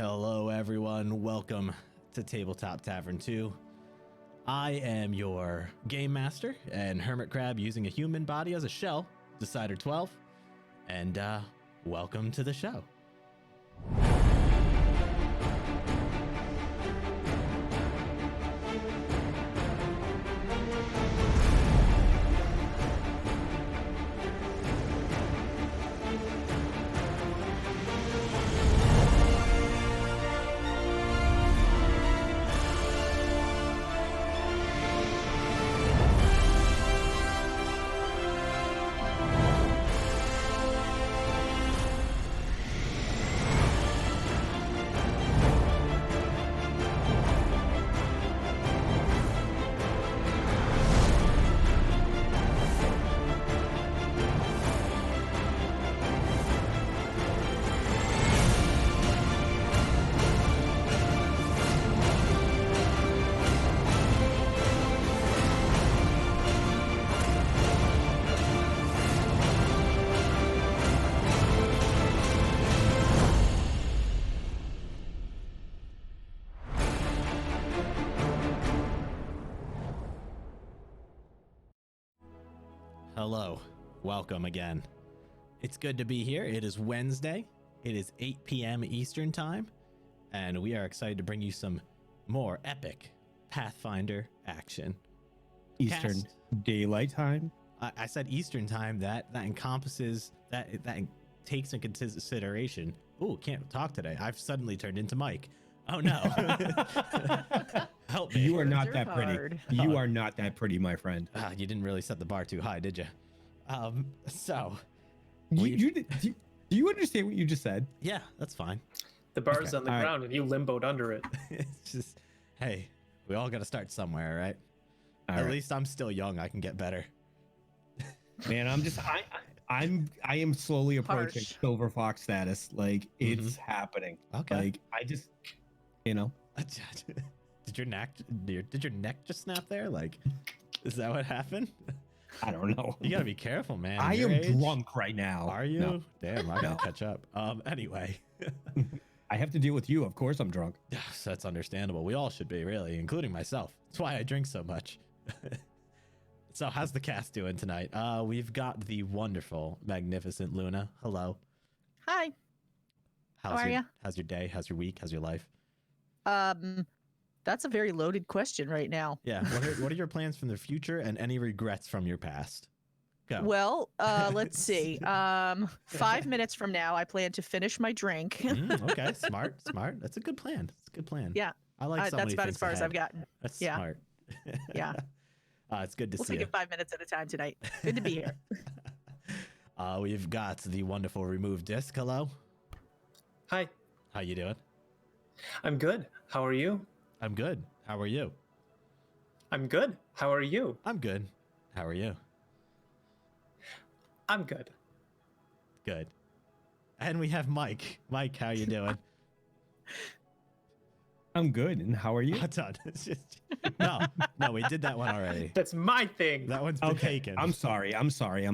Hello, everyone. Welcome to Tabletop Tavern 2. I am your game master and hermit crab using a human body as a shell, Decider 12, and welcome to the show. Hello, welcome again. It's good to be here. It is Wednesday. It is 8 p.m. Eastern time, and we are excited to bring you some more epic Pathfinder action. Eastern Daylight Time? I said Eastern time. That encompasses, that takes into consideration. Ooh, can't talk today. I've suddenly turned into Mike. Oh no. Help me. You are not that pretty. You are not that pretty, my friend. You didn't really set the bar too high, did you? So Do you understand what you just said? yeah, that's fine. The bar's Okay, on the all right. ground and you limboed under it. It's just, hey, we all got to start somewhere, right? All At right. least I'm still young. I can get better. Man, I am slowly approaching Harsh. Silver Fox status. Like it's happening. Okay. Like I just, you know. Did your neck just snap there? Like, is that what happened? I don't know. You gotta be careful, man. I Your am age. drunk right now. Are you? No. Damn, I gotta No. catch up. Anyway. I have to deal with you. Of course I'm drunk. Yes, that's understandable. We all should be, really, including myself. That's why I drink so much. So, how's the cast doing tonight? We've got the wonderful, magnificent Luna. Hello. Hi. How are ya? How's your day? How's your week? How's your life? That's a very loaded question right now. Yeah. What are your plans from the future and any regrets from your past? Go. Well, let's see. 5 minutes from now, I plan to finish my drink. Okay. Smart. That's a good plan. It's a good plan. Yeah. I like somebody That's about as thinks far as ahead. I've gotten. That's Yeah. smart. Yeah. It's good to We'll see take you. it 5 minutes at a time tonight. Good to be here. We've got the wonderful remove disc. Hello. Hi, How you doing? I'm good. How are you? I'm good. How are you? I'm good. How are you? I'm good. How are you? I'm good. Good. And we have Mike. Mike, how you doing? I'm good. And how are you? What's on? It's just no, we did that one already. That's my thing. That one's been Okay. taken. I'm sorry. I'm sorry.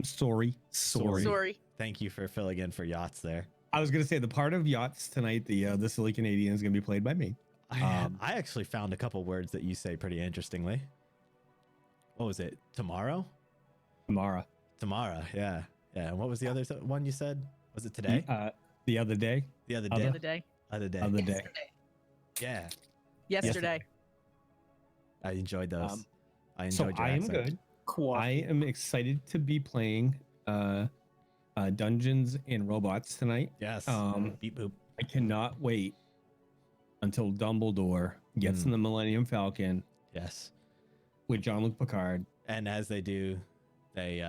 Sorry. Sorry. Thank you for filling in for yachts there. I was gonna say the part of yachts tonight, the silly Canadian is gonna be played by me. I actually found a couple words that you say pretty interestingly. What was it? Tomorrow? Tamara. Tomorrow, yeah. Yeah. And what was the other one you said? Was it today? The other day. The other The day? other day. Other day. Other day. Yeah. Yesterday. I enjoyed those. I So enjoyed your I am accent. good. Cool. I am excited to be playing Dungeons and Robots tonight. Yes. Beep boop. I cannot wait until Dumbledore gets in the Millennium Falcon Yes. with Jean-Luc Picard. And as they do, they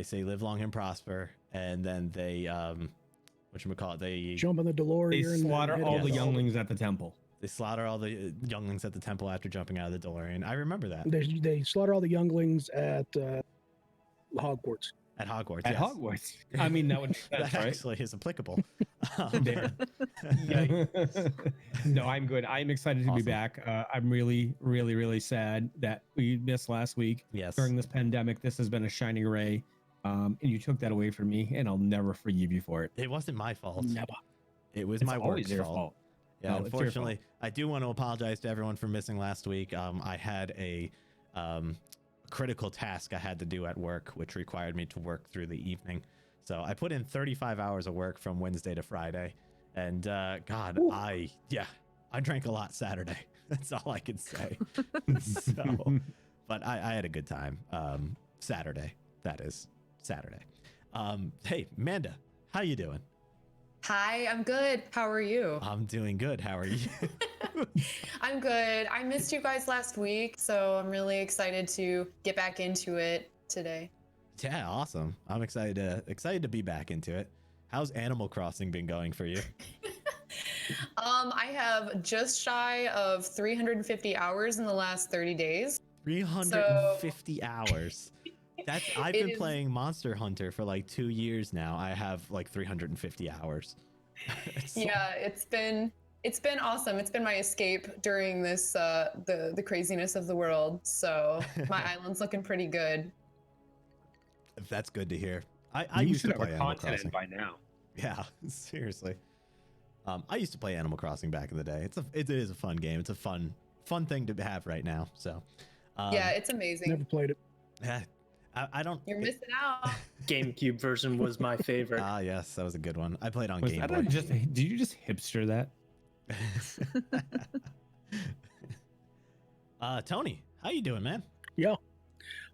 say live long and prosper, and then they whatchamacallit, they Jump on the DeLorean. They and slaughter hit all it. the Yes. younglings at the temple. they slaughter all the younglings at the temple after jumping out of the DeLorean. I remember that. They slaughter all the younglings at Hogwarts. At Hogwarts. At yes. Hogwarts. I mean, that would make sense, That right? actually is applicable. There. No, I'm good. I'm excited to be Awesome. back. I'm really, really, really sad that we missed last week Yes. during this pandemic. This has been a shining ray, and you took that away from me, and I'll never forgive you for it. It wasn't my fault. Never. It was It's my always work's your fault. fault. Yeah, No, it's your fault. unfortunately, I do want to apologize to everyone for missing last week. I had a critical task I had to do at work, which required me to work through the evening. So I put in 35 hours of work from Wednesday to Friday. And God, Ooh. I drank a lot Saturday. That's all I can say. So, but I had a good time. Saturday, that is Saturday. Hey, Amanda, how you doing? Hi, I'm good. How are you? I'm doing good. How are you? I'm good. I missed you guys last week, so I'm really excited to get back into it today. Yeah, awesome. I'm excited to be back into it. How's Animal Crossing been going for you? I have just shy of 350 hours in the last 30 days. 350 hours. I've It been is- playing Monster Hunter for like 2 years now. I have like 350 hours. Yeah, it's been awesome. It's been my escape during this the craziness of the world. So my island's looking pretty good. That's good to hear. I You used should to have a play Animal continent Crossing. by now. Yeah, seriously. I used to play Animal Crossing back in the day. It is a fun game. It's a fun thing to have right now. So, Yeah, it's amazing. Never played it. yeah, I don't. You're missing out. GameCube version was my favorite. Ah, yes, that was a good one. I played on Was Game that Boy. did you just hipster that? Tony, how you doing, man? Yeah,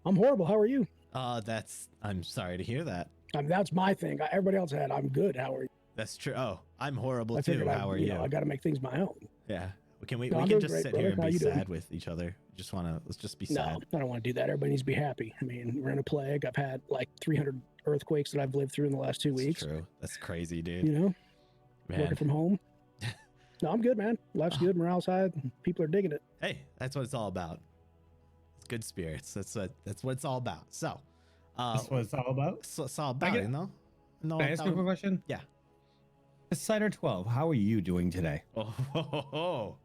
I'm horrible. How are you? I'm sorry to hear that. That's my thing. Everybody else had. I'm good. How are you? That's true. Oh, I'm horrible I too. figured How are you? I got to make things my own. Yeah. Can we? No, We I'm can doing just great, sit brother. here and How be you doing? sad with each other. Let's just be No, sad. I don't want to do that. Everybody needs to be happy. I mean, we're in a plague. I've had like 300 earthquakes that I've lived through in the last 2 That's weeks. true. That's crazy, dude. You know, Man. working from home. No, I'm good, man. Life's good. Morale's high. People are digging it. Hey, that's what it's all about. It's good spirits. That's what it's all about. So, That's what it's all about. so it's all about, get- you know. No, Can I ask you a quick question? Yeah. Cider 12, how are you doing today? Oh, ho, ho, ho.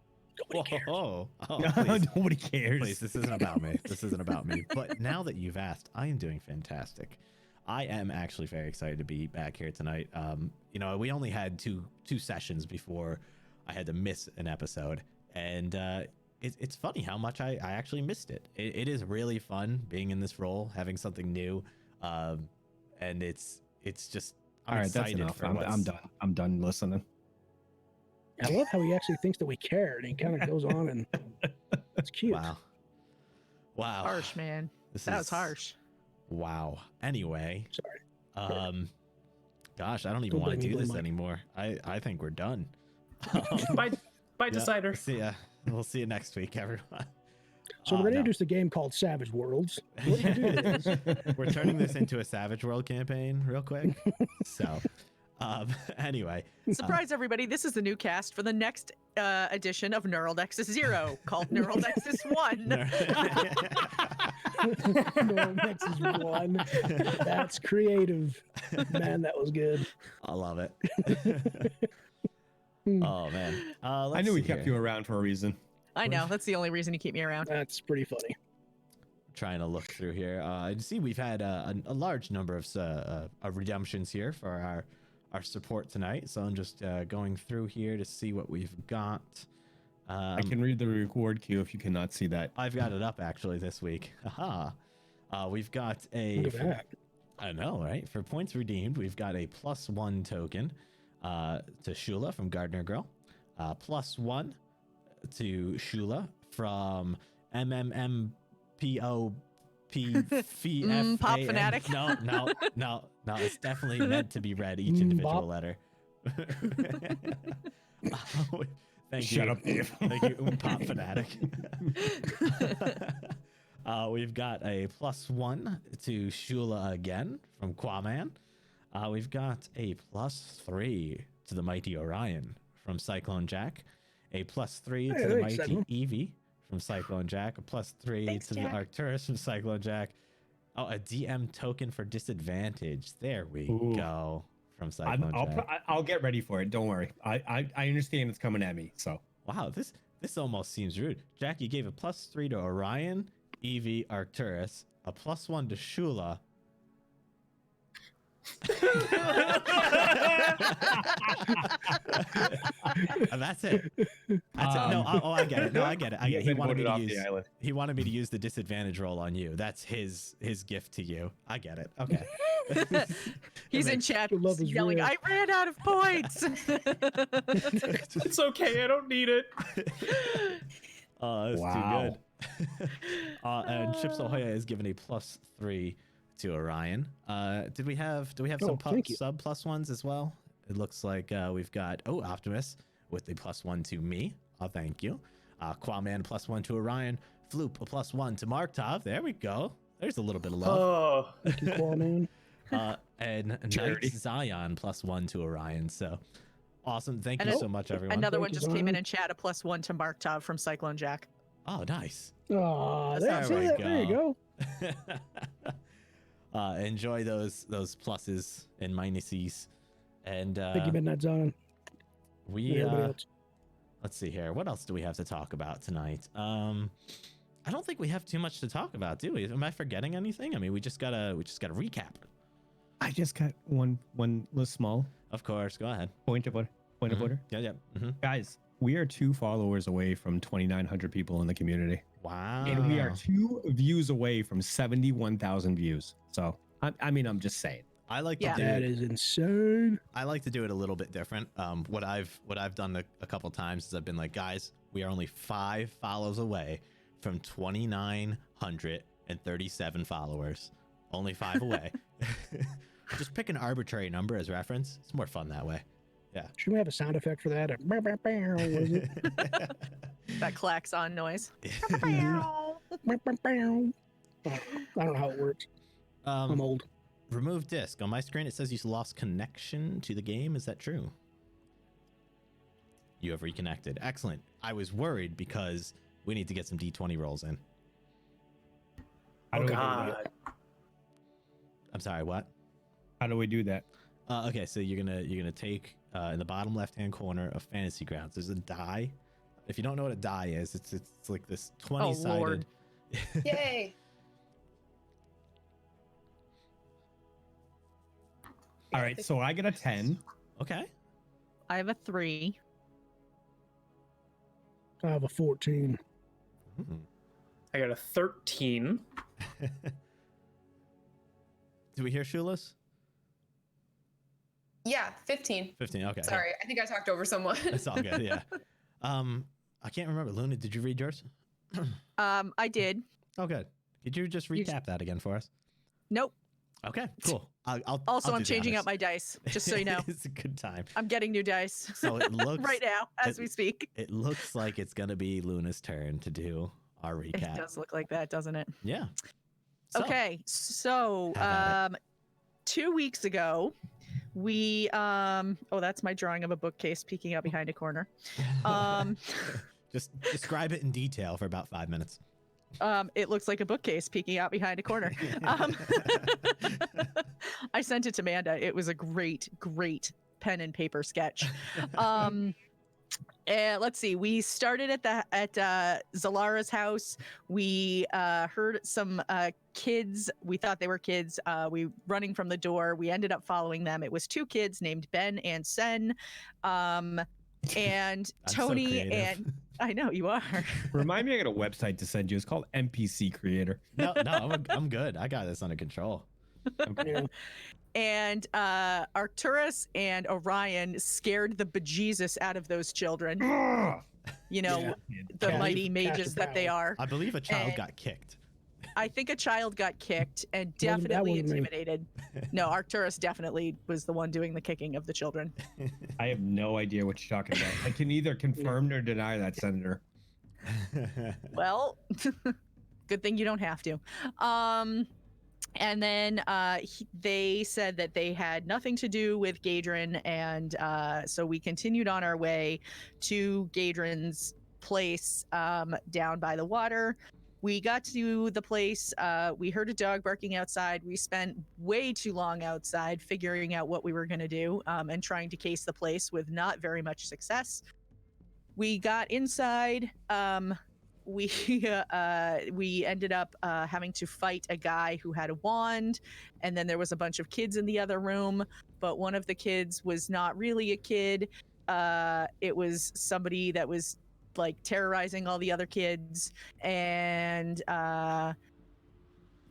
Nobody cares. Oh, No, please. nobody cares. Please, this isn't about me. This isn't about me. But now that you've asked, I am doing fantastic. I am actually very excited to be back here tonight. We only had two sessions before I had to miss an episode, and it's funny how much I actually missed it. It is really fun being in this role, having something new, and it's just I'm All right, that's excited enough. for I'm what's- done. I'm done listening. I love how he actually thinks that we care, and he kind of goes on, and it's cute. Wow. Harsh, man. That was harsh. Wow. Anyway, Sorry. gosh, I don't even Don't want to blame me, do blame this Mike. anymore. I think we're done. Bye, Yeah, Decider. See ya. We'll see you next week, everyone. So we're going to no. introduce a game called Savage Worlds. What you do is, We're turning this into a Savage World campaign real quick. So, anyway. Surprise, everybody. This is the new cast for the next edition of Neural Nexus Zero called Neural Nexus 1. no, Nexus 1. That's creative. Man, that was good. I love it. Hmm. Oh, man. I knew we kept you around for a reason. I know. That's the only reason you keep me around. That's pretty funny. Trying to look through here. I see we've had a large number of redemptions here for our support tonight. So I'm just going through here to see what we've got. I can read the reward queue if you cannot see that. I've got it up actually this week. Haha. We've got a. Look at that. I know, right? For points redeemed, we've got a +1 token to Shula from Gardner Girl. +1 to Shula from MMMPOPFAN. Pop Fanatic. No. It's definitely meant to be read each individual Bop. letter. Thank Shut you. up, Dave. Thank you, Pop Fanatic. We've got a +1 to Shula again from Quaman. We've got a +3 to the Mighty Orion from Cyclone Jack. A +3 Hey, to the thanks, Mighty Edmund. Evie from Cyclone Jack. A +3 Thanks, to Jack. the Arcturus from Cyclone Jack. Oh, a DM token for disadvantage. There we Ooh. go. From Cyclone Jack. I'll get ready for it. Don't worry. I understand it's coming at me. So Wow, this almost seems rude. Jack, you gave a +3 to Orion, Evie, Arcturus, a +1 to Shula. And that's it. That's it. No, I get it. No, I get it. I get it. He Been wanted me voted to off the use. island. He wanted me to use the disadvantage roll on you. That's his gift to you. I get it. Okay. He's in makes- chat Your love is yelling, real. I ran out of points. It's okay. I don't need it. That's Wow. too good. And Chips Ahoy is given a +3 to Orion. Do we have some thank you. sub +1s as well? It looks like we've got Optimus with a +1 to me. Thank you. Quaman +1 to Orion. Floop a +1 to Marktov. There we go. There's a little bit of love. Oh, Thank you, Quaman. And Knight Charity. Zion +1 to Orion. So awesome. Thank And you a- so much, everyone. Another Thank one you, just came in Zion. and chat, a +1 to Marktov from Cyclone Jack. Oh, nice. Oh, There we there you go. Enjoy those pluses and minuses. And Thank you, Midnight Zone. we And everybody else. let's see here. What else do we have to talk about tonight? I don't think we have too much to talk about, do we? Am I forgetting anything? I mean, we just gotta recap. I just got one little small Of course, go ahead. point of order. Mhm. order. Yeah. Mm-hmm. Guys, we are 2 followers away from 2,900 people in the community. Wow. And we are 2 views away from 71,000 views. So, I mean, I'm just saying. I like to Yeah. do That is insane. I like to do it a little bit different. What I've done a couple times is I've been like, guys, we are only 5 follows away from 2,937 followers. Only 5 away. Just pick an arbitrary number as reference. It's more fun that way. Should we have a sound effect for that? Bow, bow, bow. What is it? That klaxon noise. Bow, bow, bow. I don't know how it works. I'm old. Remove disk. On my screen, it says you lost connection to the game. Is that true? You have reconnected. Excellent. I was worried because we need to get some D20 rolls in. How oh do we do God. that? I'm sorry, what? How do we do that? Okay, so you're gonna take in the bottom left-hand corner of Fantasy Grounds. There's a die. If you don't know what a die is, it's like this 20-sided. Lord. Yay. All right, so I get a 10. Okay. I have a 3. I have a 14. Mm. I got a 13. Do we hear Shulas? Yeah, 15. 15. Okay. Sorry, I think I talked over someone. It's all good. Yeah. I can't remember. Luna, did you read yours? I did. Oh, good. Could you just You- recap that again for us? Nope. Okay. Cool. I'll Also, I'll I'm do the changing honors. out my dice, just so you know. It's a good time. I'm getting new dice So it looks right now as it- we speak. It looks like it's gonna be Luna's turn to do our It recap. does look like that, doesn't it? Yeah. So, Okay, so have at 2 weeks ago, we oh, that's my drawing of a bookcase peeking out behind a corner. Just describe it in detail for about 5 minutes. It looks like a bookcase peeking out behind a corner. I sent it to Amanda. It was a great pen and paper sketch. Let's see. We started at Zalara's house. We heard some kids. We thought they were kids. We running from the door. We ended up following them. It was 2 kids named Ben and Sen. And I'm so Tony creative. and I know you are. Remind me, I got a website to send you. It's called NPC Creator. No, I'm good. I got this under control. Yeah. And Arcturus and Orion scared the bejesus out of those children. You know, Yeah. the Yeah. mighty Cast mages of that they power. are. I believe a child And- got kicked. I think a child got kicked and That definitely wasn't me. intimidated. No, Arcturus definitely was the one doing the kicking of the children. I have no idea what you're talking about. I can either confirm or deny that, Senator. Well, good thing you don't have to. And then they said that they had nothing to do with Gaedron, and so we continued on our way to Gaedron's place down by the water. We got to the place. We heard a dog barking outside. We spent way too long outside figuring out what we were going to do and trying to case the place with not very much success. We got inside. we ended up having to fight a guy who had a wand, and then there was a bunch of kids in the other room, but one of the kids was not really a kid. It was somebody that was like terrorizing all the other kids, and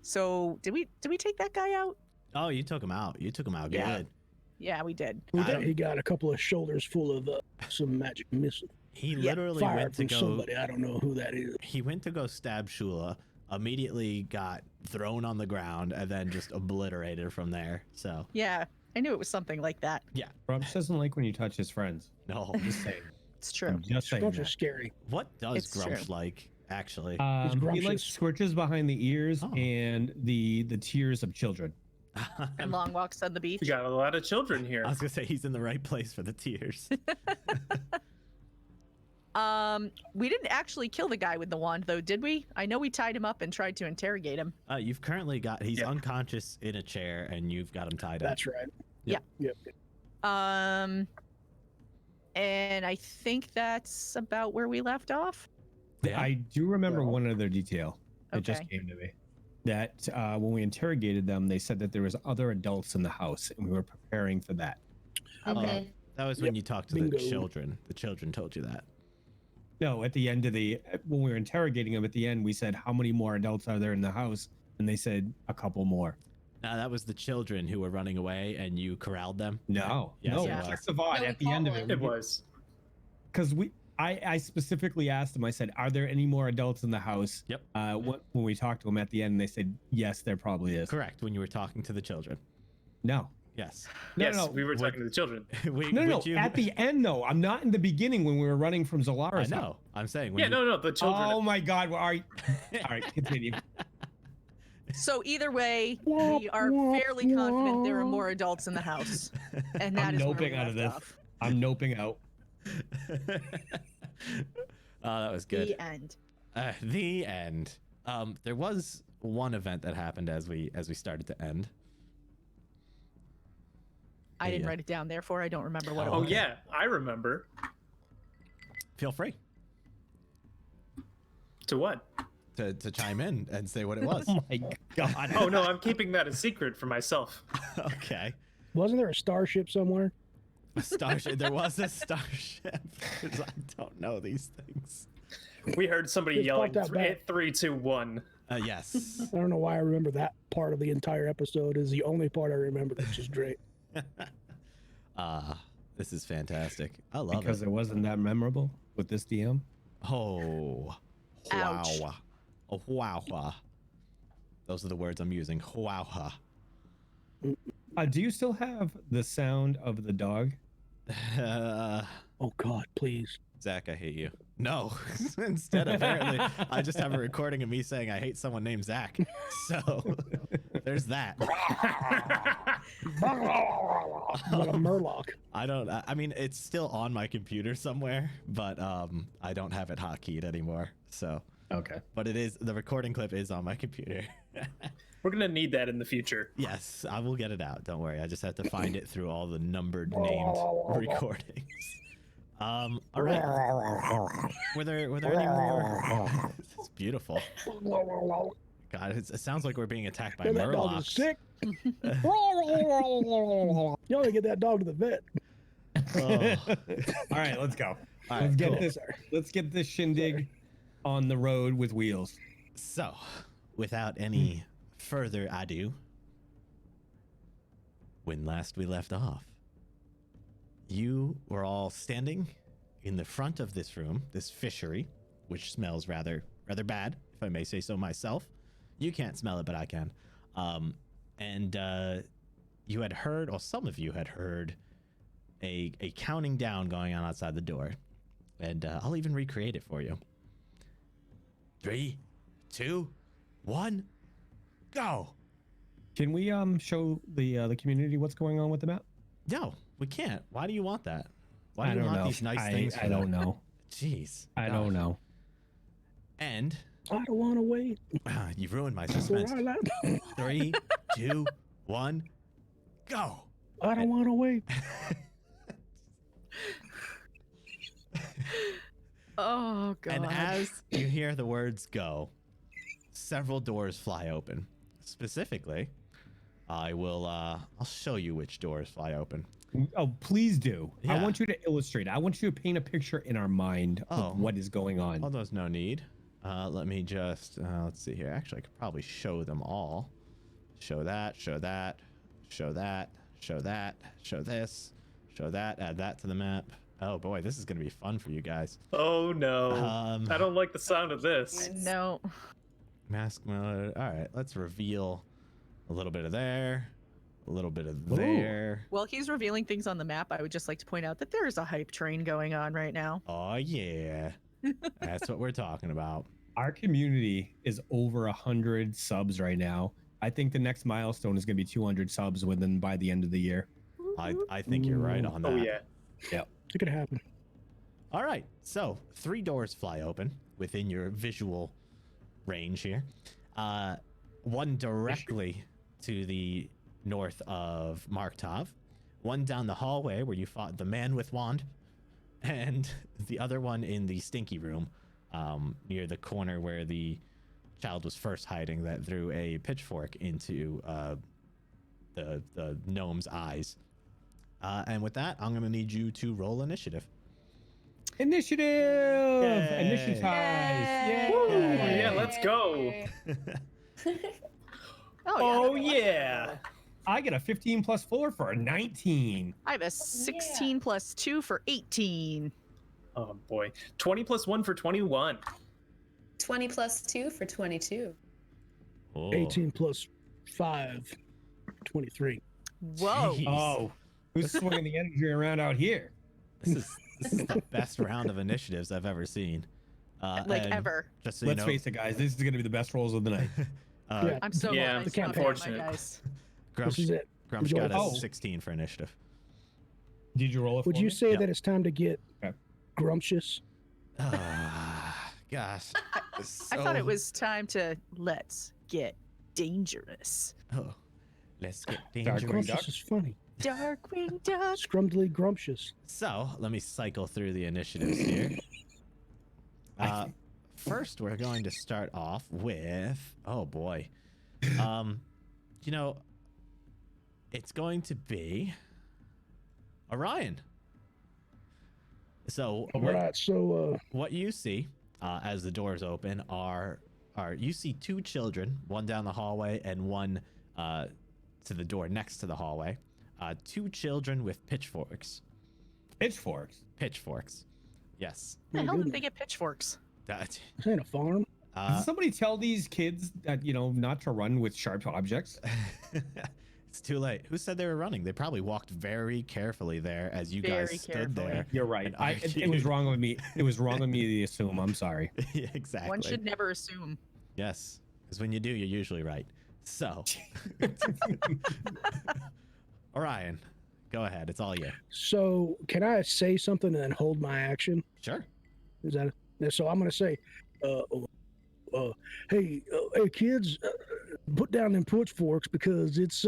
so did we take that guy out? Oh, you took him out. You took him out Yeah. good. Yeah, we did. He got a couple of shoulders full of some magic missile. He literally Fired went to from go. somebody. I don't know who that is. He went to go stab Shula, immediately got thrown on the ground, and then just obliterated from there. So Yeah, I knew it was something like that. Grumps doesn't like when you touch his friends. no. I'm just saying. It's true. I'm just saying Grumps are that. scary. What does It's Grumps true. like actually? He likes scrumptious. squirches behind the ears Oh. and the tears of children. And long walks on the beach. We got a lot of children here. I was gonna say he's in the right place for the tears. We didn't actually kill the guy with the wand, though, did we? I know we tied him up and tried to interrogate him. You've currently got he's Yeah. unconscious in a chair, and you've got him tied up. That's right. Yeah. Yep. And I think that's about where we left off. Yeah. I do remember Well- one other detail that just Okay. came to me. That when we interrogated them, they said that there was other adults in the house, and we were preparing for that. Okay. That was when Yep. you talked to Bingo. the children. The children told you that. No, at the end of when we were interrogating them, at the end, we said, "How many more adults are there in the house?" And they said, "A couple more." Now that was the children who were running away, and you corralled them. No, Yes, no, it Yeah. was. Check the VOD No, we at the end of caught it. one. It was. Because I specifically asked them. I said, "Are there any more adults in the house?" Yep. When we talked to them at the end, they said, "Yes, there probably is." Correct. When you were talking to the children. No, Yes. no, Yes, no. we were talking to the children. No. Would you- At the end, though, I'm not in the beginning when we were running from I Zolara's. know. house. I'm saying. When Yeah, you, no, the children. Oh my God! All right, continue. So either way, we Womp, are womp, fairly confident there are womp. more adults in the house, and that I'm is where noping we out of left this. off. I'm noping out. Oh, that was good. The end. The end. There was one event that happened as we started to end. I didn't Yeah. write it down, therefore I don't remember what it Oh was. yeah, I remember. Feel free To what? to chime in and say what it was. Oh my God! Oh no, I'm keeping that a secret for myself. Okay. Wasn't there a starship somewhere? A starship. There was a starship. 'Cause I don't know these things. We heard somebody Just yelling pop that back. 3, 2, 1. Yes. I don't know why I remember that part of the entire episode. Is the only part I remember, which is great. This is fantastic. I love Because it. it wasn't that memorable with this DM. Oh. Ouch. Wow. Oh, wow. Those are the words I'm using. Wow. Do you still have the sound of the dog? Oh God, please. Zach, I hate you. No. Instead, apparently, I just have a recording of me saying I hate someone named Zach. So there's that. Like a murloc. I mean, it's still on my computer somewhere, but I don't have it hotkeyed anymore. So, Okay. but it is, the recording clip is on my computer. We're gonna need that in the future. Yes, I will get it out. Don't worry. I just have to find it through all the numbered named recordings. All right. Were there any more? It's beautiful. God, it sounds like we're being attacked by And that dog is murlocs. sick. You only get that dog to the vet. All right, let's go. All Let's right, get cool. this. Let's get this shindig on the road with wheels. So, without any further ado, when last we left off, you were all standing in the front of this room, this fishery, which smells rather bad, if I may say so myself. You can't smell it, but I can. And you had heard, or some of you had heard, a counting down going on outside the door. And I'll even recreate it for you. 3, 2, 1, go. Can we show the community what's going on with the map? No, we can't. Why do you want that? Why I do you don't want know. these nice things? I for don't that? know. Jeez. I don't know. And I don't want to wait. you've ruined my For suspense. I like- 3, 2, 1, go. I don't want to wait. Oh god. And as you hear the words go, several doors fly open. Specifically, I'll show you which doors fly open. Oh, please do. I Yeah. want you to illustrate. I want you to paint a picture in our mind Oh. of what is going on. Oh, there's no need. Let me just, let's see here. Actually, I could probably show them all. Show that, show that, show that, show that, show this, show that, add that to the map. Oh boy, this is going to be fun for you guys. Oh no. I don't like the sound of this. No. Mask mode. All right, let's reveal a little bit of there, a little bit of there. While he's revealing things on the map, I would just like to point out that there is a hype train going on right now. Oh yeah, that's what we're talking about. Our community is over 100 subs right now. I think the next milestone is going to be 200 subs by the end of the year. I think you're right on that. Oh yeah. It could happen. All right, so 3 doors fly open within your visual range here. One directly to the north of Marktov, one down the hallway where you fought the man with wand, and the other one in the stinky room near the corner where the child was first hiding that threw a pitchfork into the gnome's eyes. And with that, I'm going to need you to roll initiative. Initiative! Yay. Initiative! Yay! Woo, yeah, let's go. Oh yeah. I get a 15 plus 4 for a 19. I have a 16 plus 2 for 18. Oh boy. 20 plus 1 for 21. 20 plus 2 for 22. Oh. 18 plus 5, 23. Whoa. Jeez. Oh, who's swinging the energy around out here? This is the best round of initiatives I've ever seen. Like and ever. Just so Let's you know, face it, guys. This is going to be the best rolls of the night. Yeah, I'm so Yeah, glad I the stopped campaign. at my dice. Grumps, this is it. Grumps Enjoy got it. a Oh. 16 for initiative. Did you roll it for Would you me? say Yeah. that it's time to get Okay. grumptious? Gosh. I thought it was time to let's get dangerous. Oh, let's get Dark dangerous. Green Grumptious Duck? is funny. Darkwing Duck. Scrumdly grumptious. So let me cycle through the initiatives here. First, we're going to start off with, oh boy, you know, it's going to be Orion. So All right, so what you see as the doors open are you see 2 children, one down the hallway and one to the door next to the hallway. 2 children with pitchforks. Pitchforks. Pitchforks. Yes. Where the hell did goodness. they get pitchforks? That. this ain't a farm. Did somebody tell these kids that, not to run with sharp objects? It's too late. Who said they were running? They probably walked very carefully there as you Very guys stood carefully. there. You're right. And It was argued. wrong of me. It was wrong of me to assume. I'm sorry. Yeah, exactly. One should never assume. Yes, because when you do, you're usually right. So, Orion, go ahead. It's all you. So can I say something and then hold my action? Sure. Is that so? I'm gonna say, hey kids, put down them pitchforks because it's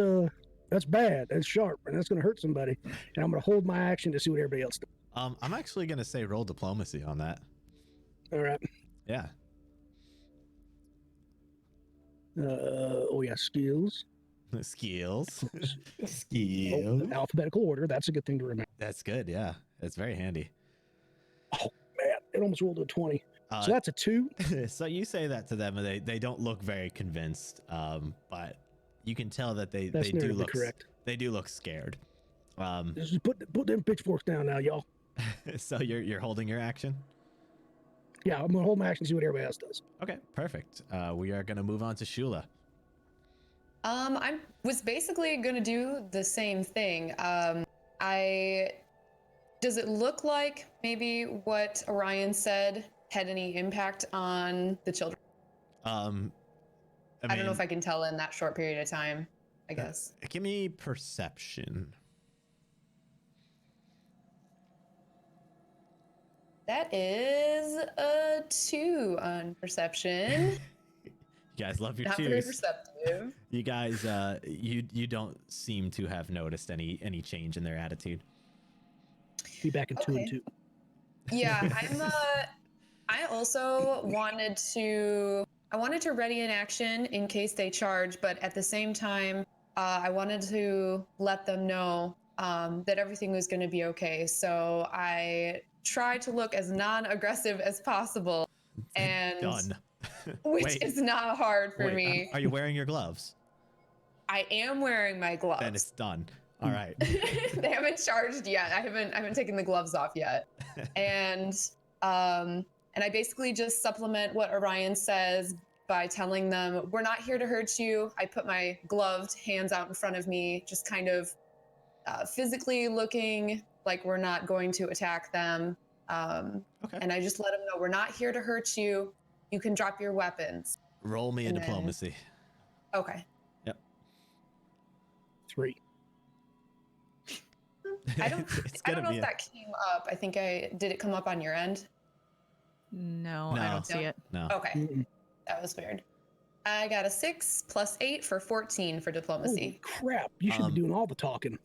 that's bad. That's sharp and that's gonna hurt somebody. And I'm gonna hold my action to see what everybody else does. I'm actually gonna say roll diplomacy on that. All right. Yeah. Oh yeah, skills. Skills. Skill. Oh, alphabetical order. That's a good thing to remember. That's good. Yeah, it's very handy. Man, it almost rolled a 20. So that's a 2. So you say that to them, and they don't look very convinced. But you can tell that they That's do nearly look correct. They do look scared. Just put them pitchforks down now, y'all. So you're holding your action. Yeah, I'm gonna hold my action to see what everybody else does. Okay, perfect. We are gonna move on to Shula. I was basically gonna do the same thing. Does it look like maybe what Orion said had any impact on the children? I don't know if I can tell in that short period of time, I guess. Give me perception. That is a 2 on perception. You guys love your Not very twos. perceptive. You guys, you don't seem to have noticed any change in their attitude. Be back in 2 and Okay. 2. Yeah, I also wanted to ready an action in case they charge, but at the same time, I wanted to let them know that everything was going to be okay. So I tried to look as non-aggressive as possible, and Done. which Wait, is not hard for me. Are you wearing your gloves? I am wearing my gloves. Then it's done. All right. They haven't charged yet. I haven't taken the gloves off yet. And I basically just supplement what Orion says by telling them, we're not here to hurt you. I put my gloved hands out in front of me, just kind of physically looking like we're not going to attack them. Okay. And I just let them know, we're not here to hurt you. You can drop your weapons. Roll me a diplomacy. Okay. Yep. 3. I don't know if that came up. I think did it come up on your end? No, I don't see it. No. Okay. Mm-mm. That was weird. I got a 6 + 8 for 14 for diplomacy. Holy crap! You should be doing all the talking.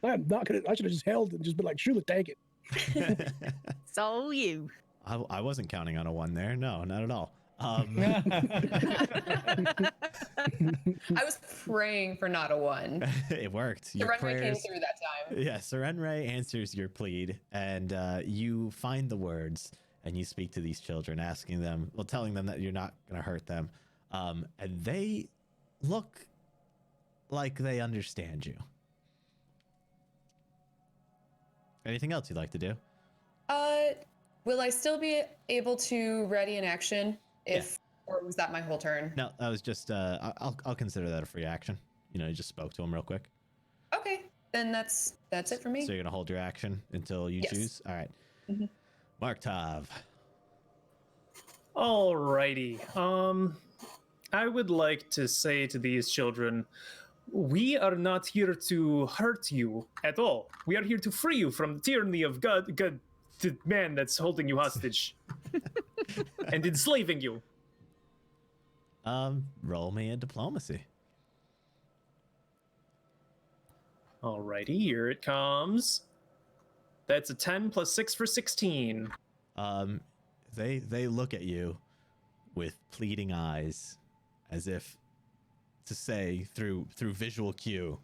I'm not gonna. I should have just held and just been like, "Surely, take it." So you. I wasn't counting on a 1 there. No, not at all. I was praying for not a 1. It worked. The Your runway came prayers. through that time. Yeah, Serenray answers your plead, and you find the words, and you speak to these children, asking them, well, telling them that you're not going to hurt them, and they look like they understand you. Anything else you'd like to do? Will I still be able to ready an action or was that my whole turn? No, that was just I'll consider that a free action. You know, you just spoke to him real quick. Okay, then that's it for me. So you're gonna hold your action until you choose. All right. Mm-hmm. Mark Tav. Alrighty. I would like to say to these children, we are not here to hurt you at all. We are here to free you from the tyranny of God, the man that's holding you hostage and enslaving you. Roll me a diplomacy. Alrighty, here it comes. That's a 10 + 6 for 16. They look at you with pleading eyes, as if to say through visual cue,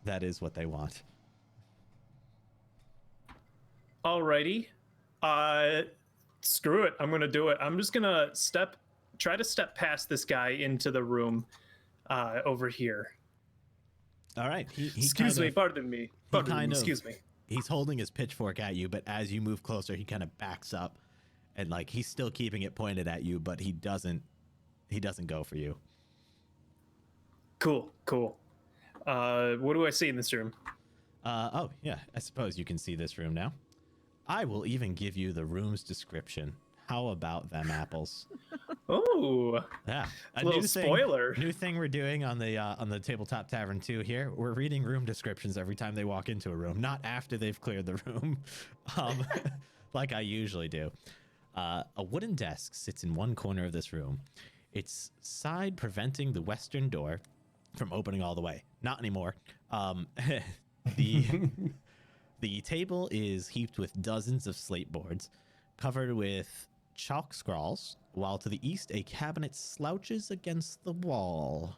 that is what they want. Alrighty. Screw it. I'm gonna do it. I'm just gonna try to step past this guy into the room over here. All right. Pardon me. Excuse me. He's holding his pitchfork at you, but as you move closer, he kind of backs up, and like he's still keeping it pointed at you, but he doesn't go for you. Cool. What do I see in this room? Oh yeah, I suppose you can see this room now. I will even give you the room's description. How about them apples? Oh, Yeah, a little spoiler. New thing we're doing on the Tabletop Tavern 2 here. We're reading room descriptions every time they walk into a room, not after they've cleared the room, like I usually do. A wooden desk sits in one corner of this room. Its side preventing the western door from opening all the way. Not anymore. The table is heaped with dozens of slate boards, covered with chalk scrawls, while to the east a cabinet slouches against the wall.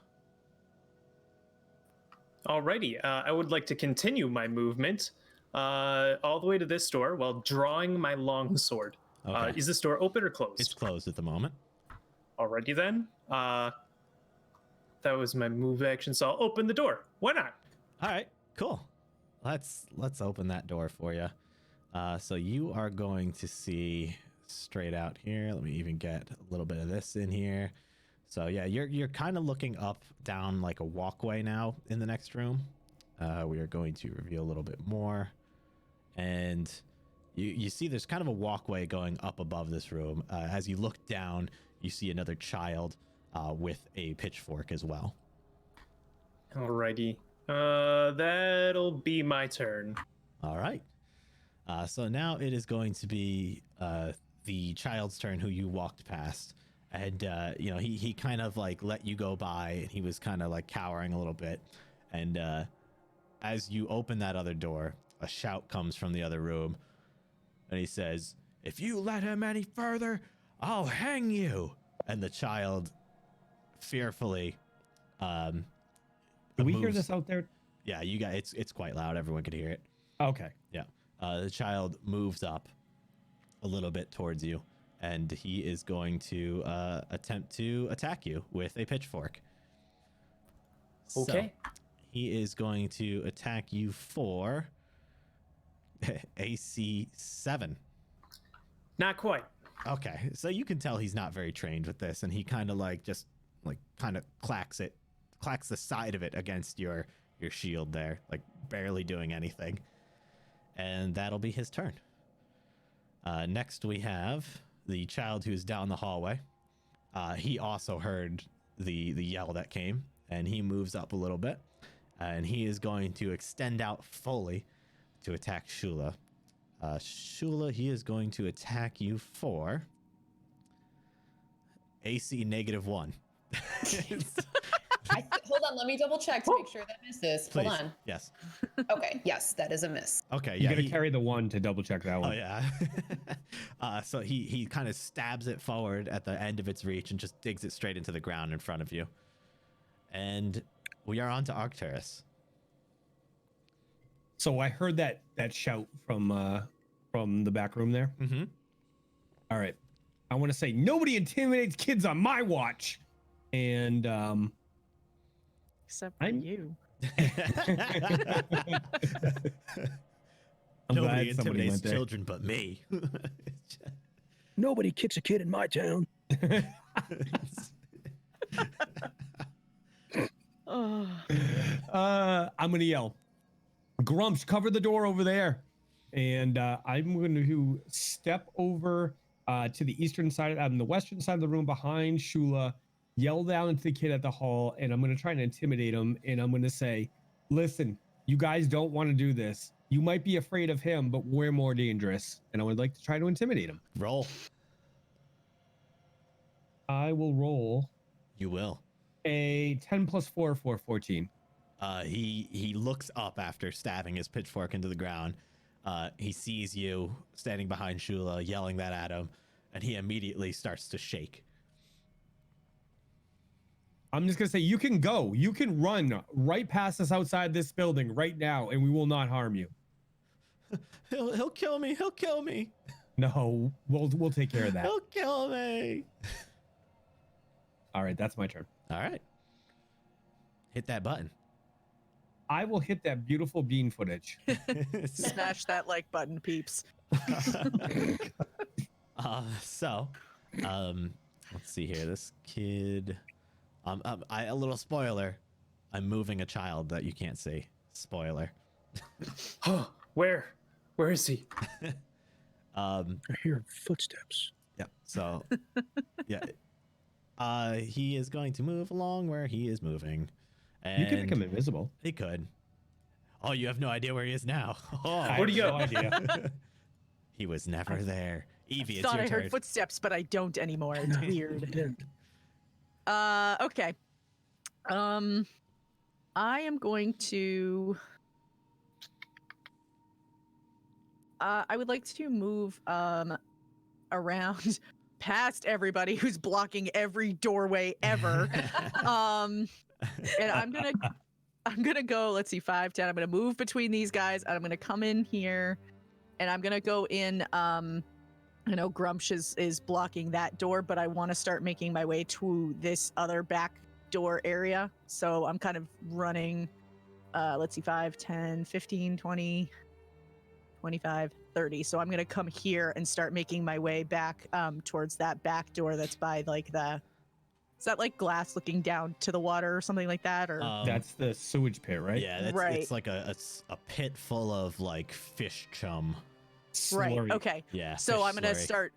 Alrighty, I would like to continue my movement all the way to this door while drawing my longsword. Okay. Is this door open or closed? It's closed at the moment. Alrighty then. That was my move action, so I'll open the door. Why not? All right, cool. Let's open that door for you. So you are going to see straight out here. Let me even get a little bit of this in here. So yeah, you're kind of looking up down like a walkway now in the next room. We are going to reveal a little bit more, and you see there's kind of a walkway going up above this room. As you look down, you see another child with a pitchfork as well. Alrighty. That'll be my turn. All right. So now it is going to be the child's turn who you walked past. And, he kind of like let you go by, and he was kind of like cowering a little bit. And as you open that other door, a shout comes from the other room. and he says, "If you let him any further, I'll hang you." And the child fearfully Do we hear moves- this out there? Yeah, you got it's quite loud. Everyone could hear it. Okay. Yeah. The child moves up a little bit towards you, and he is going to attempt to attack you with a pitchfork. So, Okay. he is going to attack you for AC 7. Not quite. Okay, so you can tell he's not very trained with this, and he kind of clacks the side of it against your shield there, like barely doing anything. And that'll be his turn. Next we have the child who's down the hallway. He also heard the yell that came, and he moves up a little bit, and he is going to extend out fully to attack Shula. Shula, he is going to attack you for AC -1. Hold on, let me double check to make sure that misses. Please. Hold on. Yes. Okay, yes, that is a miss. Okay. You Yeah. gotta carry the 1 to double check that Oh one. yeah. So he kind of stabs it forward at the end of its reach and just digs it straight into the ground in front of you. And we are on to Arcturus. So I heard that shout from the back room there. Mm-hmm. All right. I want to say nobody intimidates kids on my watch. And Except for I'm- you. I'm Nobody glad somebody intimidates went there. children but me. Nobody kicks a kid in my town. Oh. I'm gonna yell, Grumps, cover the door over there. And I'm going to step over to the eastern side, the western side of the room behind Shula, yell down into the kid at the hall, and I'm going to try and intimidate him. And I'm going to say, listen, you guys don't want to do this. You might be afraid of him, but we're more dangerous. And I would like to try to intimidate him. Roll. I will roll You will. a 10 plus 4 for 14. He looks up after stabbing his pitchfork into the ground. He sees you standing behind Shula, yelling that at him, and he immediately starts to shake. I'm just going to say, you can go. You can run right past us outside this building right now, and we will not harm you. He'll kill me. He'll kill me. No, we'll take care of that. He'll kill me. All right, that's my turn. All right. Hit that button. I will hit that beautiful bean footage. Smash that like button, peeps. So, let's see here. This kid, a little spoiler. I'm moving a child that you can't see. Spoiler. Where is he? I hear footsteps. Yep. So, yeah. He is going to move along where he is moving. And You can make him invisible. He could. Oh, you have no idea where he is now. Oh, Where'd he go? No idea. he was never there. Evie, it's Thought your I turn. heard footsteps, but I don't anymore. It's weird. Didn't. Okay. I am going to. I would like to move around past everybody who's blocking every doorway ever. And I'm gonna go. Let's see, 5, 10. I'm gonna move between these guys, and I'm gonna come in here, and I'm gonna go in. I know Grumsh is blocking that door, but I want to start making my way to this other back door area. So I'm kind of running, let's see, 5, 10, 15, 20, 25, 30. So I'm going to come here and start making my way back towards that back door that's by like is that like glass looking down to the water or something like that? Or That's the sewage pit, right? Yeah, that's, Right. it's like a pit full of like fish chum. right. Slurry. Okay. Yeah. So fish I'm going to slurry. start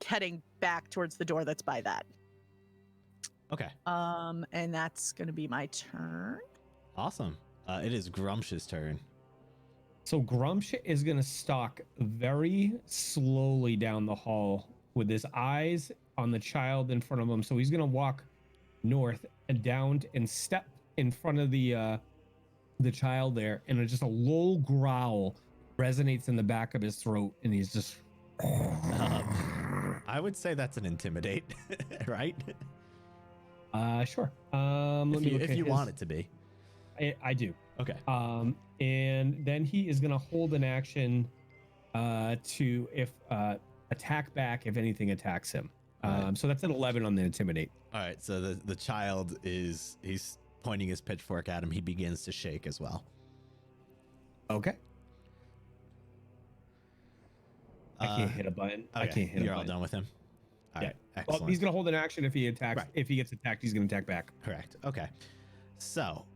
heading back towards the door that's by that. Okay. And that's going to be my turn. Awesome. It is Grumsh's turn. So Grumsh is going to stalk very slowly down the hall with his eyes on the child in front of him. So he's going to walk north and down and step in front of the child there. And just a low growl resonates in the back of his throat. And he's just I would say that's an intimidate, right? Sure. Let me look If at you his- want it to be. I do. Okay. And then he is gonna hold an action to attack back if anything attacks him. Right. So that's an 11 on the intimidate. All right. So the child he's pointing his pitchfork at him. He begins to shake as well. Okay. I can't hit a button. I Okay, can't hit You're a all button. done with him. All Yeah. right. Excellent. Well, he's gonna hold an action if he attacks. Right. If he gets attacked, he's gonna attack back. Correct. Okay. So,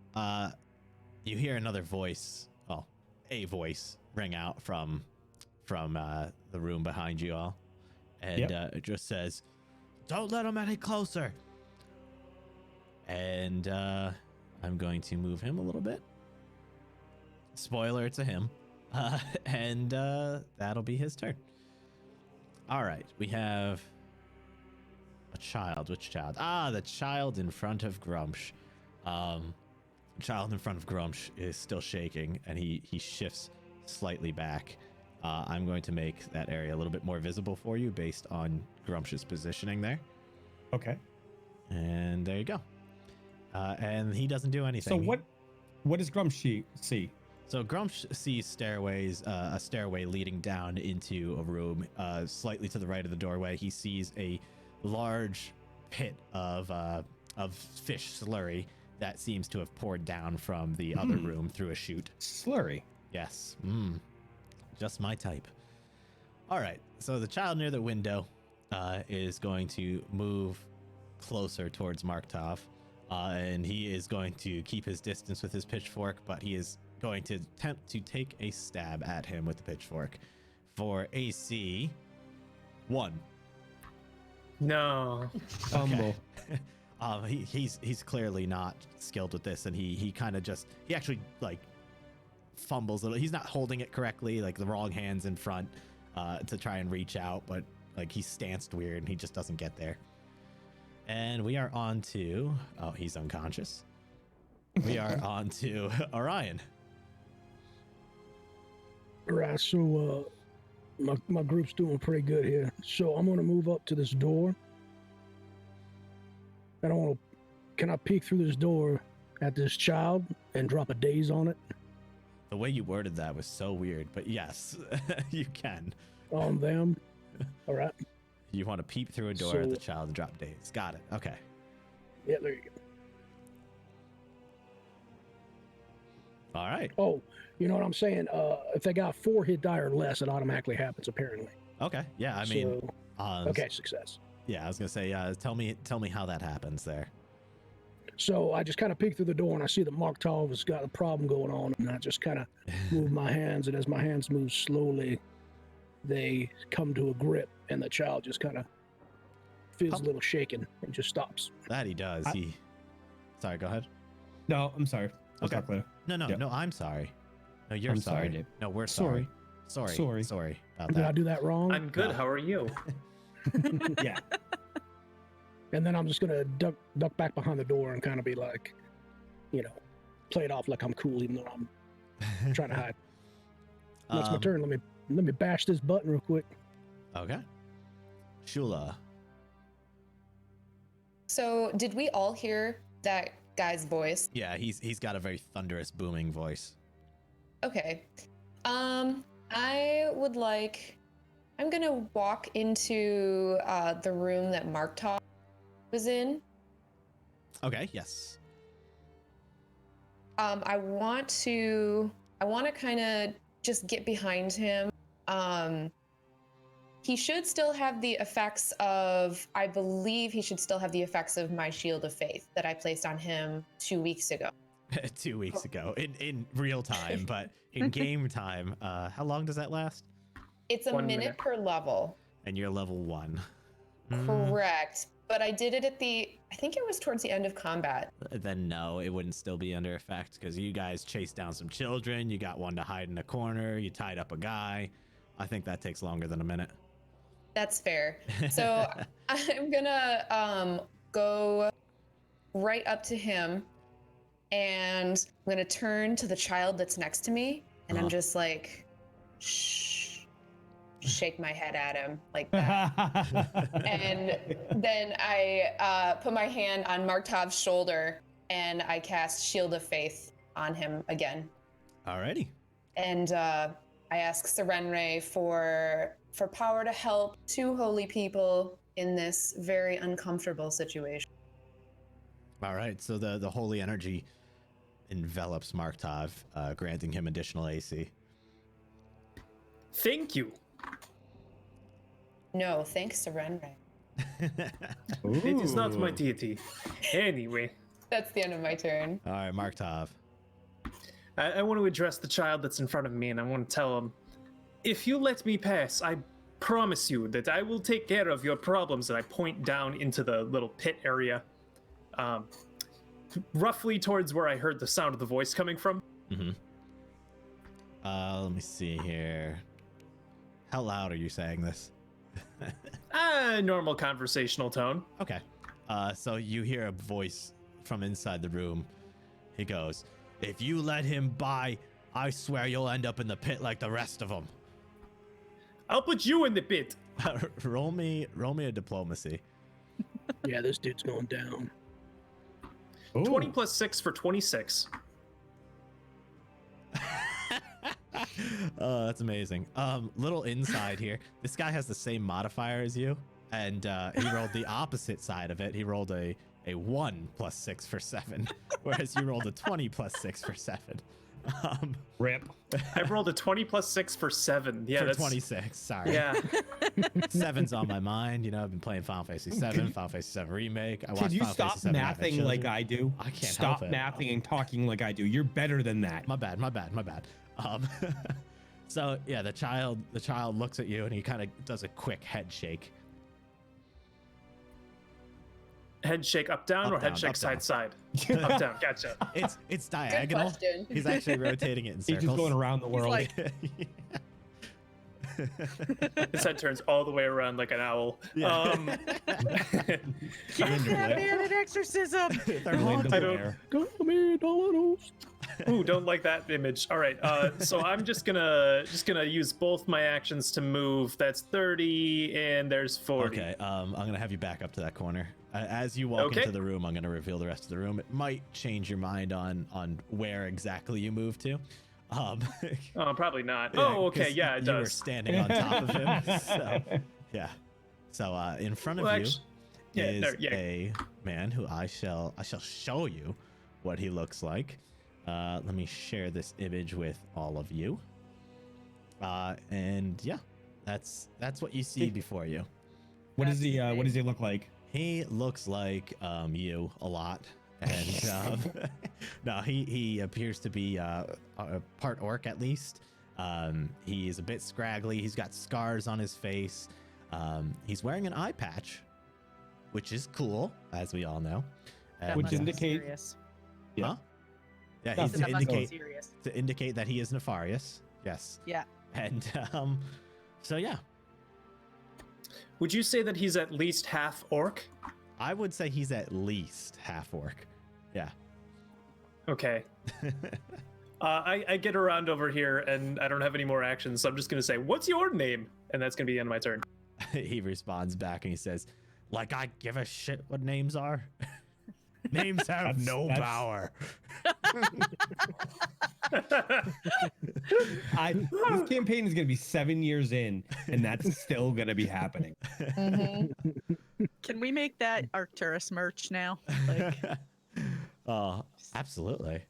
you hear another voice, well, a voice ring out from the room behind you all, and it just says, "Don't let him any closer." And I'm going to move him a little bit. Spoiler, it's a him, and that'll be his turn. All right, we have a child. Which child? The child in front of Grumsh. The child in front of Grumsh is still shaking, and he shifts slightly back. I'm going to make that area a little bit more visible for you based on Grumsh's positioning there. Okay. And there you go. And he doesn't do anything. So what does Grumsh see? So Grumsh sees stairways, a stairway leading down into a room. Slightly to the right of the doorway, he sees a large pit of fish slurry that seems to have poured down from the other room through a chute. Slurry. Yes. Just my type. All right. So the child near the window is going to move closer towards Marktov, and he is going to keep his distance with his pitchfork, but he is going to attempt to take a stab at him with the pitchfork for AC 1. No. Fumble. He's clearly not skilled with this, and he kind of he actually like fumbles a little. He's not holding it correctly, like the wrong hand's in front to try and reach out, but like he's stanced weird and he just doesn't get there. And we are on to he's unconscious. We are on to Orion. All right, so my group's doing pretty good here. So I'm gonna move up to this door. Can I peek through this door at this child and drop a daze on it? The way you worded that was so weird, but yes, you can. On them? All right. You want to peep through a door at So- the child and drop daze. Got it. Okay. Yeah, there you go. All right. Oh, you know what I'm saying? If they got 4 hit die or less, it automatically happens, apparently. Okay. Yeah. I mean, okay, success. Yeah, I was gonna say. Tell me how that happens there. So I just kind of peek through the door and I see that Marktov has got a problem going on, and I just kind of move my hands, and as my hands move slowly, they come to a grip, and the child just kind of feels a little shaken and just stops. That he does. Sorry. Go ahead. No, I'm sorry. I'll Okay. talk later. No. Yeah. No. I'm sorry. No, you're I'm sorry, Dave. No, we're Sorry. sorry. Sorry. Sorry about Did I that. do that wrong? I'm good. No. How are you? Yeah. And then I'm just gonna duck back behind the door and kind of be like, play it off like I'm cool, even though I'm trying to hide. That's my turn. Let me bash this button real quick. Okay. Shula. So, did we all hear that guy's voice? Yeah, he's got a very thunderous, booming voice. Okay. I'm gonna walk into the room that Marktov was in. Okay. Yes. I want to kind of just get behind him. He should still have the effects of, I believe he should still have the effects of my Shield of Faith that I placed on him 2 weeks ago. 2 weeks ago in real time, but in game time, how long does that last? It's a 1 minute minute. per level. And you're level 1. Correct. But I did it I think it was towards the end of combat. Then no, it wouldn't still be under effect because you guys chased down some children. You got one to hide in a corner. You tied up a guy. I think that takes longer than a minute. That's fair. So I'm gonna go right up to him, and I'm gonna turn to the child that's next to me, and I'm Uh-huh. just like, shh. shake my head at him like that. And then I put my hand on Markov's shoulder and I cast Shield of Faith on him again. Alrighty. And I ask Serenre for power to help two holy people in this very uncomfortable situation. All right. So the holy energy envelops Markov, granting him additional AC. Thank you. No, thanks, Serenre. It is not my deity. Anyway. That's the end of my turn. All right, Markov. I want to address the child that's in front of me, and I want to tell him, if you let me pass, I promise you that I will take care of your problems. And I point down into the little pit area, roughly towards where I heard the sound of the voice coming from. Mm-hmm. Let me see here. How loud are you saying this? Normal conversational tone. Okay. So you hear a voice from inside the room. He goes, "If you let him by, I swear you'll end up in the pit like the rest of them." I'll put you in the pit. roll me a diplomacy. Yeah, this dude's going down. 20 plus 6 for 26. Oh, that's amazing. Little inside here. This guy has the same modifier as you, and he rolled the opposite side of it. He rolled a 1 plus 6 for 7, whereas you rolled a 20 plus 6 for 7. Rip. I rolled a 20 plus 6 for 7. Yeah, for that's 26. Sorry. Yeah. 7's on my mind. You know, I've been playing Final Fantasy 7, Final Fantasy 7 Remake. I watched Can you Final stop Fantasy 7 Advent mathing like Children. I do? I can't stop help it. mathing and talking like I do. You're better than that. My bad. So yeah, the child looks at you and he kind of does a quick head shake. Head shake up down Up, or down, head shake up, side down. side? Up down. Gotcha. It's diagonal. question. He's actually rotating it in He's circles. just going around the world. like- His head turns all the way around like an owl. Yeah. Give that man an exorcism. They're Linda haunted. I don't- Blair. Come here, Dolanos. Ooh, don't like that image. All right, so I'm just gonna use both my actions to move. That's 30, and there's 40. Okay, I'm gonna have you back up to that corner. As you walk Okay. into the room, I'm gonna reveal the rest of the room. It might change your mind on where exactly you move to. Oh, probably not. Yeah, oh, okay, 'cause yeah, it you were does. standing on top of him. So, yeah. So in front of Well, you actu- yeah, is there- yeah. a man who I shall show you what he looks like. Let me share this image with all of you. And yeah, that's what you see before you. What does he look like? He looks like you a lot, and no, he appears to be a part orc at least. He is a bit scraggly. He's got scars on his face. He's wearing an eye patch, which is cool, as we all know. That Which must be indicate- serious. Huh? Yeah, That he's That must be indicate serious. to indicate that he is nefarious. Yes. Yeah. And so yeah, Would you say that he's at least half orc? I would say he's at least half orc. Yeah. Okay. I get around over here, and I don't have any more actions, so I'm just gonna say, "What's your name?" And that's gonna be the end of my turn. He responds back and he says, "Like I give a shit what names are. Names have no That's- power." This campaign is gonna be 7 years in, and that's still gonna be happening. Can we make that Arcturus merch now? Like, Absolutely.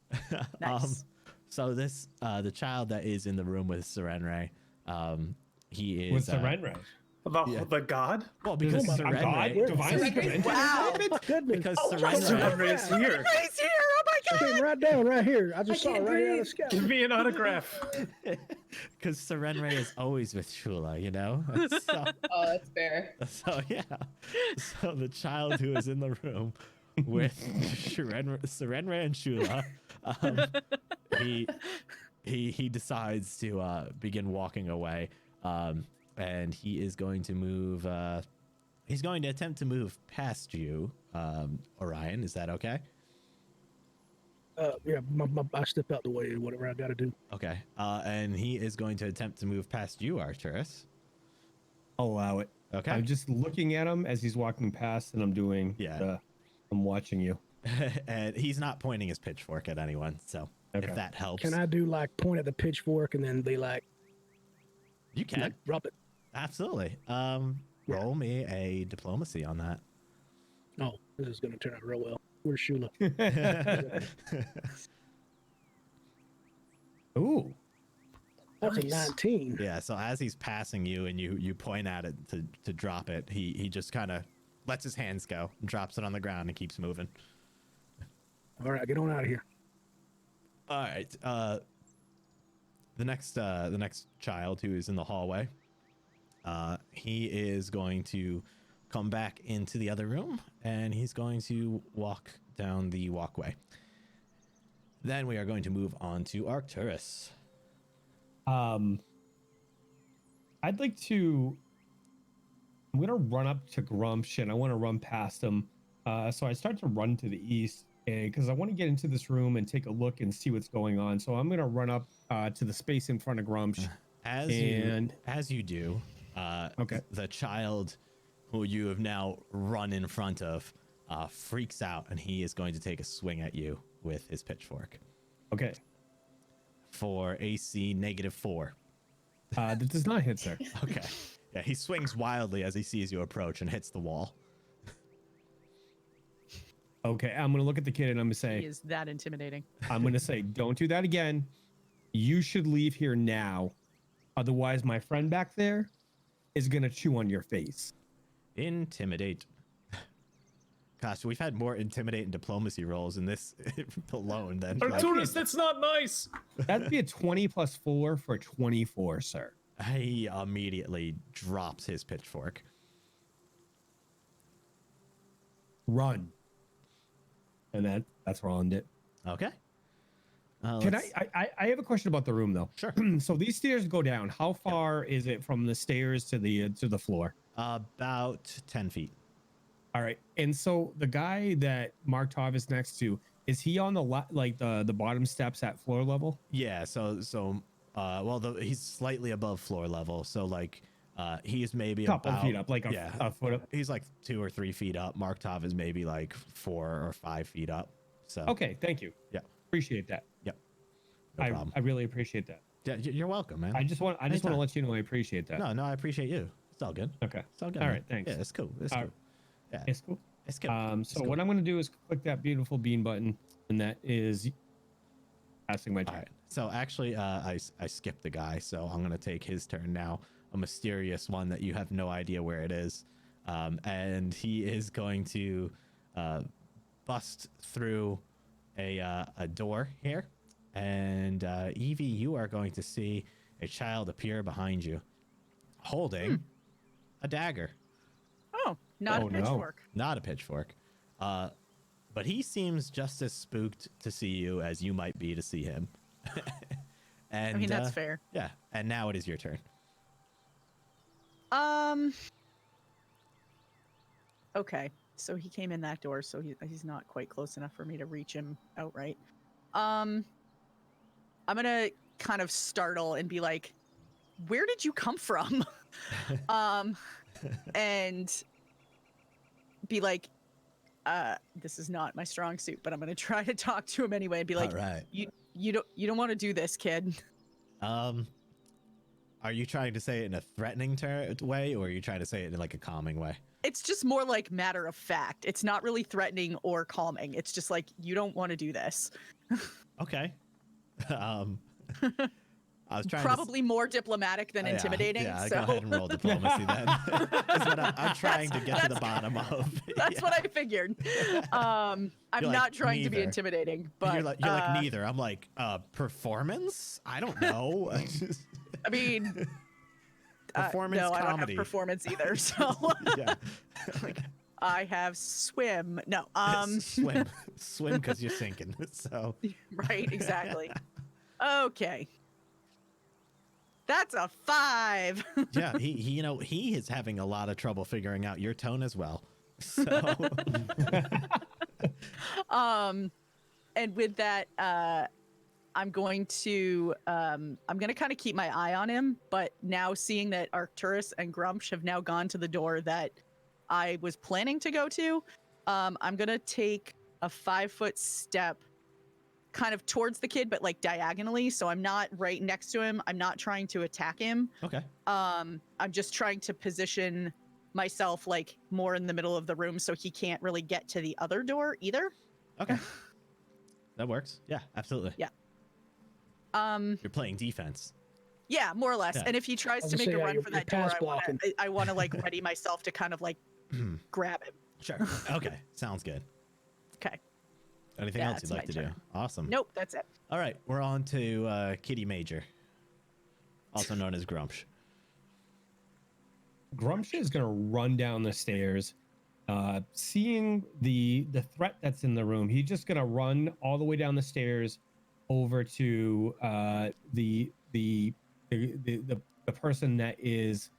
Nice. So this the child that is in the room with Serenre, he is With Serenre. The god? well because Oh my God, Serenre divine Serenre- intervention. Wow. Goodness. because Serenre is here. he's here! Oh my god! Came right down right here. I just saw it can't right out of the breathe. sky. Give me an autograph. because Serenre is always with Shula, you know. So, Oh, that's fair. so yeah, so the child who is in the room with Serenre and Shula, he decides to begin walking away, and he is going to move. He's going to attempt to move past you, Orion. Is that okay? Yeah, I stepped out the way, whatever I got to do. Okay. And he is going to attempt to move past you, Arcturus. I'll allow it. Okay. I'm just looking at him as he's walking past, and I'm doing. Yeah. I'm watching you. And he's not pointing his pitchfork at anyone, so Okay. if that helps. Can I do like point at the pitchfork and then be like, You can. like drop it? Absolutely. Roll me a diplomacy on that. Oh, this is gonna turn out real well. Where's Shula? Ooh. That's a Nice. 19. Yeah, so as he's passing you and you point at it to drop it, he just kind of lets his hands go and drops it on the ground and keeps moving. All right, get on out of here. All right. The next child who is in the hallway, he is going to come back into the other room and he's going to walk down the walkway. Then we are going to move on to Arcturus. I'd like to. I'm gonna run up to Grumsh and I want to run past him. So I start to run to the east, because I want to get into this room and take a look and see what's going on. So I'm gonna run up to the space in front of Grumsh. As you do, Okay. the child who you have now run in front of freaks out and he is going to take a swing at you with his pitchfork Okay. for AC -4. That does not hit, sir. Okay. Yeah, he swings wildly as he sees you approach and hits the wall. Okay, I'm gonna look at the kid and I'm gonna He say, is that intimidating. don't do that again. You should leave here now. Otherwise, my friend back there is gonna chew on your face. Intimidate. Gosh, we've had more intimidate and diplomacy rolls in this alone than like, Arcturus, that's not nice. That'd be a 20 plus 4 for 24, sir. he immediately drops his pitchfork. Run. And that's where I'll end it. Okay. Can I have a question about the room though. Sure. So these stairs go down. How far is it from the stairs to the floor? About 10 feet. All right. And so the guy that Markov is next to, is he on the bottom steps at floor level? Yeah, he's slightly above floor level, so like he's maybe Couple about feet up, like a foot up. He's like 2 or 3 feet up. Markov is maybe like 4 or 5 feet up. So Okay, thank you. Yeah. Appreciate that. Yep. No problem. I really appreciate that. Yeah, you're welcome, man. I just want to Anytime. let you know I appreciate that. No, I appreciate you. It's all good. Okay. It's all good. All man. right, thanks. Yeah, it's cool. It's All cool. right. Yeah, It's cool. it's cool. So what I'm going to do is click that beautiful bean button, and that is passing my All turn. right. So actually, I skipped the guy, so I'm gonna take his turn now. A mysterious one that you have no idea where it is, and he is going to bust through a door here, and Evie, you are going to see a child appear behind you, holding a dagger, Oh, not Oh, a no. pitchfork. not a pitchfork. But he seems just as spooked to see you as you might be to see him. And I mean, that's fair. Yeah, and now it is your turn. Okay, so he came in that door, so he's not quite close enough for me to reach him outright. I'm gonna kind of startle and be like, "Where did you come from?" And be like, "This is not my strong suit," but I'm gonna try to talk to him anyway and be like, All right. "You don't want to do this, kid." Are you trying to say it in a threatening way, or are you trying to say it in like a calming way? It's just more like matter of fact. It's not really threatening or calming. It's just like, you don't want to do this. Okay. I was trying Probably more diplomatic than to intimidating. Yeah, so go ahead and roll diplomacy then. That's what I'm trying to get to the bottom of. that's Yeah. what I figured. I'm You're like, not trying to be neither. intimidating, And but you're like neither. I'm like, performance? I don't know. I mean, Performance no, I don't comedy. have performance either. So Yeah. I have swim. No, swim because you're sinking. So right, exactly. Okay. That's a 5. yeah, he is having a lot of trouble figuring out your tone as well. So And with that, I'm going to kind of keep my eye on him, but now seeing that Arcturus and Grumsh have now gone to the door that I was planning to go to, I'm gonna take a 5-foot step kind of towards the kid, but like diagonally, so I'm not right next to him. I'm not trying to attack him. Okay. I'm just trying to position myself like more in the middle of the room so he can't really get to the other door either. Okay. That works. Yeah, absolutely. Yeah. You're playing defense. Yeah, more or less. Yeah. And if he tries I was to gonna make say, a run you're for that pass door, blocking. I want to like ready myself to kind of like grab him. Sure. Okay. Sounds good. Okay. Anything Yeah, else you'd it's like my to do? turn. Awesome. Nope, that's it. All right. We're on to Kitty Major, also known as Grumsh. Grumsh is going to run down the stairs, seeing the threat that's in the room. He's just going to run all the way down the stairs over to the person that is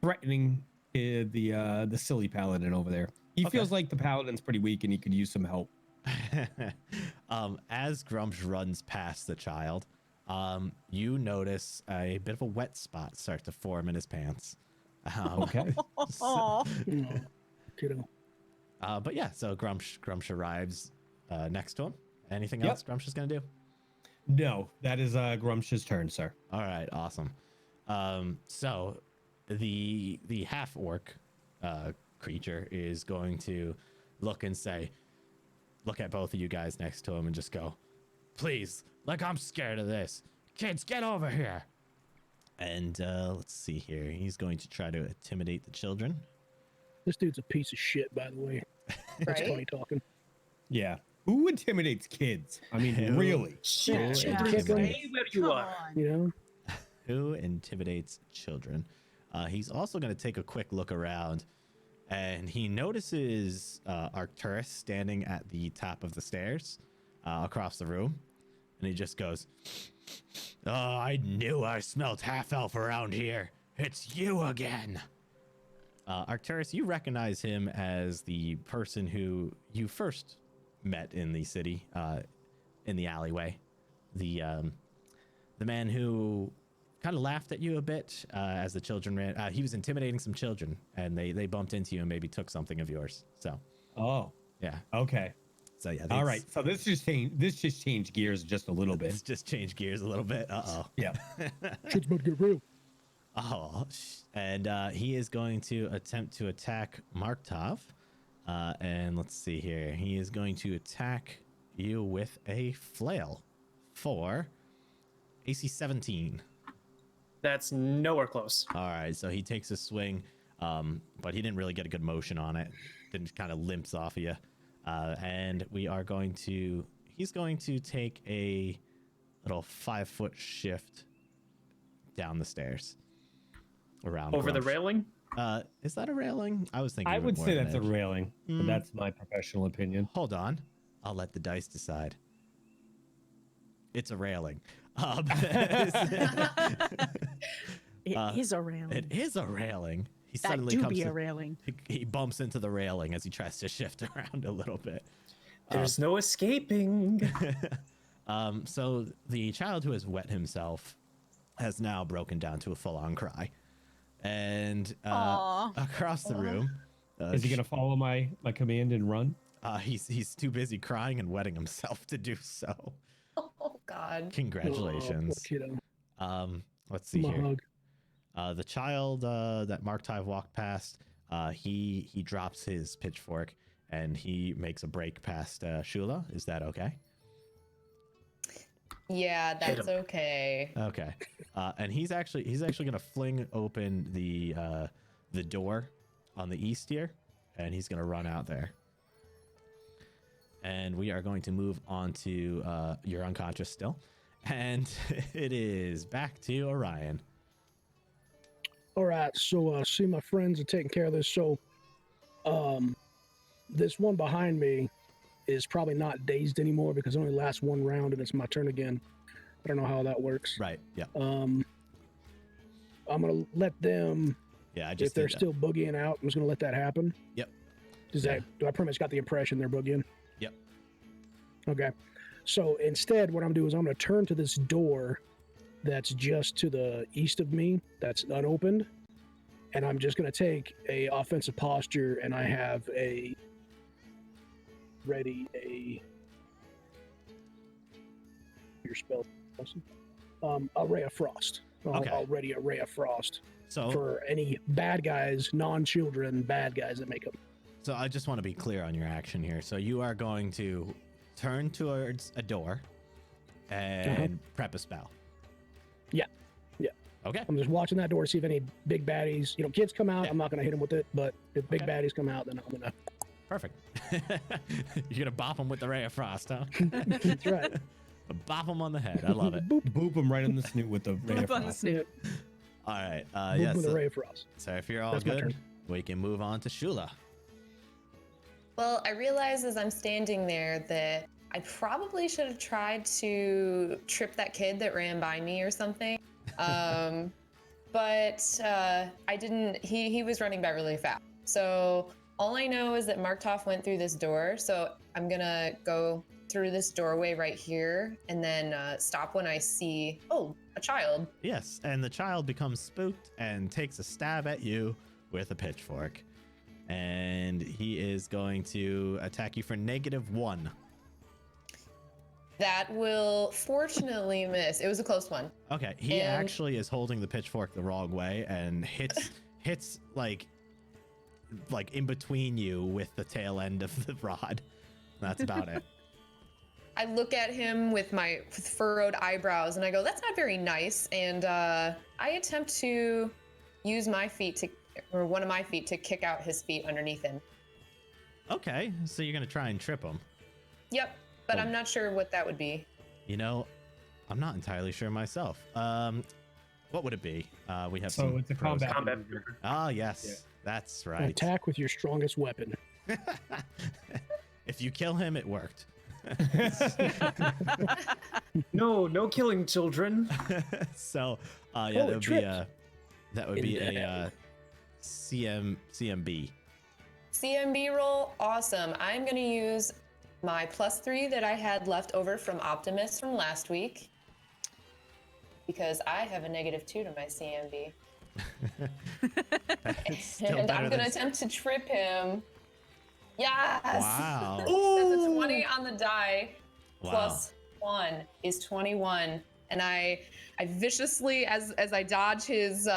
threatening the silly paladin over there. He Okay. feels like the paladin's pretty weak and he could use some help. As Grumsh runs past the child, you notice a bit of a wet spot start to form in his pants. Okay. Aw. Oh, kiddo. But yeah, so Grumsh arrives next to him. Anything Yep. else Grumsh is going to do? No, that is Grumsh's turn, sir. All right, awesome. So the half orc creature is going to look at both of you guys next to him and just go, please, like I'm scared of this. Kids, get over here. And let's see here. He's going to try to intimidate the children. This dude's a piece of shit, by the way. That's Right? funny talking. Yeah. Who intimidates kids? I mean, Who? really? Yeah, Children, kick 'em, Stay where you Come are. on. you know? Who intimidates children? He's also going to take a quick look around, and he notices Arcturus standing at the top of the stairs across the room, and he just goes, "Oh, I knew I smelled half-elf around here. It's you again." Arcturus, you recognize him as the person who you first met in the city, in the alleyway. The man who kind of laughed at you a bit as the children ran. He was intimidating some children, and they bumped into you and maybe took something of yours. So, Oh, yeah. okay. So yeah. All right. So this just changed gears just a little bit. Let's just change gears a little bit. Uh-oh. Yeah. Shit's about to get real. Oh, and he is going to attempt to attack Marktov. And let's see here. He is going to attack you with a flail for AC 17. That's nowhere close. All right, so he takes a swing, but he didn't really get a good motion on it. Then kind of limps off of you. And he's going to take a little 5-foot shift down the stairs. Around Over the Grumsh. railing? Is that a railing? I was thinking. I of it would more say of an that's a edge. railing, but that's my professional opinion. Hold on, I'll let the dice decide. It's a railing. It is a railing. It is a railing. He That suddenly do comes be to, a railing. he bumps into the railing as he tries to shift around a little bit. There's no escaping. So the child who has wet himself has now broken down to a full-on cry, and Aw. across the room, Is he going to follow my command and run? he's too busy crying and wetting himself to do so. Oh God. Congratulations. Oh, poor kiddo. Let's see My here. hug. The child that Marktive walked past, he drops his pitchfork and he makes a break past Shula. Is that okay? Yeah, Hit that's him. okay. Okay. And he's actually gonna fling open the door on the east here, and he's gonna run out there. And we are going to move on to you're unconscious still, and it is back to Orion. All right, so see, my friends are taking care of this. So, this one behind me is probably not dazed anymore because it only lasts one round and it's my turn again. I don't know how that works. Right. Yeah. I'm gonna let them, Yeah. I if just they're did that. still boogieing out, I'm just gonna let that happen. Yep. Do I pretty much got the impression they're boogieing? Yep. Okay. So instead, what I'm doing is I'm going to turn to this door that's just to the east of me, that's unopened, and I'm just going to take a offensive posture, and I have a your spell, a ray of frost. Okay. I'll ready a ray of frost So for any bad guys, non-children bad guys that may come. So I just want to be clear on your action here. So you are going to turn towards a door and prep a spell. Yeah. Okay. I'm just watching that door to see if any big baddies, kids come out. Yeah. I'm not going to hit them with it, but if big baddies come out, then I'm going to. Perfect. You're going to bop them with the ray of frost, huh? That's right. Bop them on the head. I love it. Boop him right in the snoot with the ray of Boop on the frost. snoot. All right. Boop Yes. with a ray of frost. So if you're all That's my good, turn. we can move on to Shula. Well, I realize as I'm standing there that I probably should have tried to trip that kid that ran by me or something. But I didn't. He was running by really fast. So all I know is that Marktov went through this door. So I'm gonna go through this doorway right here and then stop when I see, a child. Yes, and the child becomes spooked and takes a stab at you with a pitchfork. And he is going to attack you for -1. That will fortunately miss. It was a close one. Okay, he And- actually is holding the pitchfork the wrong way and hits like in between you with the tail end of the rod. That's about it. I look at him with my furrowed eyebrows and I go, that's not very nice. And I attempt to use my feet or one of my feet to kick out his feet underneath him. Okay, so you're gonna try and trip him. Yep, but Oh. I'm not sure what that would be. I'm not entirely sure myself. What would it be? We have So some it's a pros. combat. Ah, yes, Yeah. that's An right. attack with your strongest weapon. If you kill him, it worked. No killing children. So, yeah, Oh, that it would tripped. be In a CMB. CMB roll, awesome. I'm going to use my +3 that I had left over from Optimus from last week because I have a -2 to my CMB. It's still And better I'm going to than- attempt to trip him. Yes! Wow. That's a 20 on the die. Wow. +1 is 21. And I viciously, as I dodge his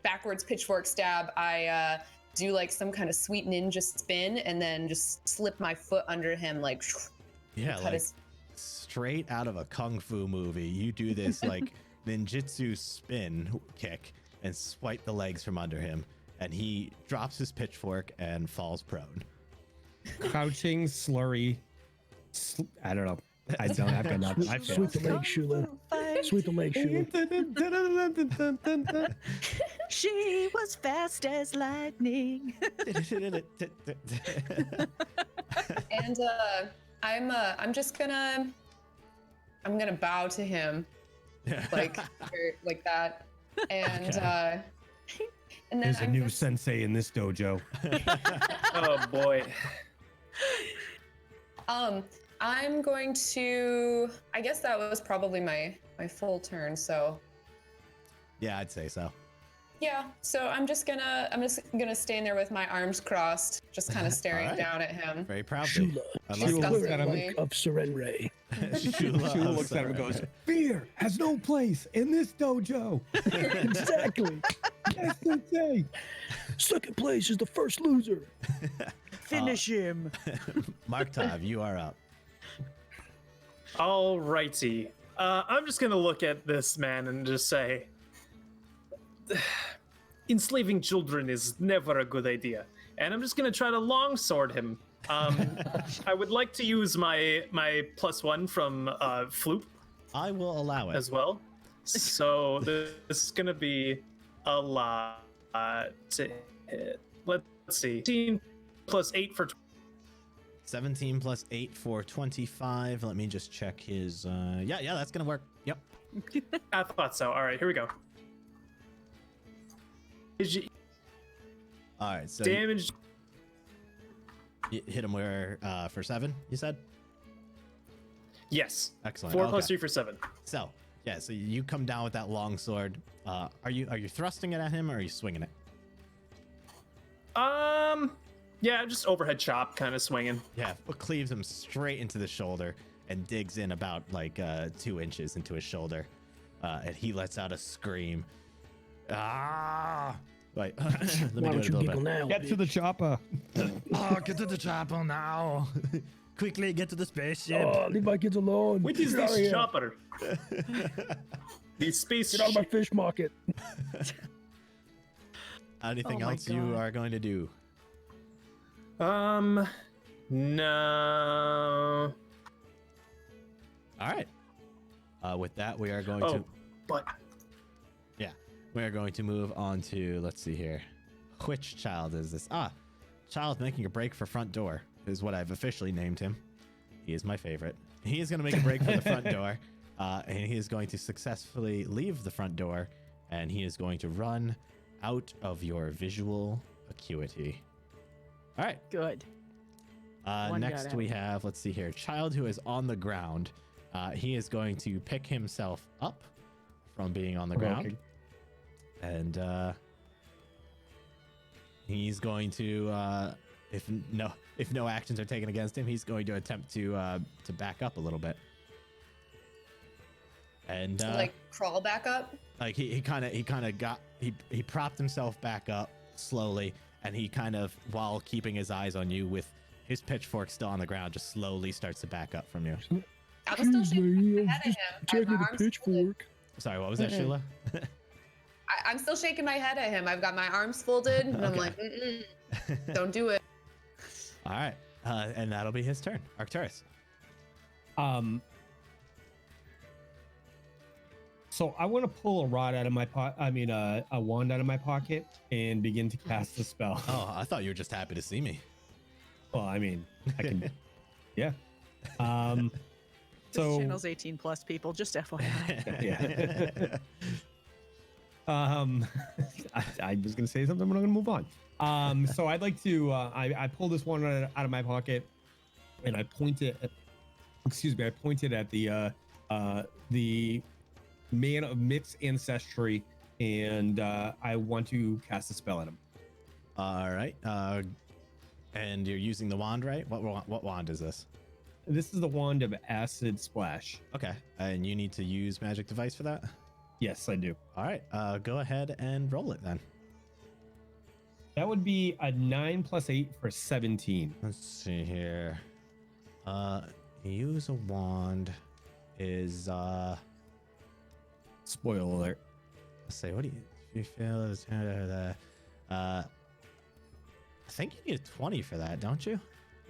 backwards pitchfork stab, I do like some kind of sweet ninja spin and then just slip my foot under him like Yeah, cut like his- straight out of a kung fu movie. You do this like ninjutsu spin kick and swipe the legs from under him, and he drops his pitchfork and falls prone. Crouching, slurry. I don't know. I don't have got nothing. I Sweep failed. the leg, Shula. Sweep the leg, Shula. She was fast as lightning. And I'm just gonna bow to him like like that. And Okay. and then There's a I'm new just- sensei in this dojo. Oh boy. I'm going to, I guess that was probably my full turn. So Yeah, I'd say so. yeah, so I'm just gonna stand there with my arms crossed, just kind of staring Alright. down at him. Very proudly. Shula. I She's like Shula it. looks at him. Disgustingly. Of Serenray. Shula looks at him and goes, "Fear has no place in this dojo." Exactly. Yes, sensei. Second place is the first loser. Finish him. Marktov, you are up. Alrighty. I'm just gonna look at this man and just say, enslaving children is never a good idea, and I'm just gonna try to longsword him. I would like to use my +1 from Floop I will allow it. as well. So this is gonna be a lot to hit. Let's see. 18 + 8 for 17 + 8 for 25. Let me just check his. Yeah, that's gonna work. Yep. I thought so. All right, here we go. All right. So Yes. Excellent. 4 okay. plus 3 for 7. So yeah, so you come down with that long sword. Are you thrusting it at him or are you swinging it? Yeah, just overhead chop, kind of swinging. Yeah, it cleaves him straight into the shoulder and digs in about like 2 inches into his shoulder, and he lets out a scream. Ah! Wait, let me Why do don't it a you little giggle bit. now? Get to the chopper. Oh, get to the chopper now! Quickly, get to the spaceship. Oh, leave my kids alone. What is Get out of this here. chopper? The space. Get out of my fish market. Anything Oh my else you God. are going to do? No. All right. With that, we are going Oh, to. but We are going to move on to, let's see here. Which child is this? Child making a break for front door is what I've officially named him. He is my favorite. He is going to make a break for the front door, and he is going to successfully leave the front door, and he is going to run out of your visual acuity. All right. Good. One Next got we out. have, let's see here, child who is on the ground. He is going to pick himself up from being on the ground. And he's going to, if no actions are taken against him, he's going to attempt to back up a little bit. And Like crawl back up. like he propped himself back up slowly, and he kind of, while keeping his eyes on you with his pitchfork still on the ground, just slowly starts to back up from you. I'm still Excuse shaking me, my I'm head at just him. I have checking my the arms folded. pitchfork. Sorry, what was that, Sheila? I'm still shaking my head at him. I've got my arms folded, and I'm Okay. like, don't do it. All right, and that'll be his turn. Arcturus. So I want to pull a rod out of my a wand out of my pocket and begin to cast the spell. Oh, I thought you were just happy to see me. Well, I mean, I can, yeah. This So channel's 18 plus people, just FYI. yeah. I was gonna say something, but I'm gonna move on. So I'd like to. I pull this one out of my pocket, and I point it. I pointed at the man of mixed ancestry, and I want to cast a spell at him. All right. And you're using the wand, right? What wand is this? This is the wand of acid splash. Okay. And you need to use magic device for that? Yes, I do. All right. Go ahead and roll it then. That would be a 9 + 8 for 17. Let's see here. Use a wand is Spoiler alert. let's see, what do you feel is I think you need a 20 for that, don't you?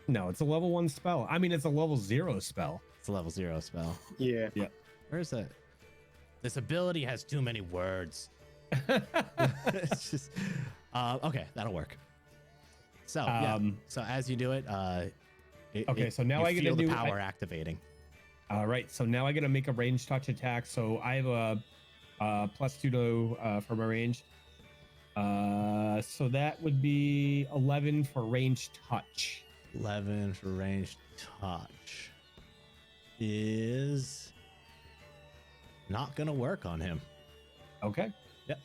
No, it's a level 1 spell. I mean, it's a level 0 spell. It's a level 0 spell. Yeah. Where's that? This ability has too many words. It's just okay, that'll work. So so as you do it, Okay, so now you I get to feel the do- power activating. All right, so now I got to make a range touch attack. So I have a +2 to for my range. So that would be 11 for range touch. 11 for ranged touch is not gonna work on him. Okay. Yep.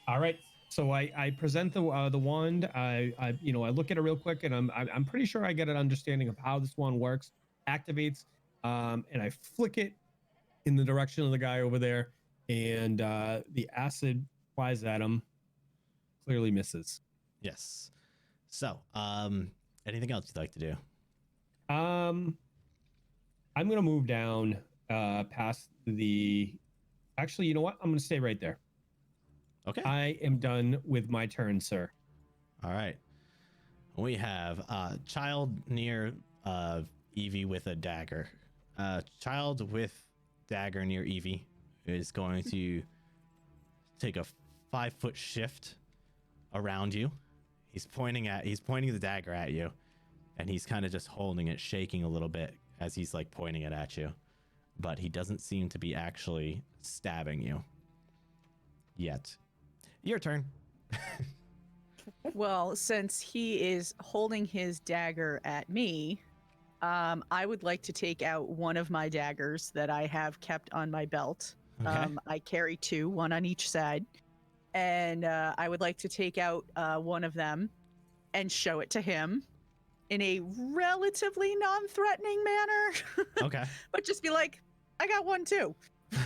All right. So I present the wand. I look at it real quick, and I'm pretty sure I get an understanding of how this wand works. Activates, and I flick it in the direction of the guy over there, and the acid flies at him. Clearly misses. Yes. So, anything else you'd like to do? I'm gonna move down past the. Actually, you know what? I'm gonna stay right there. Okay. I am done with my turn, sir. All right. We have child near Evie with a dagger. Child with dagger near Evie is going to take a 5-foot shift around you. He's pointing the dagger at you, and he's kind of just holding it, shaking a little bit as he's like pointing it at you. But he doesn't seem to be actually stabbing you yet. Your turn. Well, since he is holding his dagger at me, I would like to take out one of my daggers that I have kept on my belt. Okay. I carry two, one on each side. And I would like to take out one of them and show it to him in a relatively non-threatening manner. Okay. But just be like, I got one too.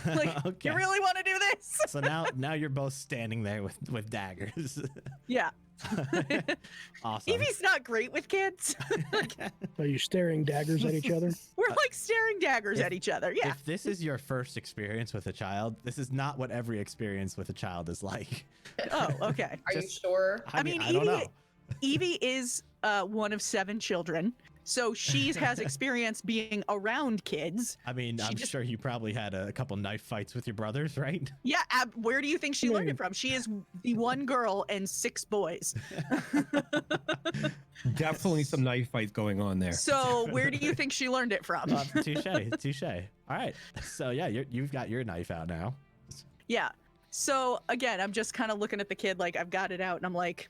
Like, Okay. you really want to do this? So now you're both standing there with daggers. Yeah. Awesome. Evie's not great with kids. Are you staring daggers at each other? We're like staring daggers at each other. Yeah. If this is your first experience with a child, this is not what every experience with a child is like. Oh, okay. Are you Just- sure? I mean, I don't know. Evie is one of 7 children, so she has experience being around kids. I mean, She I'm just- sure you probably had a couple knife fights with your brothers, right? Yeah, where do you think she learned it from? She is the one girl and 6 boys. Definitely some knife fights going on there. So where do you think she learned it from? Touche. All right. So yeah, you've got your knife out now. Yeah. So again, I'm just kind of looking at the kid like I've got it out, and I'm like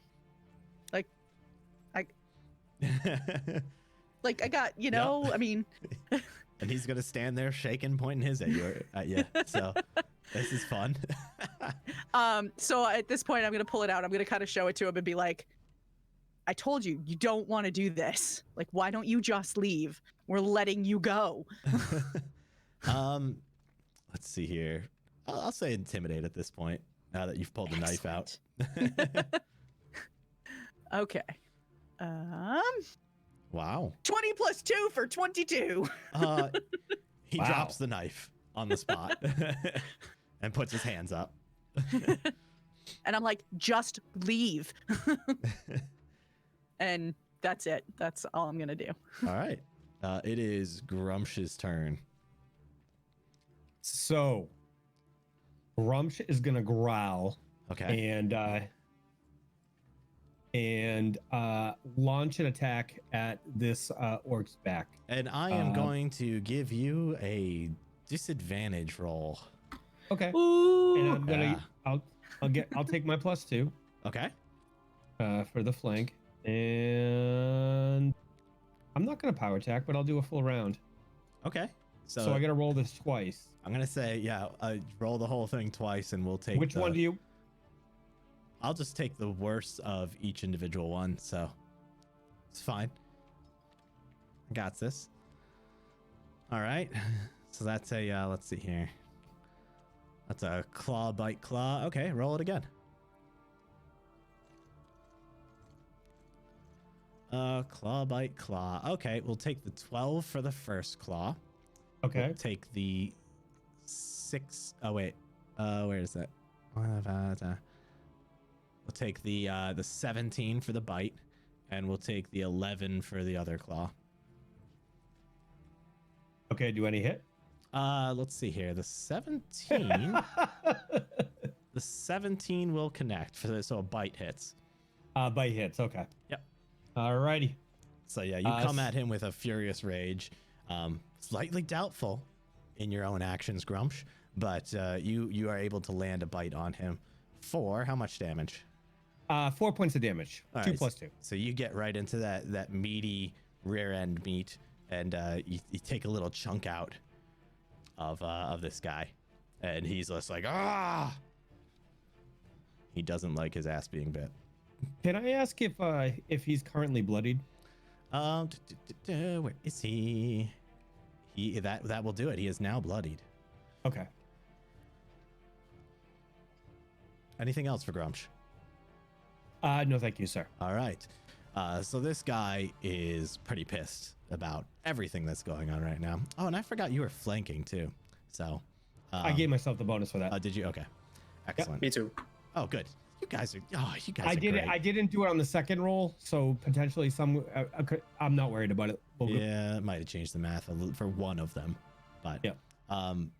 I got, you know, I mean, And he's gonna stand there shaking, pointing his at you. So this is fun. so at this point I'm gonna pull it out. I'm gonna kind of show it to him and be like, I told you, you don't want to do this. Like, why don't you just leave? We're letting you go. Let's see here. I'll say intimidate at this point. Now that you've pulled the knife out. Okay. Wow. 20 plus 2 for 22. He Wow. drops the knife on the spot and puts his hands up. And I'm like, just leave. And that's it. That's all I'm going to do. All right. It is Grumsh's turn. So, Grumsh is gonna growl Okay. and launch an attack at this orc's back. And I am going to give you a disadvantage roll. Okay. And Ooh. I'm gonna I'll take my +2 Okay. for the flank, and I'm not gonna power attack, but I'll do a full round. Okay. So I gotta roll this twice. I'm gonna say, roll the whole thing twice, and we'll take. Which one do you? I'll just take the worst of each individual one, so it's fine. I got this. All right. So that's a let's see here. That's a claw, bite, claw. Okay, roll it again. Claw, bite, claw. Okay, we'll take the 12 for the first claw. Okay. We'll take the 6. Oh wait. Where is it? We'll take the 17 for the bite, and we'll take the 11 for the other claw. Okay. Do any hit? Let's see here. The 17. The 17 will connect for this, so a bite hits. Bite hits. Okay. Yep. Alrighty. So yeah, you come at him with a furious rage. Slightly doubtful in your own actions, Grumsh, but you are able to land a bite on him for how much damage? 4 points of damage. All 2 right, plus 2. So you get right into that meaty rear end meat, and you take a little chunk out of this guy, and he's just like, ah. He doesn't like his ass being bit. Can I ask if he's currently bloodied? Where is he? That will do it. He is now bloodied. Okay. Anything else for Grumsh? No, thank you, sir. All right. So this guy is pretty pissed about everything that's going on right now. Oh, and I forgot you were flanking too. So I gave myself the bonus for that. did you? Okay. Excellent. Me too. Oh, good. You guys are. I did it. Great. I didn't do it on the second roll, so potentially some. I'm not worried about it. Yeah, it might have changed the math a little for one of them, but yeah.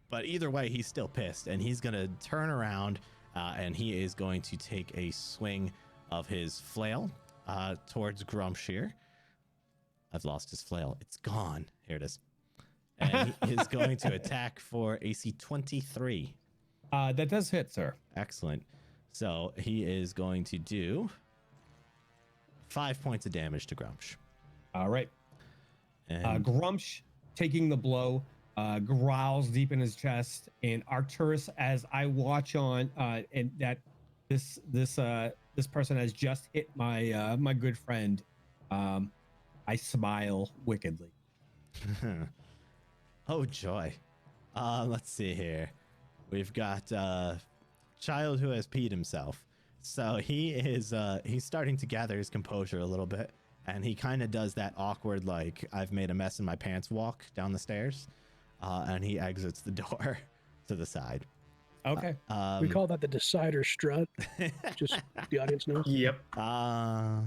But either way, he's still pissed, and he's gonna turn around, and he is going to take a swing of his flail towards Grumshire. I've lost his flail. It's gone. Here it is. And he is going to attack for AC 23. That does hit, sir. Excellent. So he is going to do 5 points of damage to Grumsh. All right. And Grumsh taking the blow, growls deep in his chest, and Arcturus, as I watch on, and that this person has just hit my my good friend. I smile wickedly. oh joy. Let's see here. We've got child who has peed himself. So he is he's starting to gather his composure a little bit, and he kind of does that awkward like I've made a mess in my pants walk down the stairs, and he exits the door to the side. Okay. We call that the decider strut. Just the audience knows. Yep.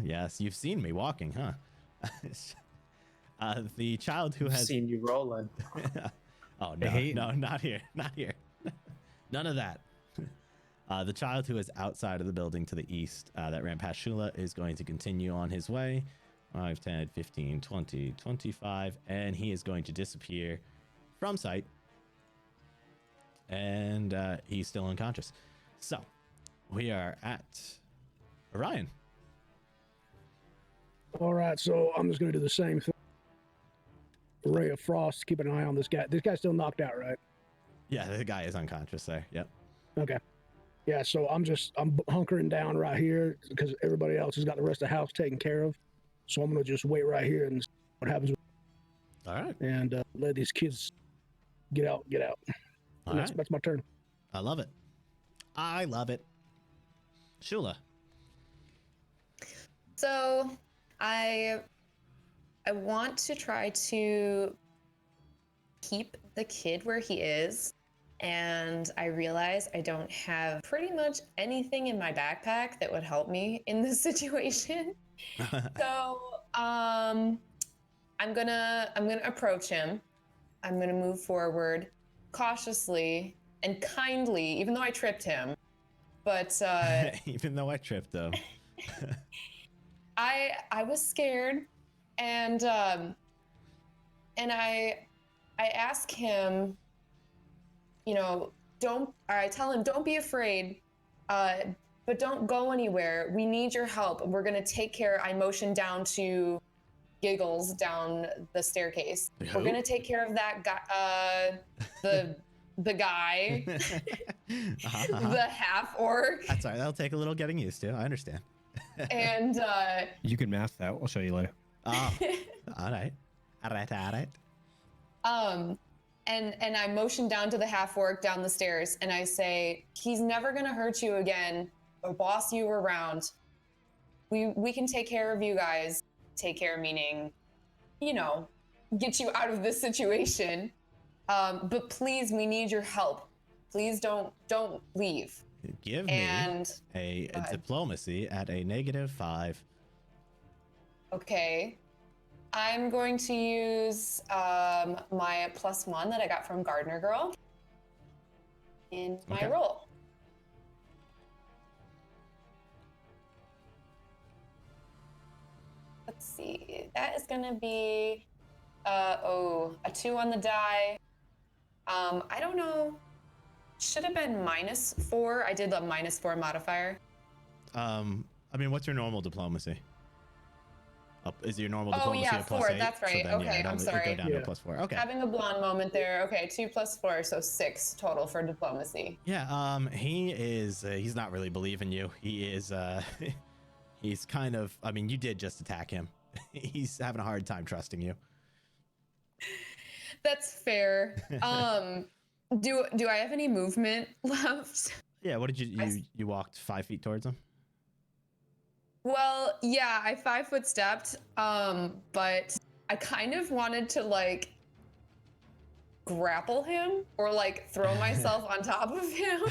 Yes, you've seen me walking, huh? The child who has Seen you rolling. oh I hate no, not here, not here. None of that. The child who is outside of the building to the east that ran past Shula is going to continue on his way. 5, 10, 15, 20, 25, and he is going to disappear from sight. And he's still unconscious. So we are at Orion. All right, so I'm just going to do the same thing. Ray of Frost, keep an eye on this guy. This guy's still knocked out, right? Yeah, the guy is unconscious there. Yep. Okay. Yeah, so I'm hunkering down right here because everybody else has got the rest of the house taken care of. So I'm going to just wait right here and see what happens. All right. And let these kids get out. All And right. that's my turn. I love it. I love it. Shula. So I want to try to keep the kid where he is, and I realize I don't have pretty much anything in my backpack that would help me in this situation. So I'm gonna approach him. I'm gonna move forward cautiously and kindly, even though I tripped him. But Even though I tripped him. I was scared, and I ask him, you know, I tell him, don't be afraid, but don't go anywhere. We need your help. We're gonna take care. I motion down to Giggles down the staircase. Who? We're gonna take care of that guy, the guy, the half orc, That's all right. That'll take a little getting used to. I understand. and You can mask that. I'll show you later. Oh, all right. All right. And I motion down to the half orc down the stairs, and I say, he's never gonna hurt you again, or boss you around. We can take care of you guys. Take care meaning, you know, get you out of this situation. But please, we need your help. Please don't leave. Give me And a go ahead. diplomacy at a -5. Okay. I'm going to use my +1 that I got from Gardener Girl in my Okay. roll. Let's see. That is going to be a 2 on the die. I don't know. Should have been -4. I did the -4 modifier. I mean, what's your normal diplomacy? Is your normal Oh, diplomacy yeah, a +8? 4, that's right. So then, Okay, it I'm would sorry. go down to Yeah. a +4. Okay. Having a blonde moment there. Okay, 2 + 4, so 6 total for diplomacy. Yeah, he is, he's not really believing you. He is, he's kind of, I mean, you did just attack him. He's having a hard time trusting you. That's fair. Do I have any movement left? Yeah, what did you walked 5 feet towards him? Well, yeah, I 5-foot stepped, but I kind of wanted to like grapple him or like throw myself on top of him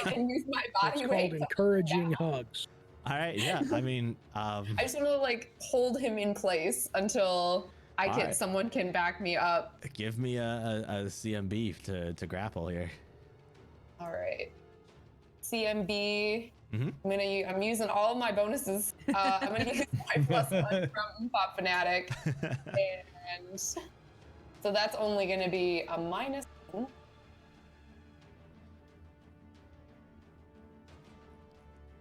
and use my It's body called weight. to- encouraging hugs. All right, yeah, I mean, I just want to like hold him in place until Alright. someone can back me up. give me a CMB to grapple here. All right. CMB. Mhm. I'm using all of my bonuses. I'm gonna use my +1 from Pop Fanatic, and so that's only gonna be a -1.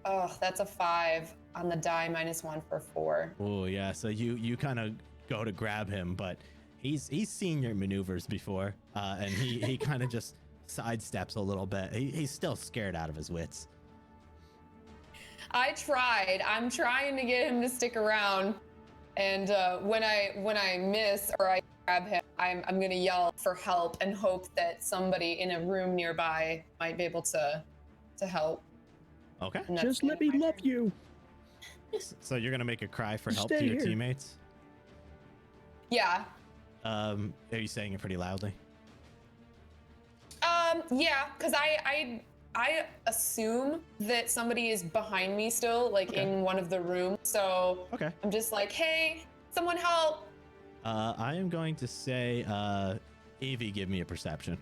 Oh, that's a 5 on the die, -1 for 4. Oh yeah, so you kind of go to grab him, but He's seen your maneuvers before, and he kind of just sidesteps a little bit. He's still scared out of his wits. I tried. I'm trying to get him to stick around, and when I miss or I grab him, I'm gonna yell for help and hope that somebody in a room nearby might be able to help. Okay. Just let me love you. So you're gonna make a cry for help Stay to your here. teammates. Yeah. Are you saying it pretty loudly? Yeah, because I assume that somebody is behind me still, like Okay. in one of the rooms. So Okay. I'm just like, hey, someone help. I am going to say, Evie, give me a perception.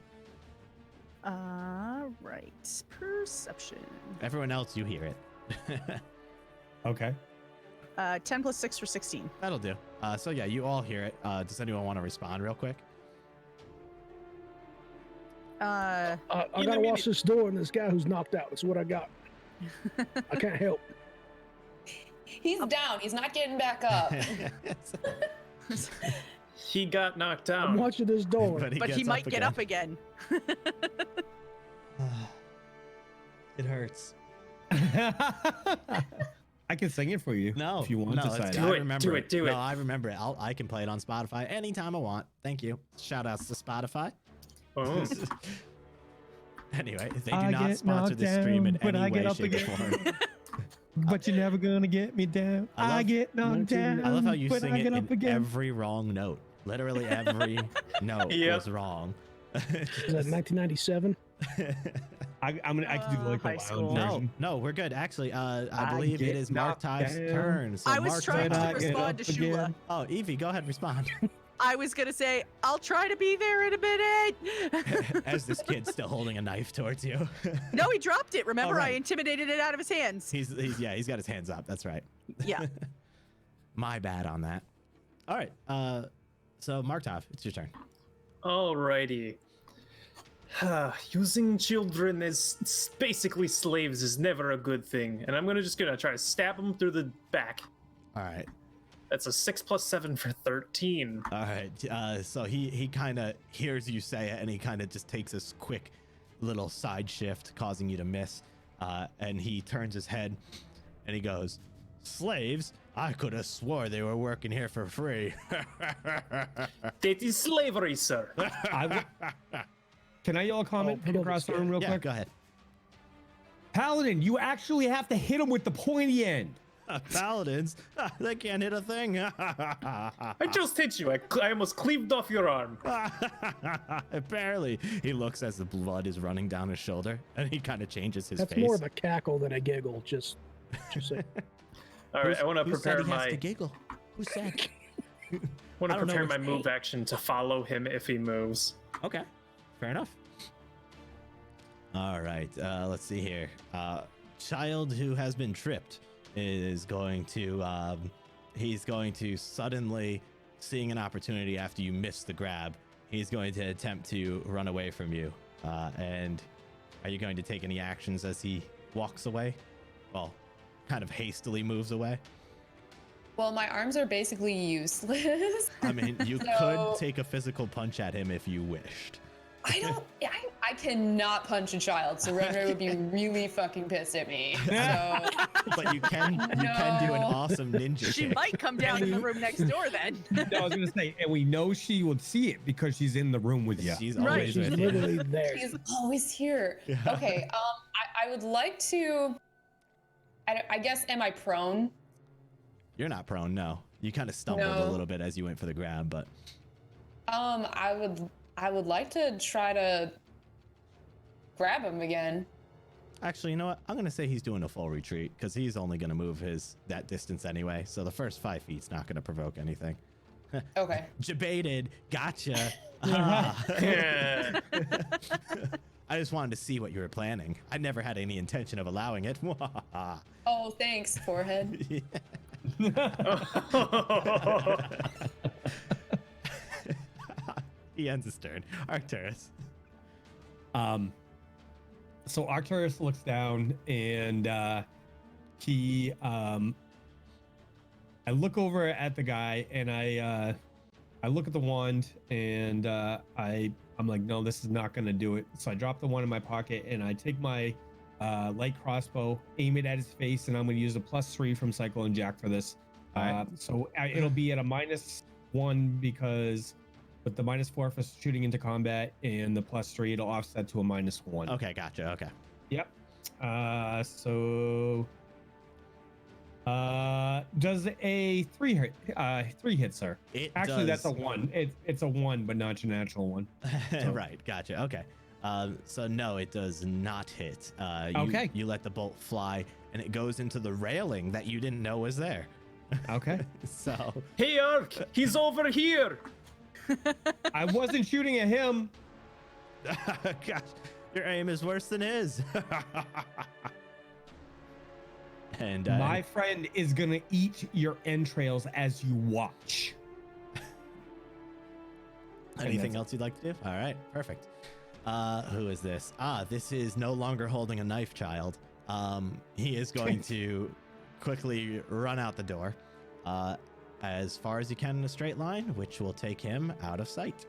Right. Perception. Everyone else, you hear it. Okay. 10 plus 6 for 16. That'll do. So yeah, you all hear it. Does anyone want to respond real quick? I gotta watch this door and this guy who's knocked out. That's what I got. I can't help. He's down. He's not getting back up. He got knocked I'm down. watching this door. But he gets might get up again. It hurts. I can sing it for you. No, if you want no, to. let's Side do eye. Do I it, remember do it, do it. No, I remember it. I can play it on Spotify anytime I want. Thank you. Shout outs to Spotify. Oh. Anyway, they do I not get sponsor knocked this stream in down, but any I get way, up shape, or again. form. But you're never gonna get me down. I love- I get knocked down. I love how you but sing I it get in up again. every wrong note. Literally every note Yep. was wrong. Is that 1997? I can do like high the school. lounge No, version. no, we're good. Actually, I I believe it get is Mark knocked Tive's down. turn. So I was Mark trying Tive- to get respond up to Shula. again. Oh, Evie, go ahead, respond. I was going to say, I'll try to be there in a minute. As this kid's still holding a knife towards you. No, he dropped it. Remember, right. I intimidated it out of his hands. he's got his hands up. That's right. Yeah. My bad on that. All right. So Mark Tive, it's your turn. Alrighty. Using children as basically slaves is never a good thing, and I'm gonna try to stab him through the back. All right. That's a 6 plus 7 for 13. All right. So he kind of hears you say it, and he kind of just takes this quick little side shift, causing you to miss. And he turns his head, and he goes, "Slaves? I could have swore they were working here for free." That is slavery, sir. Can I yell a comment Oh, from across the room real Yeah, quick? go ahead. Paladin, you actually have to hit him with the pointy end. Paladins, they can't hit a thing. I just hit you. I almost cleaved off your arm. Apparently, he looks as the blood is running down his shoulder, and he kind of changes his That's face. more of a cackle than a giggle. Just say. All right, I want to Who said prepare he has to my giggle? Who said? want I to don't know prepare which my move action to follow him if he moves. Okay, fair enough. All right, let's see here. Child who has been tripped is going to he's going to suddenly, seeing an opportunity after you miss the grab, he's going to attempt to run away from you. And are you going to take any actions as he walks away? Well, kind of hastily moves away. Well, my arms are basically useless. I mean, you So- could take a physical punch at him if you wished. I cannot punch a child, so Red Ray would be really fucking pissed at me. So But you can do an No. awesome ninja She kick. might come down in the room next door then. No, I was gonna say, and we know she would see it because she's in the room with you. She's Right. always She's with you. literally there. he's always here. Yeah. Okay, I would like to. I guess, am I prone? You're not prone, no. You kind of stumbled a No. little bit as you went for the grab, but I would like to try to grab him again. actually, you know what? I'm gonna say he's doing a full retreat because he's only gonna move that distance anyway. So the first 5 feet's not gonna provoke anything. Okay. Debated, gotcha. Ah. Yeah. I just wanted to see what you were planning. I never had any intention of allowing it. Oh, thanks, forehead. He ends his turn. Arcturus. So Arcturus looks down and he I look over at the guy and I I look at the wand and I'm like, no, this is not going to do it. So I drop the wand in my pocket and I take my light crossbow, aim it at his face, and I'm going to use a +3 from Cycle and Jack for this. All right. It'll be at a -1 because with the -4 for shooting into combat and the +3, it'll offset to a -1. Okay, gotcha. Okay. Yep. Does a 3 hit? 3 hit, sir. Actually, that's a 1. It's a 1, but not your natural one. So. Right. Gotcha. Okay. So no, it does not hit. Okay. You let the bolt fly, and it goes into the railing that you didn't know was there. Okay. So. Hey, Ark, he's over here. I wasn't shooting at him. Gosh, your aim is worse than his. And my friend is gonna eat your entrails as you watch. Anything else you'd like to do? All right, perfect. Who is this? This is no longer holding a knife child. He is going to quickly run out the door as far as he can in a straight line, which will take him out of sight.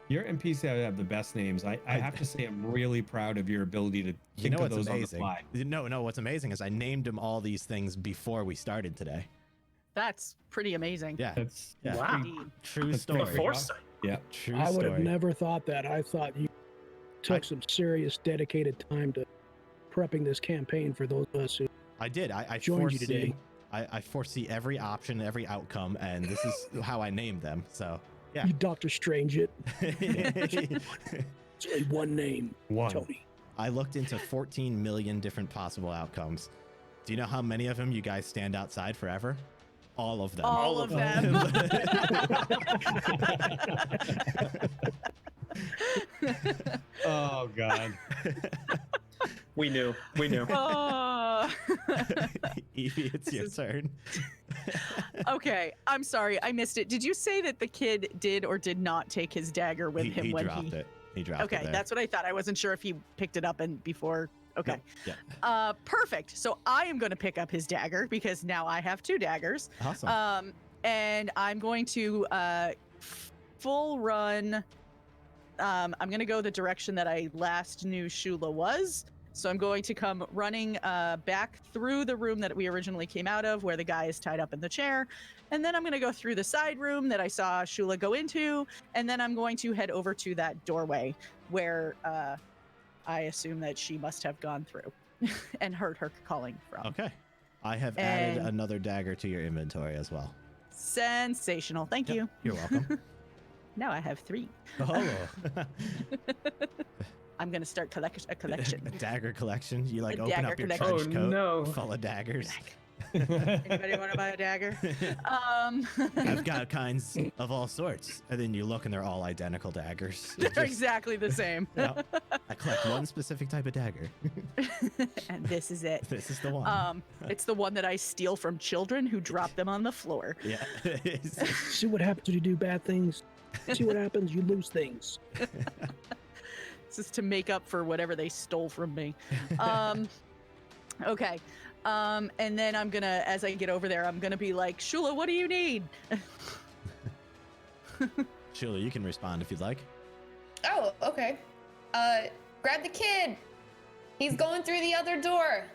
Your NPC have the best names. I have to say I'm really proud of your ability to think of those amazing? on the fly. No, what's amazing is I named him all these things before we started today. That's pretty amazing. Yeah, That's Wow. Indeed. true That's story. The foresight. yeah. True I would story. have never thought that. I thought you took some serious, dedicated time to prepping this campaign for those of us who I did. I joined you foresee. today. I foresee every option, every outcome, and this is how I named them. So yeah. You Doctor Strange it. It's only one name, One. Tony. I looked into 14 million different possible outcomes. Do you know how many of them you guys stand outside forever? All of them. All of them. Oh God. We knew. Oh. Evie, it's your turn. Okay, I'm sorry, I missed it. Did you say that the kid did or did not take his dagger with him he when dropped it. He dropped it. Okay, there. that's what I thought. I wasn't sure if he picked it up and before. Okay. Yeah. Perfect. So I am going to pick up his dagger because now I have 2 daggers. Awesome. And I'm going to full run. I'm going to go the direction that I last knew Shula was. So I'm going to come running back through the room that we originally came out of, where the guy is tied up in the chair. And then I'm going to go through the side room that I saw Shula go into. And then I'm going to head over to that doorway where I assume that she must have gone through and heard her calling from. Okay. I have added another dagger to your inventory as well. Sensational. Thank you. You're welcome. Now I have 3. Oh. I'm going to start a collection. A dagger collection. You like A open dagger up your collection. trench Oh, coat no. full of daggers. Anybody want to buy a dagger? I've got kinds of all sorts. And then you look and they're all identical daggers. They're Just- exactly the same. Yeah. I collect one specific type of dagger. And this is it. This is the one. It's the one that I steal from children who drop them on the floor. Yeah. See what happens when you do bad things. See what happens. You lose things. This is to make up for whatever they stole from me. Okay. And then I'm gonna, as I get over there, I'm gonna be like, Shula, what do you need? Shula, you can respond if you'd like. Oh, okay. Grab the kid. He's going through the other door.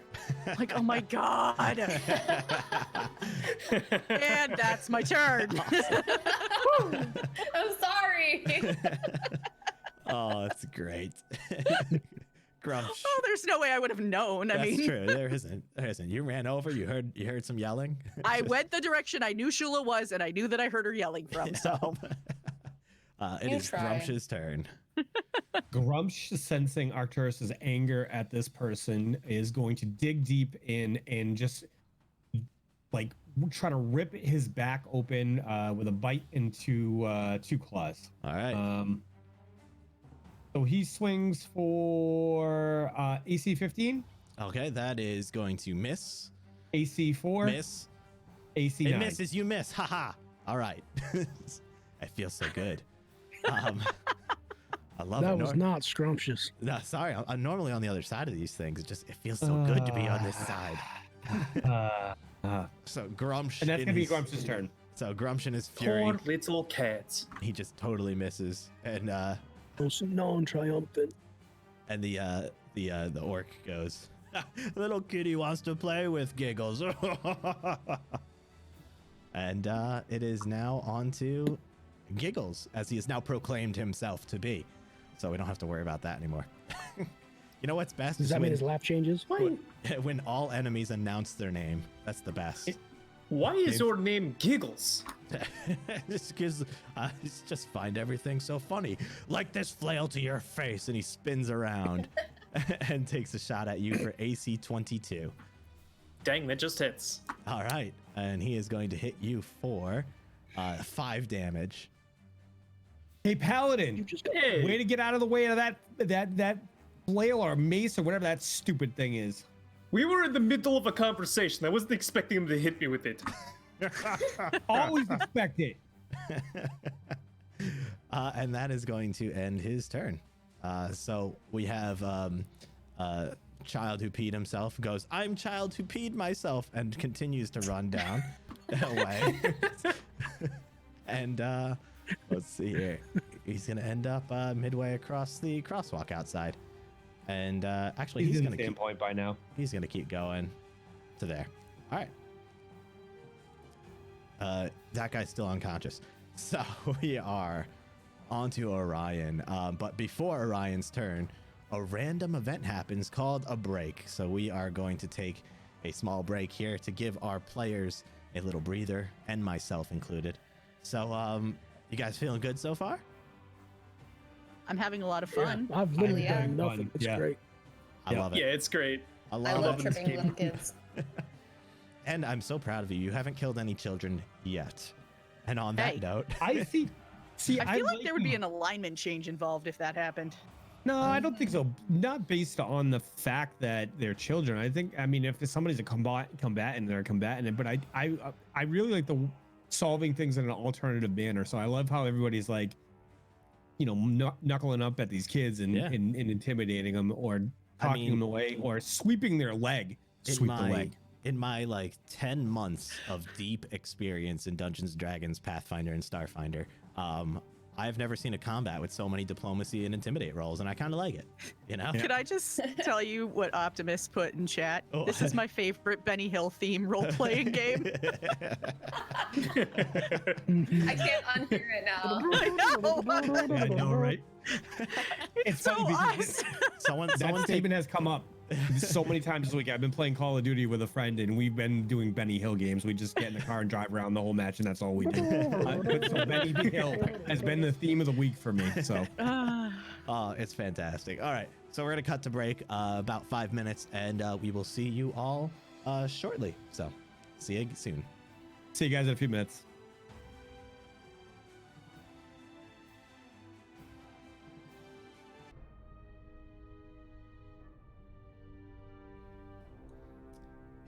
Like, oh my God. And that's my turn. I'm sorry. Oh, that's great. Grumsh. Oh, there's no way I would have known. I That's mean, true. There isn't. You ran over. You heard some yelling. I went the direction I knew Shula was, and I knew that I heard her yelling from. So It You is try. Grumsh's turn. Grumsh, sensing Arcturus's anger at this person, is going to dig deep in and just like try to rip his back open with a bite into 2 claws. All right. So he swings for AC 15, Okay, that is going to miss. AC 4, Miss. AC It 9. misses. You miss. Haha. All right. I feel so good. I love That it. was not scrumptious. No, sorry. I'm normally on the other side of these things. It feels so good to be on this side. So Grumsh. and that's in going to be his- Grumsh's turn. So Grumsh in his fury, Poor little cat. he just totally misses, and non-triumphant. the orc goes, little kitty wants to play with Giggles. And it is now on to Giggles, as he has now proclaimed himself to be. So we don't have to worry about that anymore. You know what's best? Does that mean his laugh changes? When all enemies announce their name. That's the best. Why is your name Giggles? Just because I just find everything so funny. Like this flail to your face. And he spins around and takes a shot at you for AC 22. Dang, that just hits. All right. And he is going to hit you for 5 damage. Hey, Paladin, You just got Hey. way to get out of the way of that flail or mace or whatever that stupid thing is. We were in the middle of a conversation. I wasn't expecting him to hit me with it. Always expect it. And that is going to end his turn. So we have Child who peed himself goes, I'm Child who peed myself, and continues to run down away. And let's see here. He's going to end up midway across the crosswalk outside. And actually, he's in going the same point by now. He's going to keep going to there. All right. That guy's still unconscious. So we are onto Orion. But before Orion's turn, a random event happens called a break. So we are going to take a small break here to give our players a little breather, and myself included. So you guys feeling good so far? I'm having a lot of fun. I've literally Yeah. done nothing. Fun, It's yeah. great. I love it. Yeah, it's great. I I love love it. tripping game. little kids. And I'm so proud of you. You haven't killed any children yet. And on that Hey. note, I see. I feel like there would be an alignment change involved if that happened. No, I don't think so. Not based on the fact that they're children. I mean, if somebody's a combatant, they're a combatant. But I really like the solving things in an alternative manner. So I love how everybody's like, knuckling up at these kids and, Yeah. and intimidating them or talking them away or sweeping their leg. Sweep the leg. in my like 10 months of deep experience in Dungeons & Dragons, Pathfinder, and Starfinder, I've never seen a combat with so many diplomacy and intimidate rolls, and I kind of like it, you know? Could I just tell you what Optimus put in chat? Oh. This is my favorite Benny Hill theme role-playing game. I can't unhear it now. I know. Yeah, I know, right? It's so funny because awesome. that someone take, statement has come up so many times this week. I've been playing Call of Duty with a friend, and we've been doing Benny Hill games. We just get in the car and drive around the whole match, and that's all we do. But so Benny Hill has been the theme of the week for me. So oh, it's fantastic. All right, so we're gonna cut to break about 5 minutes, and we will see you all shortly. So see you soon. see you guys in a few minutes.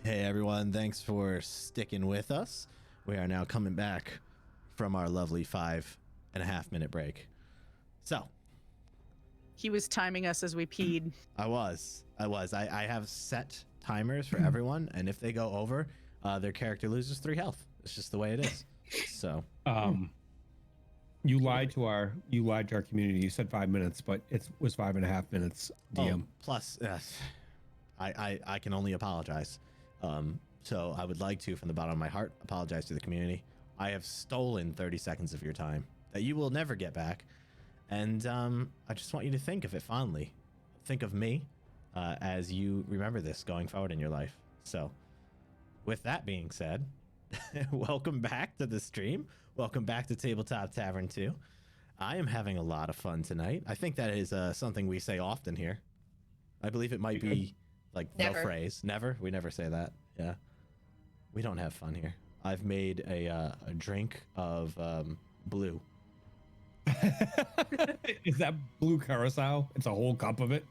Hey everyone, thanks for sticking with us. We are now coming back from our lovely 5.5 minute break. So He was timing us as we peed. I have set timers for everyone, and if they go over, their character loses 3 health. It's just the way it is. So You lied to our community. You said 5 minutes, but it was 5.5 minutes. DM. Plus, I can only apologize. So I would like to, from the bottom of my heart, apologize to the community. I have stolen 30 seconds of your time that you will never get back. And I just want you to think of it fondly. Think of me as you remember this going forward in your life. So with that being said, welcome back to the stream. Welcome back to Tabletop Tavern 2. I am having a lot of fun tonight. I think that is something we say often here. I believe it might be like Never. the phrase. Never? We never say that. Yeah. We don't have fun here. I've made a drink of blue. Is that blue curacao? It's a whole cup of it.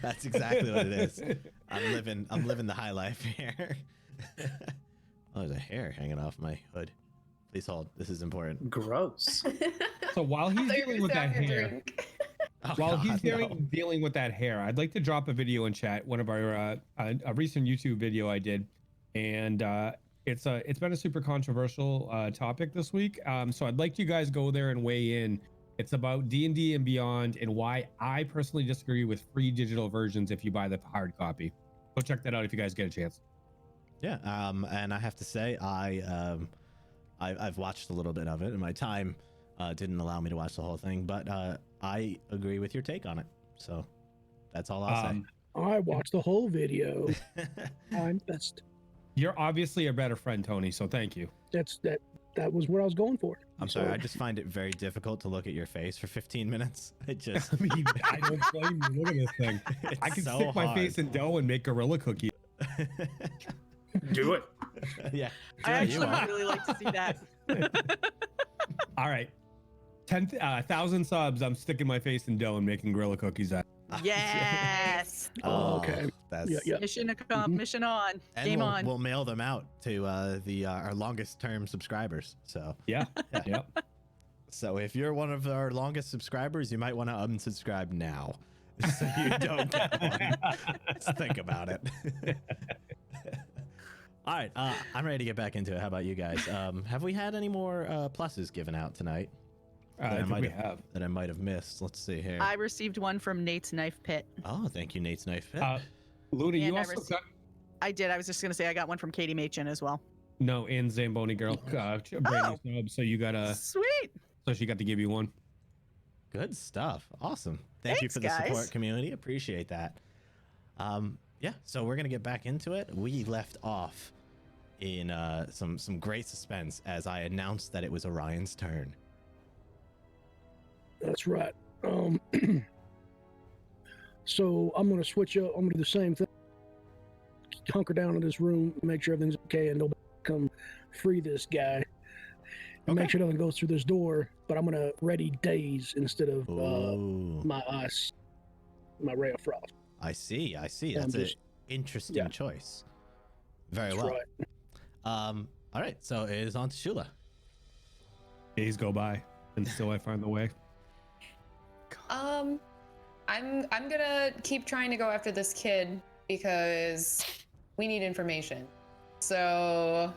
That's exactly what it is. I'm living the high life here. Oh, there's a hair hanging off my hood. Please hold. This is important. Gross. So while he's I thought you were dealing with gonna that say after hair, drink. Oh, while God, he's no. dealing with that hair, I'd like to drop a video in chat. One of our a recent YouTube video I did, and It's been a super controversial topic this week. So I'd like you guys go there and weigh in. It's about D&D and beyond, and why I personally disagree with free digital versions if you buy the hard copy. Go check that out if you guys get a chance. Yeah, and I have to say, I've watched a little bit of it, and my time didn't allow me to watch the whole thing, but I agree with your take on it. So that's all I'll say. I watched the whole video. You're obviously a better friend, Tony, so thank you. That was what I was going for. I'm sorry, I just find it very difficult to look at your face for 15 minutes. It just... I mean, I don't blame you. Look at this thing. I can so stick my hard. face in dough and make gorilla cookie. Do it. Yeah. I you actually are. would really like to see that. All right. 1,000 subs, I'm sticking my face in dough and making gorilla cookies. Yes. Oh, okay. That's... Yeah. Mission accomplished. Mission on. And Game on. We'll mail them out to our longest term subscribers. So Yeah. Yep. So if you're one of our longest subscribers, you might want to unsubscribe now, so you don't get one. Just think about it. All right, I'm ready to get back into it. How about you guys? Have we had any more pluses given out tonight I think we have. that I might have missed? Let's see here. I received one from Nate's Knife Pit. Oh, thank you, Nate's Knife Pit. Luna, And you I also received- got... I did. I was just going to say I got one from Katie Machin as well. No, and Zamboni girl. Brandy sub, so you got a... Sweet. So she got to give you one. Good stuff. Awesome. Thank you Thanks, for the guys. support, community. Appreciate that. Yeah, so we're going to get back into it. We left off in some great suspense as I announced that it was Orion's turn. That's right. So I'm gonna switch up. I'm gonna do the same thing. Hunker down in this room, make sure everything's okay, and nobody come free this guy. And make sure nothing goes through this door. But I'm gonna ready daze instead of Ooh. my ice, my ray of frost. I see. I'm That's an just- interesting yeah. choice. Very That's well. right. All right, so it is on to Shula. Days go by, and still I find the way. I'm gonna keep trying to go after this kid because we need information. So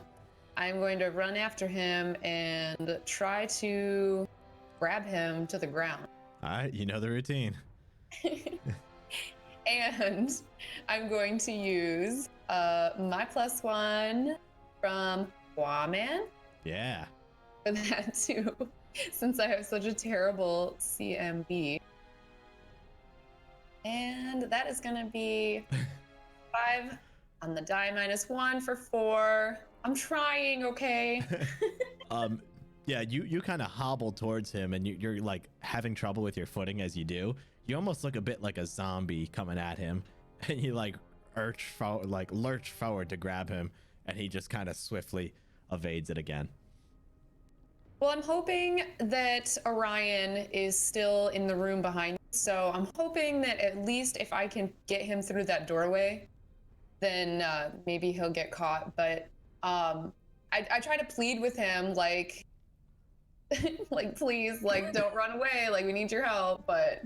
I'm going to run after him and try to grab him to the ground. All right, you know the routine. And I'm going to use my +1 from Waman Yeah. for that too, since I have such a terrible CMB. And that is gonna be 5 on the die, -1 for 4. I'm trying, okay? Yeah, you kind of hobble towards him, and you're like having trouble with your footing as you do. You almost look a bit like a zombie coming at him, and you like lurch forward to grab him, and he just kind of swiftly evades it again. Well, I'm hoping that Orion is still in the room behind me. So I'm hoping that at least if I can get him through that doorway, then maybe he'll get caught. But I try to plead with him, like, like, please, like, don't run away. Like, we need your help. But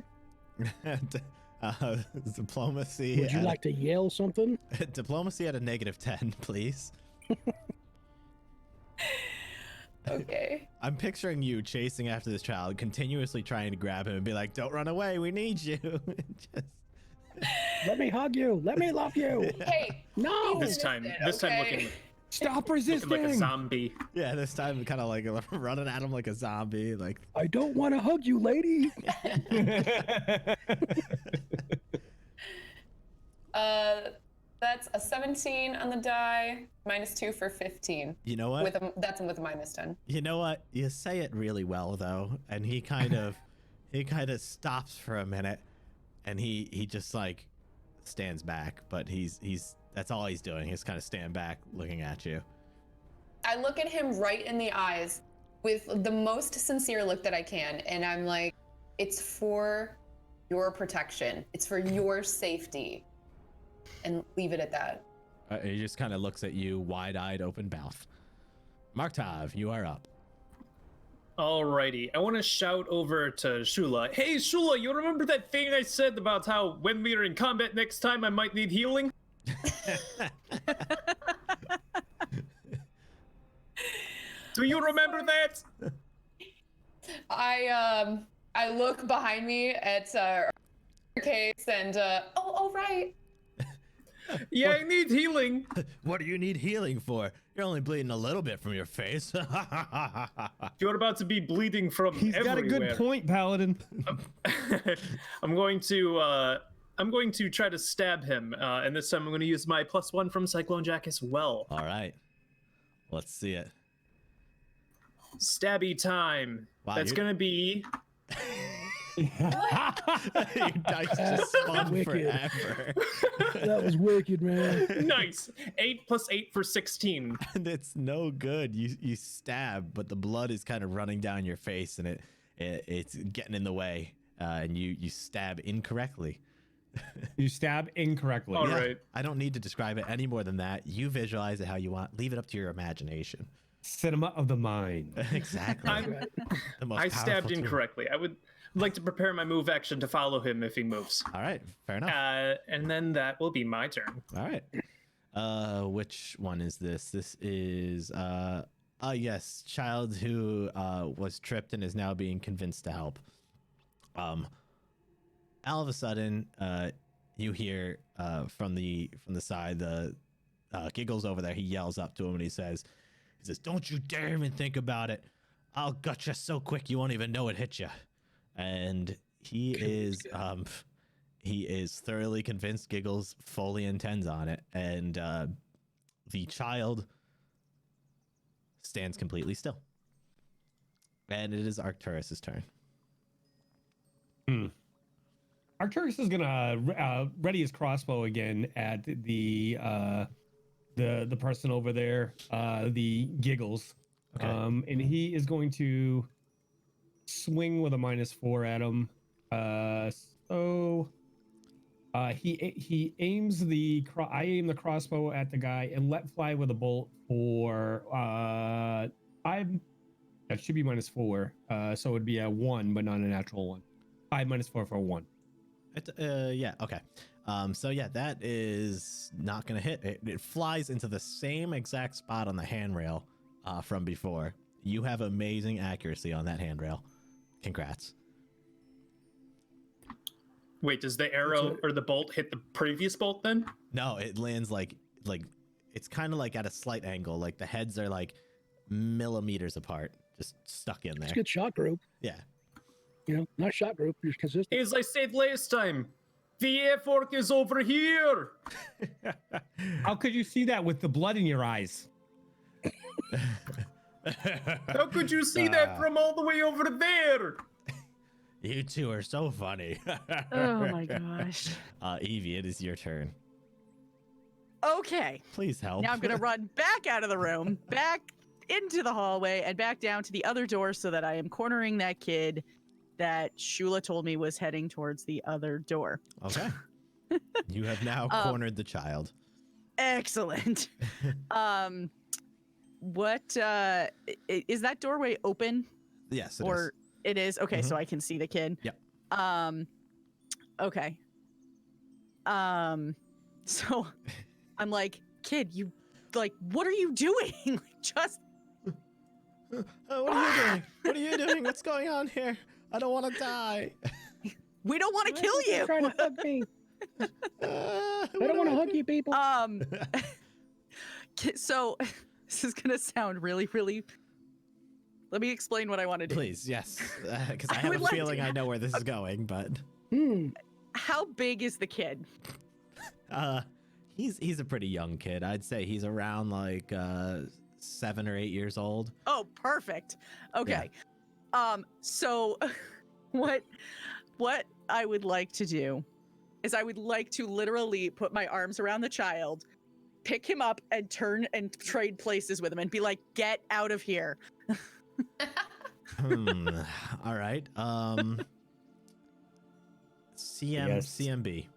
Diplomacy. Would you like to yell something? Diplomacy at a -10, please. okay. I'm picturing you chasing after this child, continuously trying to grab him and be like, "Don't run away, we need you." Just... Let me hug you. Let me love you. Hey, No. please This time okay? looking Stop resisting. like a zombie. Yeah, this time kind of like running at him like a zombie. Like, I don't want to hug you, lady. That's a 17 on the die, -2 for 15. you know what? That's with a -10. You know what? You say it really well though, and he kind of stops for a minute, and he just like stands back, but he's that's all he's doing. He's kind of stand back, looking at you. I look at him right in the eyes with the most sincere look that I can, and I'm like, it's for your protection. It's for your safety. And leave it at that. He just kind of looks at you, wide-eyed, open mouth. Marktav, you are up. Alrighty, I want to shout over to Shula. Hey, Shula, you remember that thing I said about how when we are in combat next time, I might need healing? Do you remember that? I look behind me at case and oh right. Yeah, I need healing. What do you need healing for? You're only bleeding a little bit from your face. You're about to be bleeding from He's got a everywhere. good point, Paladin. I'm going to try to stab him, and this time I'm going to use my +1 from Cyclone Jack as well. All right. Let's see it. Stabby time. Wow, That's you're- going to be Your dice just spun Wicked. forever. That was wicked, man. nice. 8 + 8 for 16. And it's no good. You stab, but the blood is kind of running down your face, and it's getting in the way. And you stab incorrectly. You stab incorrectly. All right. I don't need to describe it any more than that. You visualize it how you want. Leave it up to your imagination. Cinema of the mind. Exactly. The most I powerful stabbed tool. incorrectly. I would like to prepare my move action to follow him if he moves. All right, fair enough. And then that will be my turn. All right. Which one is this? This is yes, child who was tripped and is now being convinced to help. All of a sudden, you hear from the side, the Giggles over there. He yells up to him and he says, "Don't you dare even think about it. I'll gut you so quick you won't even know it hit you." And he is thoroughly convinced Giggles fully intends on it, and the child stands completely still. And it is Arcturus's turn. Arcturus is gonna ready his crossbow again at the person over there, the Giggles. Okay. And he is going to swing with a -4 at him. He aims I aim the crossbow at the guy and let fly with a bolt for 5. That should be -4. So it would be a 1, but not a natural 1. 5 -4 for 1. Yeah, okay. So yeah, that is not gonna hit. It flies into the same exact spot on the handrail from before. You have amazing accuracy on that handrail. Congrats. Wait, does the arrow or the bolt hit the previous bolt then? No, it lands like it's kind of like at a slight angle. Like the heads are like millimeters apart, just stuck in there. It's a good shot group. Yeah. You know, nice shot group. You're consistent. As I said last time, the effort is over here. How could you see that with the blood in your eyes? How could you see that from all the way over there? You two are so funny. Oh my gosh. Evie, it is your turn. Okay. Please help. Now I'm going to run back out of the room, back into the hallway, and back down to the other door so that I am cornering that kid that Shula told me was heading towards the other door. Okay. You have now cornered the child. Excellent. What is that doorway open? Yes, Or it is? Okay, so I can see the kid. Yep. Okay. So I'm like, kid, you like, what are you doing? Just what are you doing? What are you doing? What's going on here? I don't want to die. we don't want to kill you. Trying to hug me. I don't want to hug you, people. So this is gonna sound really, really. Let me explain what I want to do. Please, yes, because I I have would a like feeling to- I know where this is going. But How big is the kid? he's a pretty young kid. I'd say he's around like 7 or 8 years old. Oh, perfect. Okay. So what I would like to do is I would like to literally put my arms around the child, pick him up and turn and trade places with him and be like, "Get out of here." All right. CMB.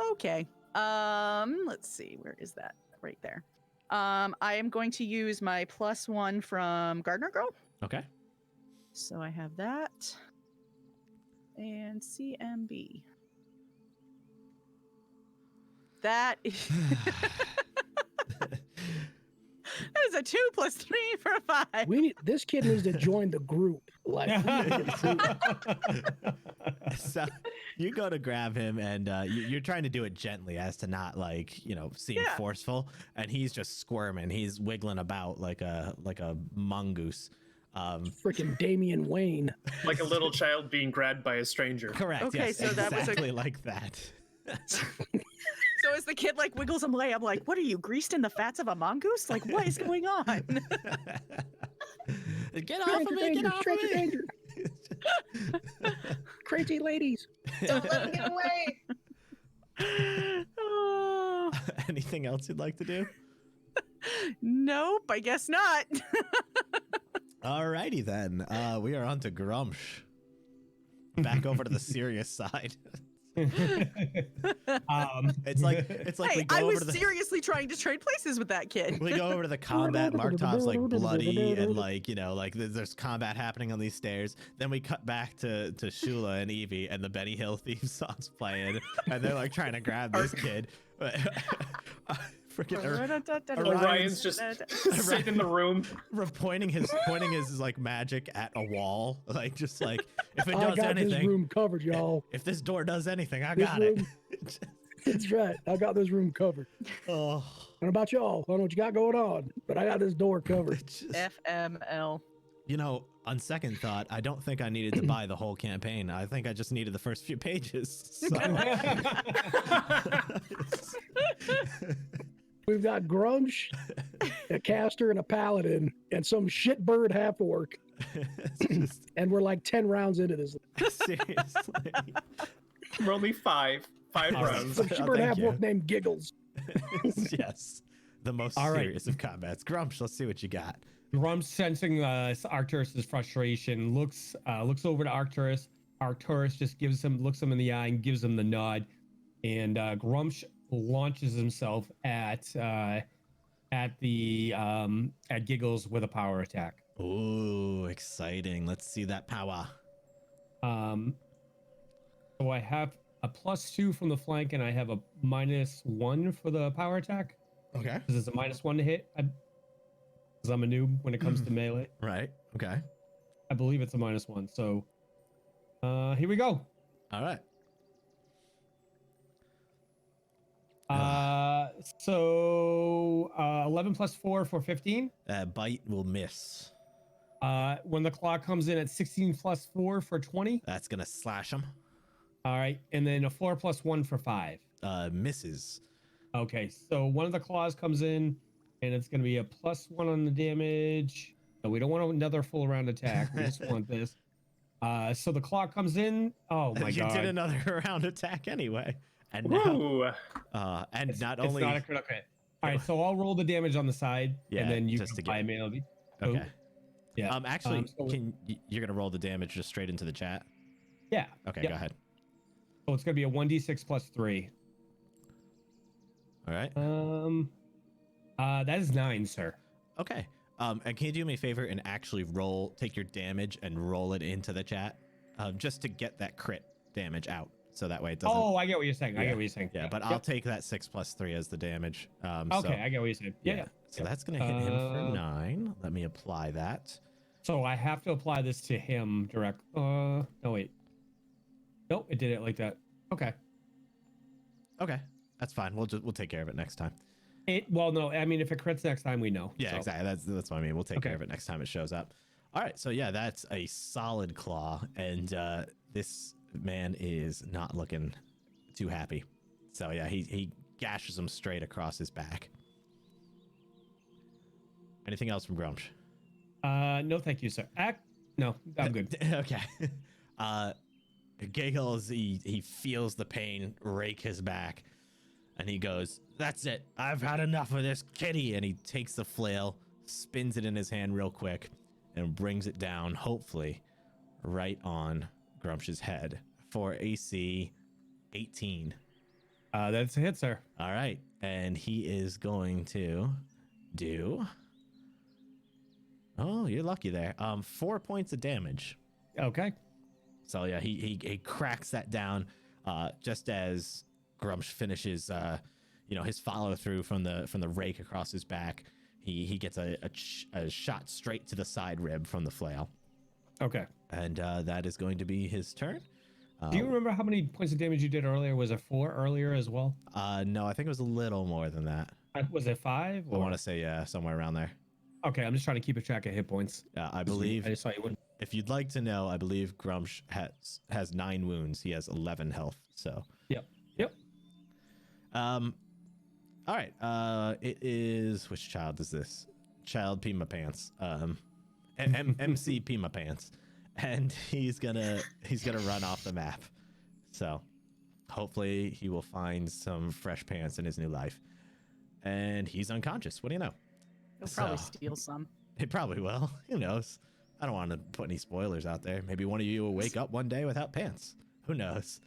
Okay. Let's see. Where is that? Right there. I am going to use my +1 from Gardener Girl. Okay. So I have that. And CMB. That is, that is a 2 plus 3 for 5. This kid needs to join the group. Like, we need to improve. So you go to grab him, and you're trying to do it gently as to not seem forceful. And he's just squirming. He's wiggling about like a mongoose. Freaking Damian Wayne. Like a little child being grabbed by a stranger. Correct. Okay, yes, so that was exactly like that. So as the kid like wiggles him away, I'm like, what are you, greased in the fats of a mongoose? Like, what is going on? Get off of me! Get off of me! Danger. Crazy ladies. Don't let him get away. Oh, Anything else you'd like to do? nope, I guess not. Alrighty then. We are on to Grumsh. Back over to the serious side. It's like Hey, we go I over was to the seriously trying to trade places with that kid. we go over to the combat. Markov's like bloody and there's combat happening on these stairs. Then we cut back to Shula and Evie, and the Benny Hill theme song's playing, and they're like trying to grab this kid. Freaking Orion's just sitting in the room. pointing his like magic at a wall, like just like if it I does got anything. this room covered, y'all. If this door does anything, I This got it. That's right. I got this room covered. Oh, And about y'all, I don't know what you got going on, but I got this door covered. it's just, FML. on second thought, I don't think I needed to buy the whole campaign. I think I just needed the first few pages. So. We've got Grunge, a caster, and a paladin, and some shitbird half orc. And we're like 10 rounds into this. Seriously. We're only five rounds. Some shitbird half orc named Giggles. Yes. The most All right. serious of combats. Grumsh, let's see what you got. Grum's sensing Arcturus's frustration, looks over to Arcturus. Arcturus just looks him in the eye and gives him the nod. And Grumsh launches himself at Giggles with a power attack. Ooh, exciting. Let's see that power. So I have a +2 from the flank, and I have a -1 for the power attack. Okay. Because it's a -1 to hit. Because I'm a noob when it comes to melee. Right. Okay. I believe it's a -1. So here we go. All right. 11 + 4 for 15. Bite will miss. When the clock comes in at 16 + 4 for 20. That's going to slash him. All right. And then a 4 + 1 for 5. Misses. Okay. So one of the claws comes in, and it's going to be a +1 on the damage. No, we don't want another full round attack. We just want this. So the clock comes in. Oh my god. You did another round attack anyway. And now, Ooh. and It's not it's only not a critical hit. All right. So I'll roll the damage on the side, Yeah, and then you just can to buy get- mail. okay. Yeah. Actually, so- you're gonna roll the damage just straight into the chat? Yeah. Okay, Yep. go ahead. So it's gonna be a 1d6 + 3. All right. That is 9, sir. Okay. And can you do me a favor and actually take your damage and roll it into the chat, just to get that crit damage out, so that way it doesn't. Oh, I get what you're saying. I Yeah. get what you're saying. Yeah, but Yep. I'll take that 6 + 3 as the damage. Okay, So, I get what you're saying. Yeah. So that's gonna hit him for Uh, 9. Let me apply that. So I have to apply this to him direct. No, wait. Nope, it did it like that. Okay. Okay, that's fine. We'll take care of it next time. Well, no, I mean, if it crits next time, we know. Yeah, so. exactly. That's what I mean. We'll take Okay. care of it next time it shows up. All right. So yeah, that's a solid claw, and this man is not looking too happy. So yeah, he gashes him straight across his back. Anything else from Grumsh? No, thank you, sir. No, I'm good. Okay. Giggles, he feels the pain rake his back, and he goes, "That's it. I've had enough of this kitty." And he takes the flail, spins it in his hand real quick, and brings it down, hopefully, right on Grumsh's head for AC 18. That's a hit, sir. All right. And he is going to do... Oh, you're lucky there. 4 points of damage. Okay. So yeah, he cracks that down just as Grumsh finishes his follow through from the rake across his back. He gets a shot straight to the side rib from the flail. Okay. And that is going to be his turn. Do you remember how many points of damage you did earlier? Was it 4 earlier as well? No, I think it was a little more than that. Was it 5? I want to say, yeah, somewhere around there. Okay, I'm just trying to keep a track of hit points. I believe, I just thought you wouldn't. if you'd like to know, I believe Grumsh has 9 wounds. He has 11 health. So. Yep. All right. It is, which child is this? Child Pee My Pants. MC Pee My Pants, and he's gonna run off the map. So hopefully he will find some fresh pants in his new life. And he's unconscious. What do you know? He'll probably steal some. He probably will. Who knows? I don't want to put any spoilers out there. Maybe one of you will wake up one day without pants. Who knows?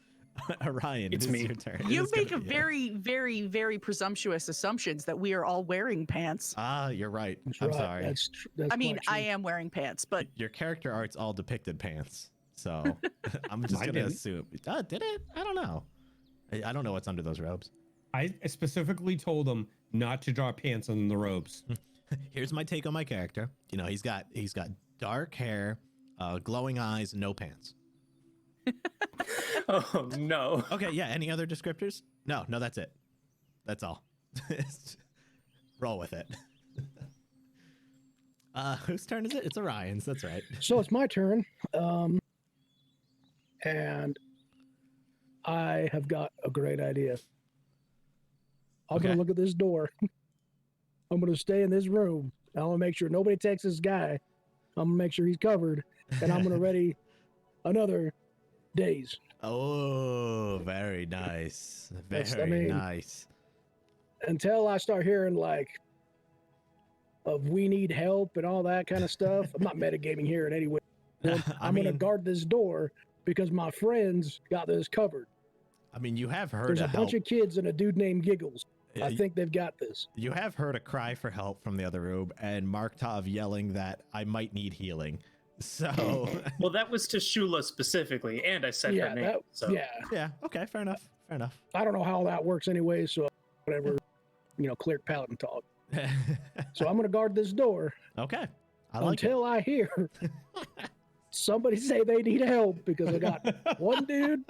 Orion, It's it is me. your turn. You make a very, very, very presumptuous assumptions that we are all wearing pants. You're right. That's I'm right. sorry. That's I mean, quite true. I am wearing pants, but Your character art's all depicted pants. So I'm just Mine going to didn't. assume. Did it? I don't know. I don't know what's under those robes. I specifically told him not to draw pants on the robes. Here's my take on my character. You know, he's got dark hair, glowing eyes, no pants. Oh no. Okay, yeah. Any other descriptors? No, that's it. That's all. Roll with it. Whose turn is it? It's Orion's. That's right. So it's my turn. And I have got a great idea. I'm Okay. going to look at this door. I'm going to stay in this room. I'm going to make sure nobody takes this guy. I'm going to make sure he's covered. And I'm going to ready another daze. Oh, very nice. That's- Very I mean- nice. Until I start hearing like of we need help and all that kind of stuff. I'm not metagaming here in any way. I'm going to guard this door because my friends got this covered. I mean, you have heard There's a a bunch help. of kids and a dude named Giggles. I You- think they've got this. You have heard a cry for help from the other room, and Marktov yelling that I might need healing. So, Well, that was to Shula specifically, and I said her name. So. yeah, okay, fair enough. Fair enough. I don't know how that works anyway, so whatever, clear paladin talk. So I'm going to guard this door Okay, I like it. until I hear somebody say they need help because I got one dude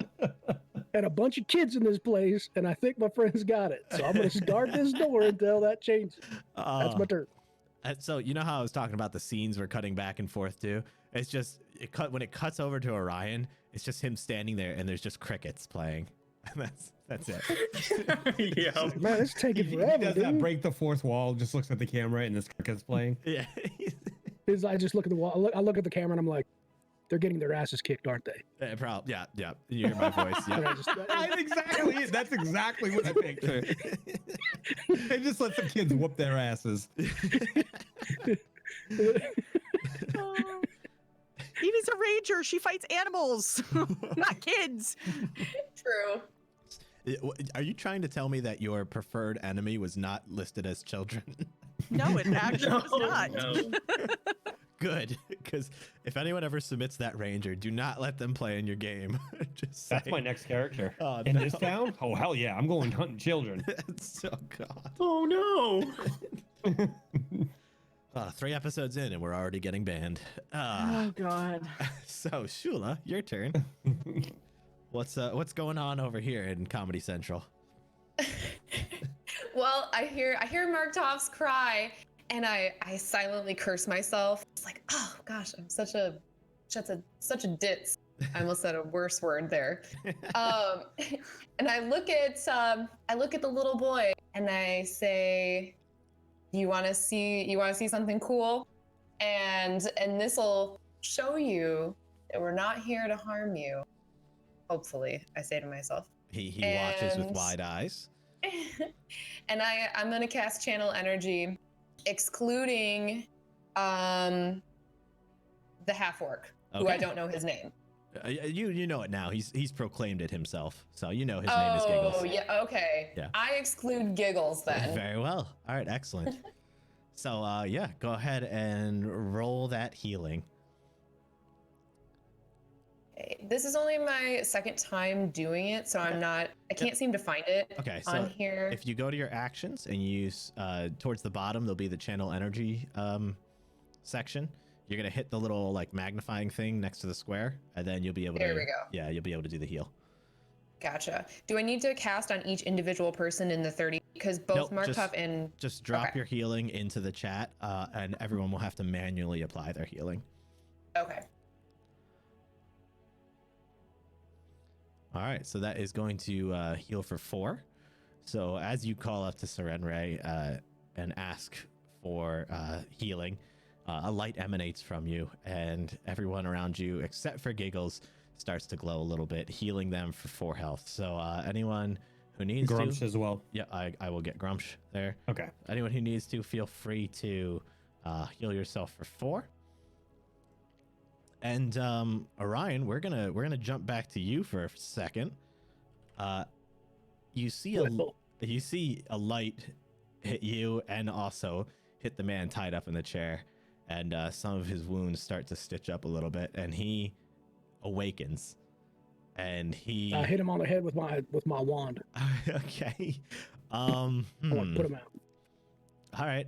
and a bunch of kids in this place, and I think my friends got it. So I'm going to guard this door until that changes. That's my turn. So you know how I was talking about the scenes we're cutting back and forth to? It's just when it cuts over to Orion, it's just him standing there, and there's just crickets playing. And that's it. Yeah. Man, it's taking He forever, does that dude. break the fourth wall, just looks at the camera, and this cricket's playing. Yeah. I just look at the wall. I look at the camera, and I'm like, they're getting their asses kicked, aren't they? Probably. Yeah. You hear my voice. And Yeah. I just, That's exactly it. That's exactly what I picture. They just let the kids whoop their asses. oh, Evie's a ranger. She fights animals, not kids. True. Are you trying to tell me that your preferred enemy was not listed as children? No, it actually was not. No. Good, because if anyone ever submits that ranger, do not let them play in your game. Just That's my saying. next character. Oh, In no. this town? Oh, hell yeah. I'm going hunting children. Oh God. Oh no. 3 episodes in and we're already getting banned. Oh God. So Shula, your turn. What's going on over here in Comedy Central? Well, I hear Marktov's cry, and I silently curse myself. It's like, oh gosh, I'm such a ditz. I almost said a worse word there. And I look at the little boy, and I say, "You want to see something cool?" And this'll show you that we're not here to harm you. Hopefully, I say to myself. He watches with And- wide eyes. And I'm gonna cast channel energy, excluding the half orc, who I Okay. don't know his name. You know it now. He's proclaimed it himself, so you know his name is Giggles. Oh yeah, okay. Yeah. I exclude Giggles then. Very well. All right, excellent. So yeah, go ahead and roll that healing. Okay, this is only my second time doing it, so I can't seem to find it Okay, so on here. if you go to your actions and you use towards the bottom, there'll be the channel energy section. You're gonna hit the little like magnifying thing next to the square, and then you'll be able to. There we go. Yeah, you'll be able to do the heal. Gotcha. Do I need to cast on each individual person in the 30? Because both Nope, Markov and Just drop Okay. your healing into the chat, and everyone will have to manually apply their healing. okay. All right, so that is going to heal for 4. So as you call up to Serenray and ask for healing, a light emanates from you, and everyone around you, except for Giggles, starts to glow a little bit, healing them for 4 health. So anyone who needs Grumsh to, as well. yeah, I will get Grumsh there. Okay. Anyone who needs to, feel free to heal yourself for 4. And Orion, we're gonna jump back to you for a second. You see a light hit you and also hit the man tied up in the chair, and some of his wounds start to stitch up a little bit, and he awakens, and he I hit him on the head with my wand. okay. I want to put him out. All right.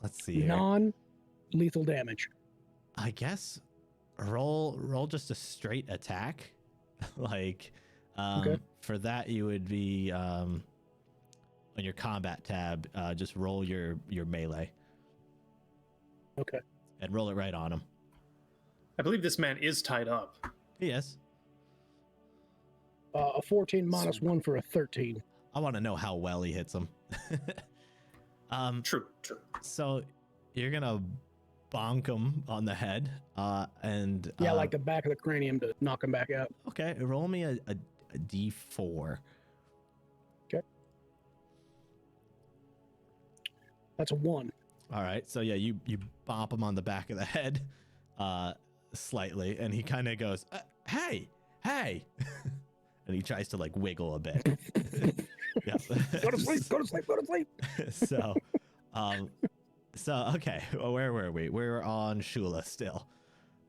Let's see. Here. Non-lethal damage. I guess roll just a straight attack. Like Okay. for that you would be on your combat tab, just roll your melee Okay. and roll it right on him. I believe this man is tied up. Yes. A 14 minus 1 for a 13. I want to know how well he hits him. True. So you're gonna bonk him on the head, and Yeah, like the back of the cranium to knock him back out. okay, roll me a d4. That's a 1. All right, so yeah, you bump him on the back of the head, slightly, and he kind of goes, "Hey!" And he tries to like wiggle a bit. Yeah. Go to sleep. Go to sleep. Go to sleep. So okay, well, where were we? We were on Shula still.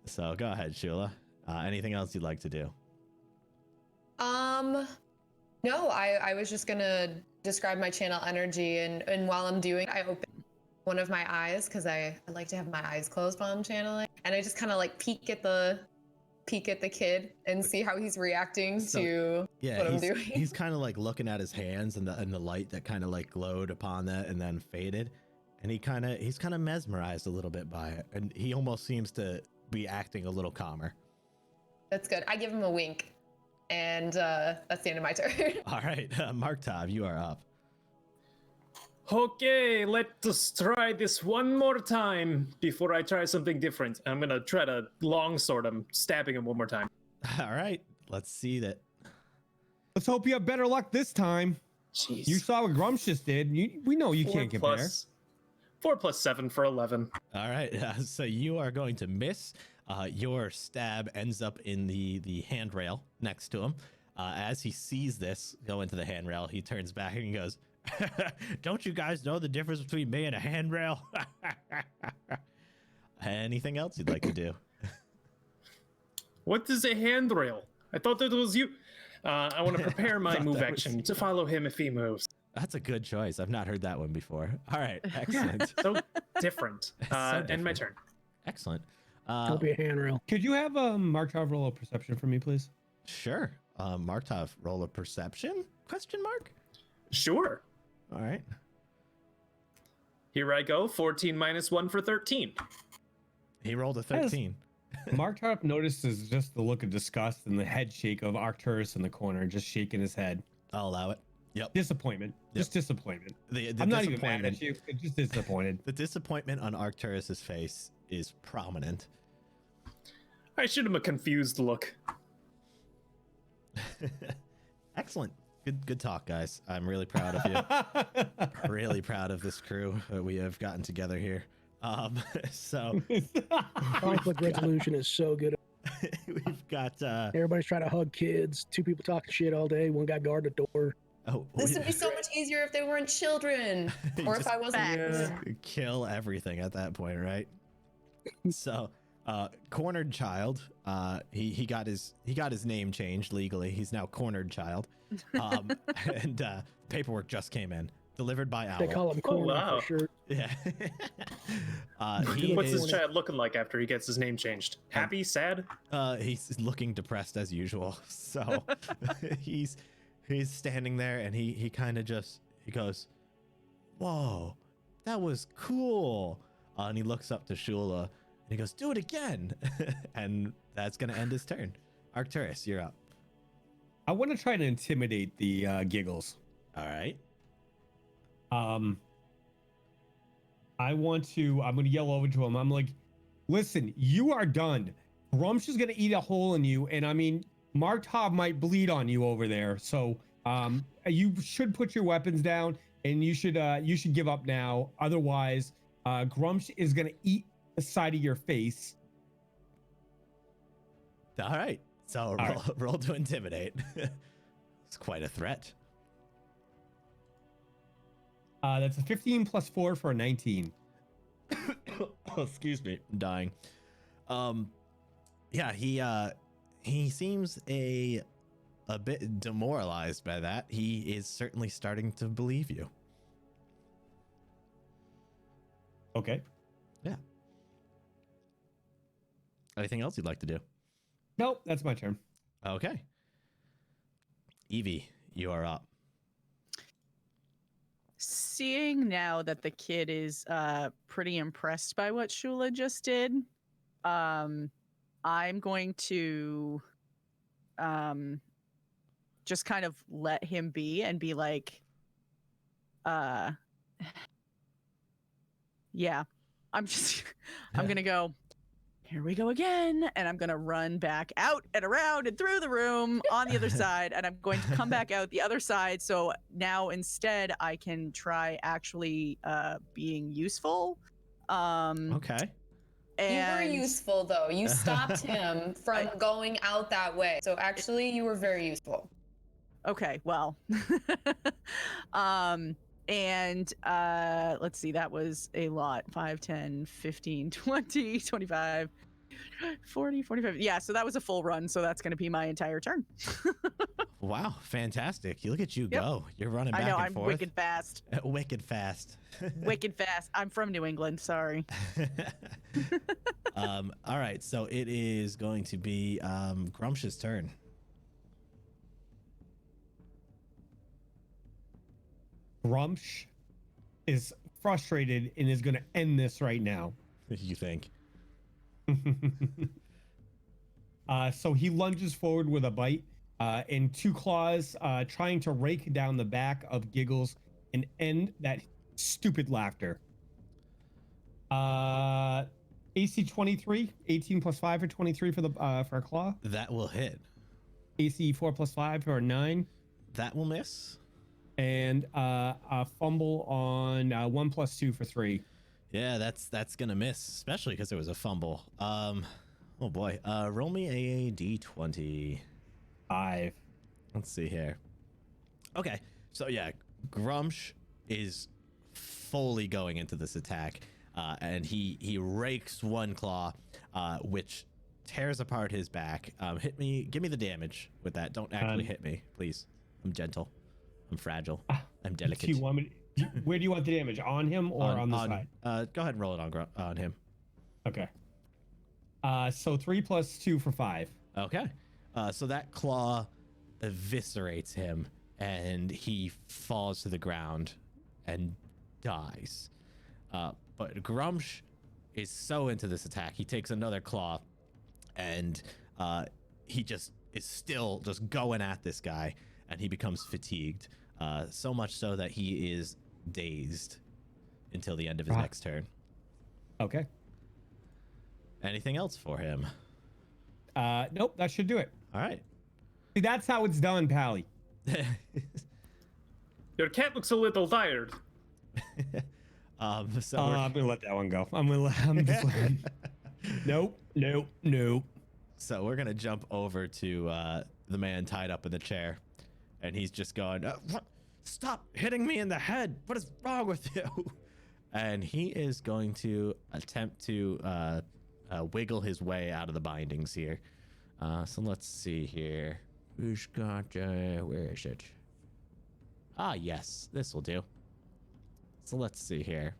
So go ahead, Shula. Anything else you'd like to do? No, I was just gonna describe my channel energy, and while I'm doing, I open one of my eyes because I like to have my eyes closed while I'm channeling, and I just kind of like peek at the kid and see how he's reacting to what I'm doing. He's kind of like looking at his hands and the light that kind of like glowed upon that and then faded, and he's kind of mesmerized a little bit by it, and he almost seems to be acting a little calmer. That's good. I give him a wink, and that's the end of my turn. All right, Mark Tav, you are up. Okay, let's try this one more time before I try something different. I'm gonna try to longsword him, stabbing him one more time. All right, let's see that. Let's hope you have better luck this time. Jeez. You saw what Grumsh just did. We know you can't compare. 4 plus 7 for 11. All right, so you are going to miss. Your stab ends up in the handrail next to him. As he sees this go into the handrail, he turns back and he goes, "Don't you guys know the difference between me and a handrail?" Anything else you'd like to do? What is a handrail? I thought that was you. I want to prepare my Thought move that was action you. to follow him if he moves. That's a good choice. I've not heard that one before. All right, excellent. So different. So And my different. turn. Excellent. Don't be a handrail. Could you have Mark Tav roll a perception for me, please? Sure. Martov, roll a perception? Question mark? Sure. All right. Here I go. 14 minus 1 for 13. He rolled a 13. Mark Tav notices just the look of disgust and the head shake of Arcturus in the corner, just shaking his head. I'll allow it. Yep. Disappointment. Just disappointment. The I'm not even mad disappointment- at you. I'm just disappointed. The disappointment on Arcturus's face is prominent. I shoot him a confused look. Excellent. Good talk, guys. I'm really proud of you. Really proud of this crew that we have gotten together here. So Conflict resolution is so good. we've got Everybody's trying to hug kids. 2 people talking shit all day. One guy guard the door. This would be so much easier if they weren't children, or if I wasn't. Facts. kill everything at that point, right? So Cornered child. He got his name changed legally. He's now Cornered child. And paperwork just came in, delivered by Owl. They call him Corner wow. for sure. Yeah. What's his child looking like after he gets his name changed? Happy, sad? He's looking depressed as usual. So he's standing there and he kind of he goes, "Whoa, that was cool." And he looks up to Shula and he goes, "Do it again." And that's going to end his turn. Arcturus, you're up. I want to try to intimidate the Giggles. All right. I'm going to yell over to him. I'm like, listen, you are done. Grumsh is going to eat a hole in you. And I mean, Markov might bleed on you over there. So you should put your weapons down and you should give up now. Otherwise, Grumsh is going to eat the side of your face. All right. So roll to intimidate. It's quite a threat. That's a 15 plus 4 for a 19. Oh, excuse me, I'm dying. Yeah, he seems a bit demoralized by that. He is certainly starting to believe you. Okay. Yeah. Anything else you'd like to do? Nope, that's my turn. Okay. Evie, you are up. Seeing now that the kid is pretty impressed by what Shula just did, I'm going to just kind of let him be and be like, yeah, I'm gonna go, here we go again, and I'm gonna run back out and around and through the room on the other side, and I'm going to come back out the other side. So now instead I can try actually being useful. Okay. You were useful though. You stopped him from going out that way. So actually you were very useful. Okay, well. And let's see, that was a lot. 5, 10, 15, 20, 25, 40, 45. Yeah, so that was a full run. So that's going to be my entire turn. Wow, fantastic. You look at you Yep. go. You're running back I know, and I'm forth. wicked fast. Wicked fast. Wicked fast. I'm from New England, sorry. All right, so it is going to be Grumsh's turn. Grumsh is frustrated and is going to end this right now. You think? So he lunges forward with a bite and 2 claws, trying to rake down the back of Giggles and end that stupid laughter. AC 23, 18 plus 5 for 23 for a claw. That will hit. AC 4 plus 5 for a 9. That will miss. And a fumble on 1 plus 2 for 3. Yeah, that's gonna miss, especially because there was a fumble. Oh boy. Roll me a d20. 5. Let's see here. Okay, so yeah, Grumsh is fully going into this attack, and he rakes 1 claw, which tears apart his back. Hit me. Give me the damage with that. Don't actually hit me, please. I'm gentle. I'm fragile. I'm delicate. Do you want me where do you want the damage? On him or on the side? Go ahead and roll it on him. Okay. So 3 plus 2 for 5. Okay. So that claw eviscerates him, and he falls to the ground and dies. But Grumsh is so into this attack, he takes another claw, and he just is still just going at this guy, and he becomes fatigued. So much so that he is dazed until the end of his next turn. Okay. Anything else for him? Nope, that should do it. All right. See, that's how it's done, Pally. Your cat looks a little tired. I'm gonna let that one go. I'm just letting... Nope. So we're gonna jump over to the man tied up in the chair, and he's just going, "Stop hitting me in the head! What is wrong with you?" And he is going to attempt to wiggle his way out of the bindings here. So let's see here. Who's got, where is it? Ah, yes, this will do. So let's see here.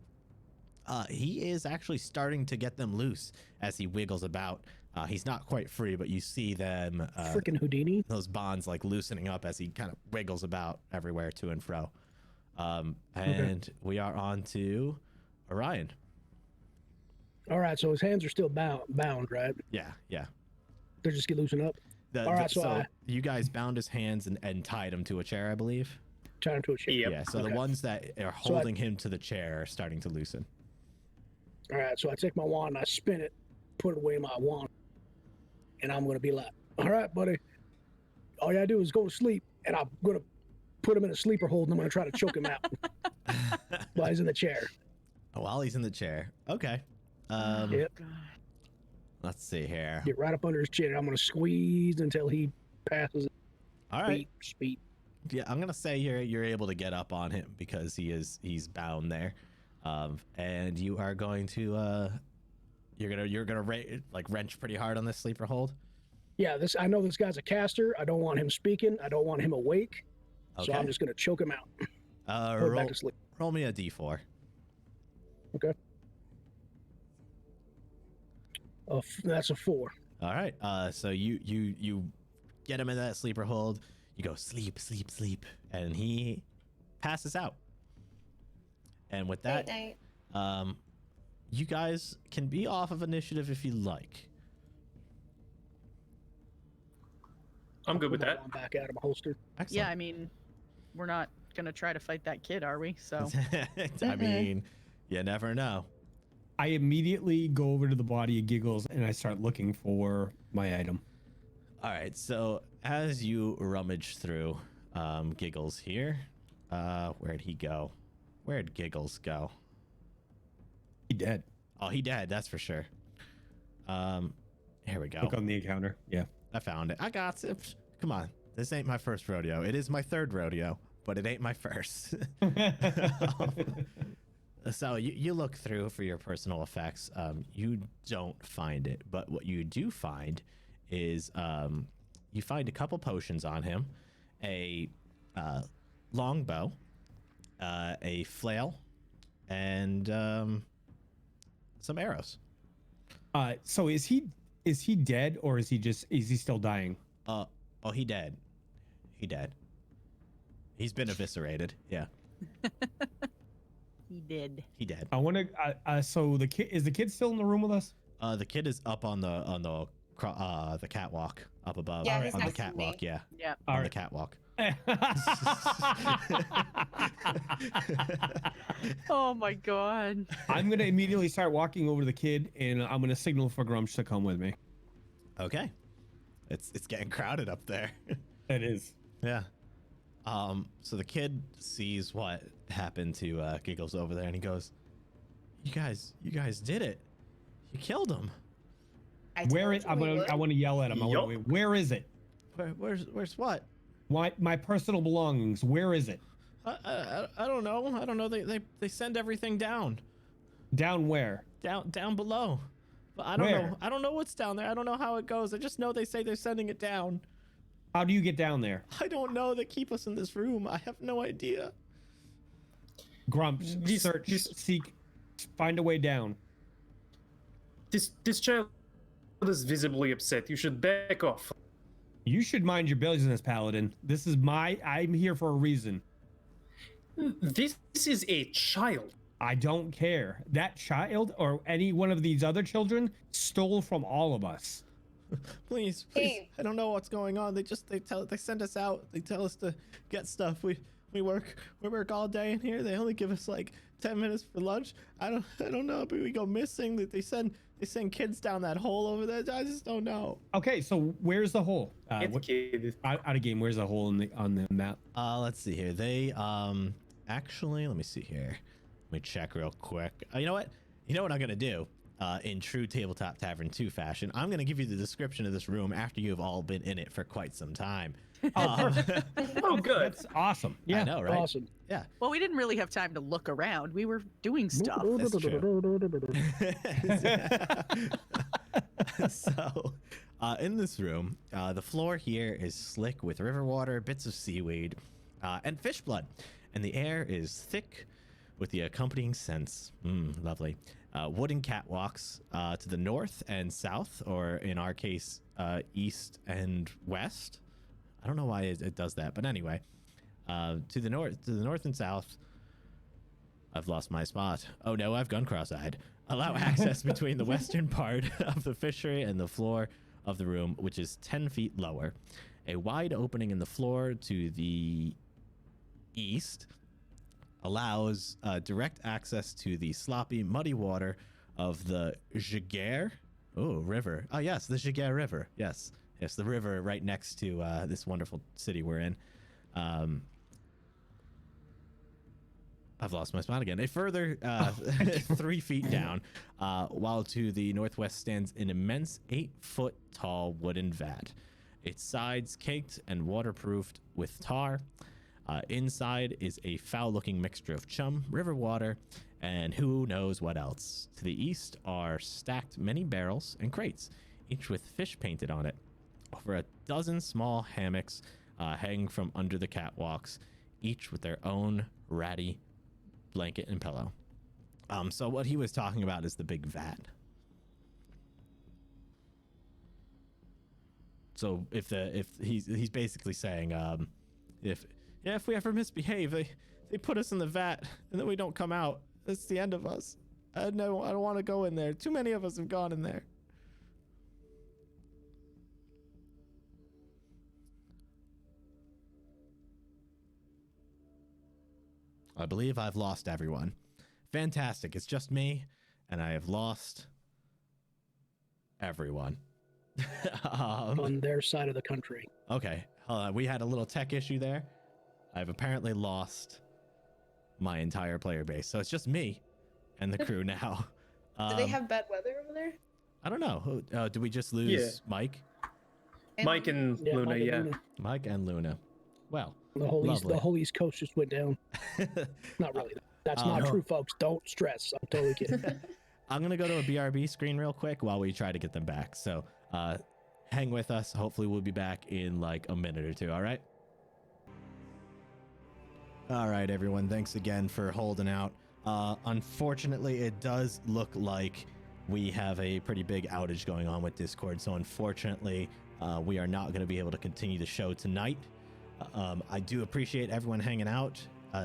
He is actually starting to get them loose as he wiggles about. He's not quite free, but you see them. Freaking Houdini. Those bonds like loosening up as he kind of wiggles about everywhere to and fro. And we are on to Orion. All right, so his hands are still bound, right? Yeah. They're just get loosened up. All right, so you guys bound his hands and tied him to a chair, I believe. Tied him to a chair. Yep. Yeah, so the ones that are holding him to the chair are starting to loosen. All right, so I take my wand, I spin it, put away my wand, and I'm gonna be like, "All right, buddy, all you gotta do is go to sleep," and I'm gonna put him in a sleeper hold, and I'm gonna try to choke him out while he's in the chair. While he's in the chair. Okay. Yep. Let's see here. Get right up under his chin. I'm gonna squeeze until he passes. All right. Speed. Yeah, I'm gonna say you're able to get up on him because he's bound there, and you are going to you're gonna wrench pretty hard on this sleeper hold. Yeah, I know this guy's a caster. I don't want him speaking. I don't want him awake. Okay. So I'm just gonna choke him out. Put him back to sleep. Roll me a d4. Okay. That's a 4. All right. So you get him in that sleeper hold. You go sleep, and he passes out. And with that, Night, night. you guys can be off of initiative if you like. I'm good with Pull my that. wand back out of my holster. Excellent. Yeah, I mean, we're not gonna try to fight that kid, are we? So I mean, you never know. I immediately go over to the body of Giggles and I start looking for my item. All right, so as you rummage through Giggles here, where'd he go? Where'd Giggles go? He dead. Oh, he dead, that's for sure. Here we go. Look on the encounter. Yeah. I found it. I got it. Come on. This ain't my first rodeo. It is my third rodeo, but it ain't my first. So you look through for your personal effects. You don't find it, but what you do find is you find a couple potions on him, a longbow, a flail, and some arrows. So is he dead or is he still dying? Oh, he dead. He dead. He's been eviscerated. Yeah. he did. He dead. I want to. So the kid still in the room with us? The kid is up on the catwalk up above. Yeah, he's on the next to catwalk. me. Yeah. Yeah. On the catwalk. Oh my god. I'm gonna immediately start walking over to the kid and I'm gonna signal for Grumsh to come with me. Okay. It's getting crowded up there. It is. Yeah. So the kid sees what happened to Giggles over there and he goes, You guys did it. You killed him. I Where told is? you we would. I want to yell at him. Yup. Where is it? Where's what? Why my personal belongings? Where is it? I don't know. I don't know. They send everything down. Down where? Down below. But I don't Where? know. I don't know what's down there. I don't know how it goes. I just know they say they're sending it down. How do you get down there? I don't know. They keep us in this room. I have no idea. Grumps, search, seek, find a way down. This child is visibly upset. You should back off. You should mind your business, Paladin. This is I'm here for a reason. This is a child. I don't care. That child or any one of these other children stole from all of us. Please. Hey. I don't know what's going on. They send us out. They tell us to get stuff. We work all day in here. They only give us like 10 minutes for lunch. I don't know, but we go missing. They send kids down that hole over there. I just don't know. Okay, so where's the hole? Kid. Out of game, where's the hole on the map? Let's see here. They actually, let me see here. Let me check real quick. You know what I'm gonna do? in true Tabletop Tavern 2 fashion, I'm going to give you the description of this room after you have all been in it for quite some time. Oh, good. That's awesome. Yeah. I know, right? Awesome. Yeah. Well, we didn't really have time to look around. We were doing stuff. That's true. So, in this room, the floor here is slick with river water, bits of seaweed, and fish blood. And the air is thick with the accompanying scents. Lovely. Wooden catwalks to the north and south, or in our case, east and west. I don't know why it does that, but anyway, to the north and south. I've lost my spot. Oh no, I've gone cross-eyed. Allow access between the western part of the fishery and the floor of the room, which is 10 feet lower. A wide opening in the floor to the east allows direct access to the sloppy, muddy water of the Gaedron river. Oh yes, the Gaedron River. Yes, the river right next to this wonderful city we're in. I've lost my spot again. A further 3 feet down, while to the northwest stands an immense 8-foot tall wooden vat. Its sides caked and waterproofed with tar. Inside is a foul-looking mixture of chum, river water, and who knows what else. To the east are stacked many barrels and crates, each with fish painted on it. Over a dozen small hammocks hang from under the catwalks, each with their own ratty blanket and pillow. So what he was talking about is the big vat. So if he's basically saying if we ever misbehave, they put us in the vat and then we don't come out, it's the end of us. I don't want to go in there. Too many of us have gone in there. I believe I've lost everyone. Fantastic. It's just me, and I have lost everyone. On their side of the country. Okay. Hold on. We had a little tech issue there. I've apparently lost my entire player base. So it's just me and the crew now. Do they have bad weather over there? I don't know. Did we just lose Mike? Mike and Luna, Mike and yeah. Luna. Mike and Luna. Well, The whole East Coast just went down. Not really. That's not true, folks. Don't stress. I'm totally kidding. I'm going to go to a BRB screen real quick while we try to get them back. So hang with us. Hopefully we'll be back in like a minute or two. All right. All right, everyone. Thanks again for holding out. Unfortunately, it does look like we have a pretty big outage going on with Discord. So unfortunately, we are not going to be able to continue the show tonight. I do appreciate everyone hanging out.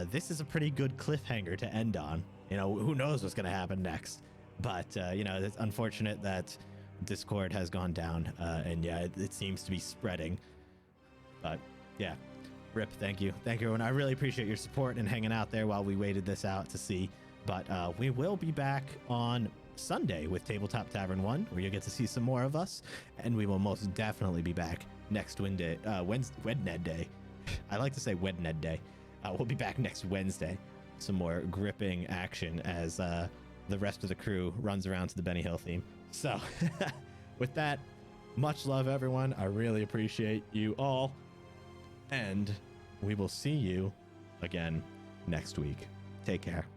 This is a pretty good cliffhanger to end on. You know, who knows what's going to happen next. But, it's unfortunate that Discord has gone down. And yeah, it seems to be spreading. But yeah, Rip, thank you. Thank you, everyone. I really appreciate your support and hanging out there while we waited this out to see. But we will be back on Sunday with Tabletop Tavern 1, where you'll get to see some more of us. And we will most definitely be back next Wednesday. I like to say Wednesday Day. We'll be back next Wednesday. Some more gripping action as the rest of the crew runs around to the Benny Hill theme. So with that, much love, everyone. I really appreciate you all. And we will see you again next week. Take care.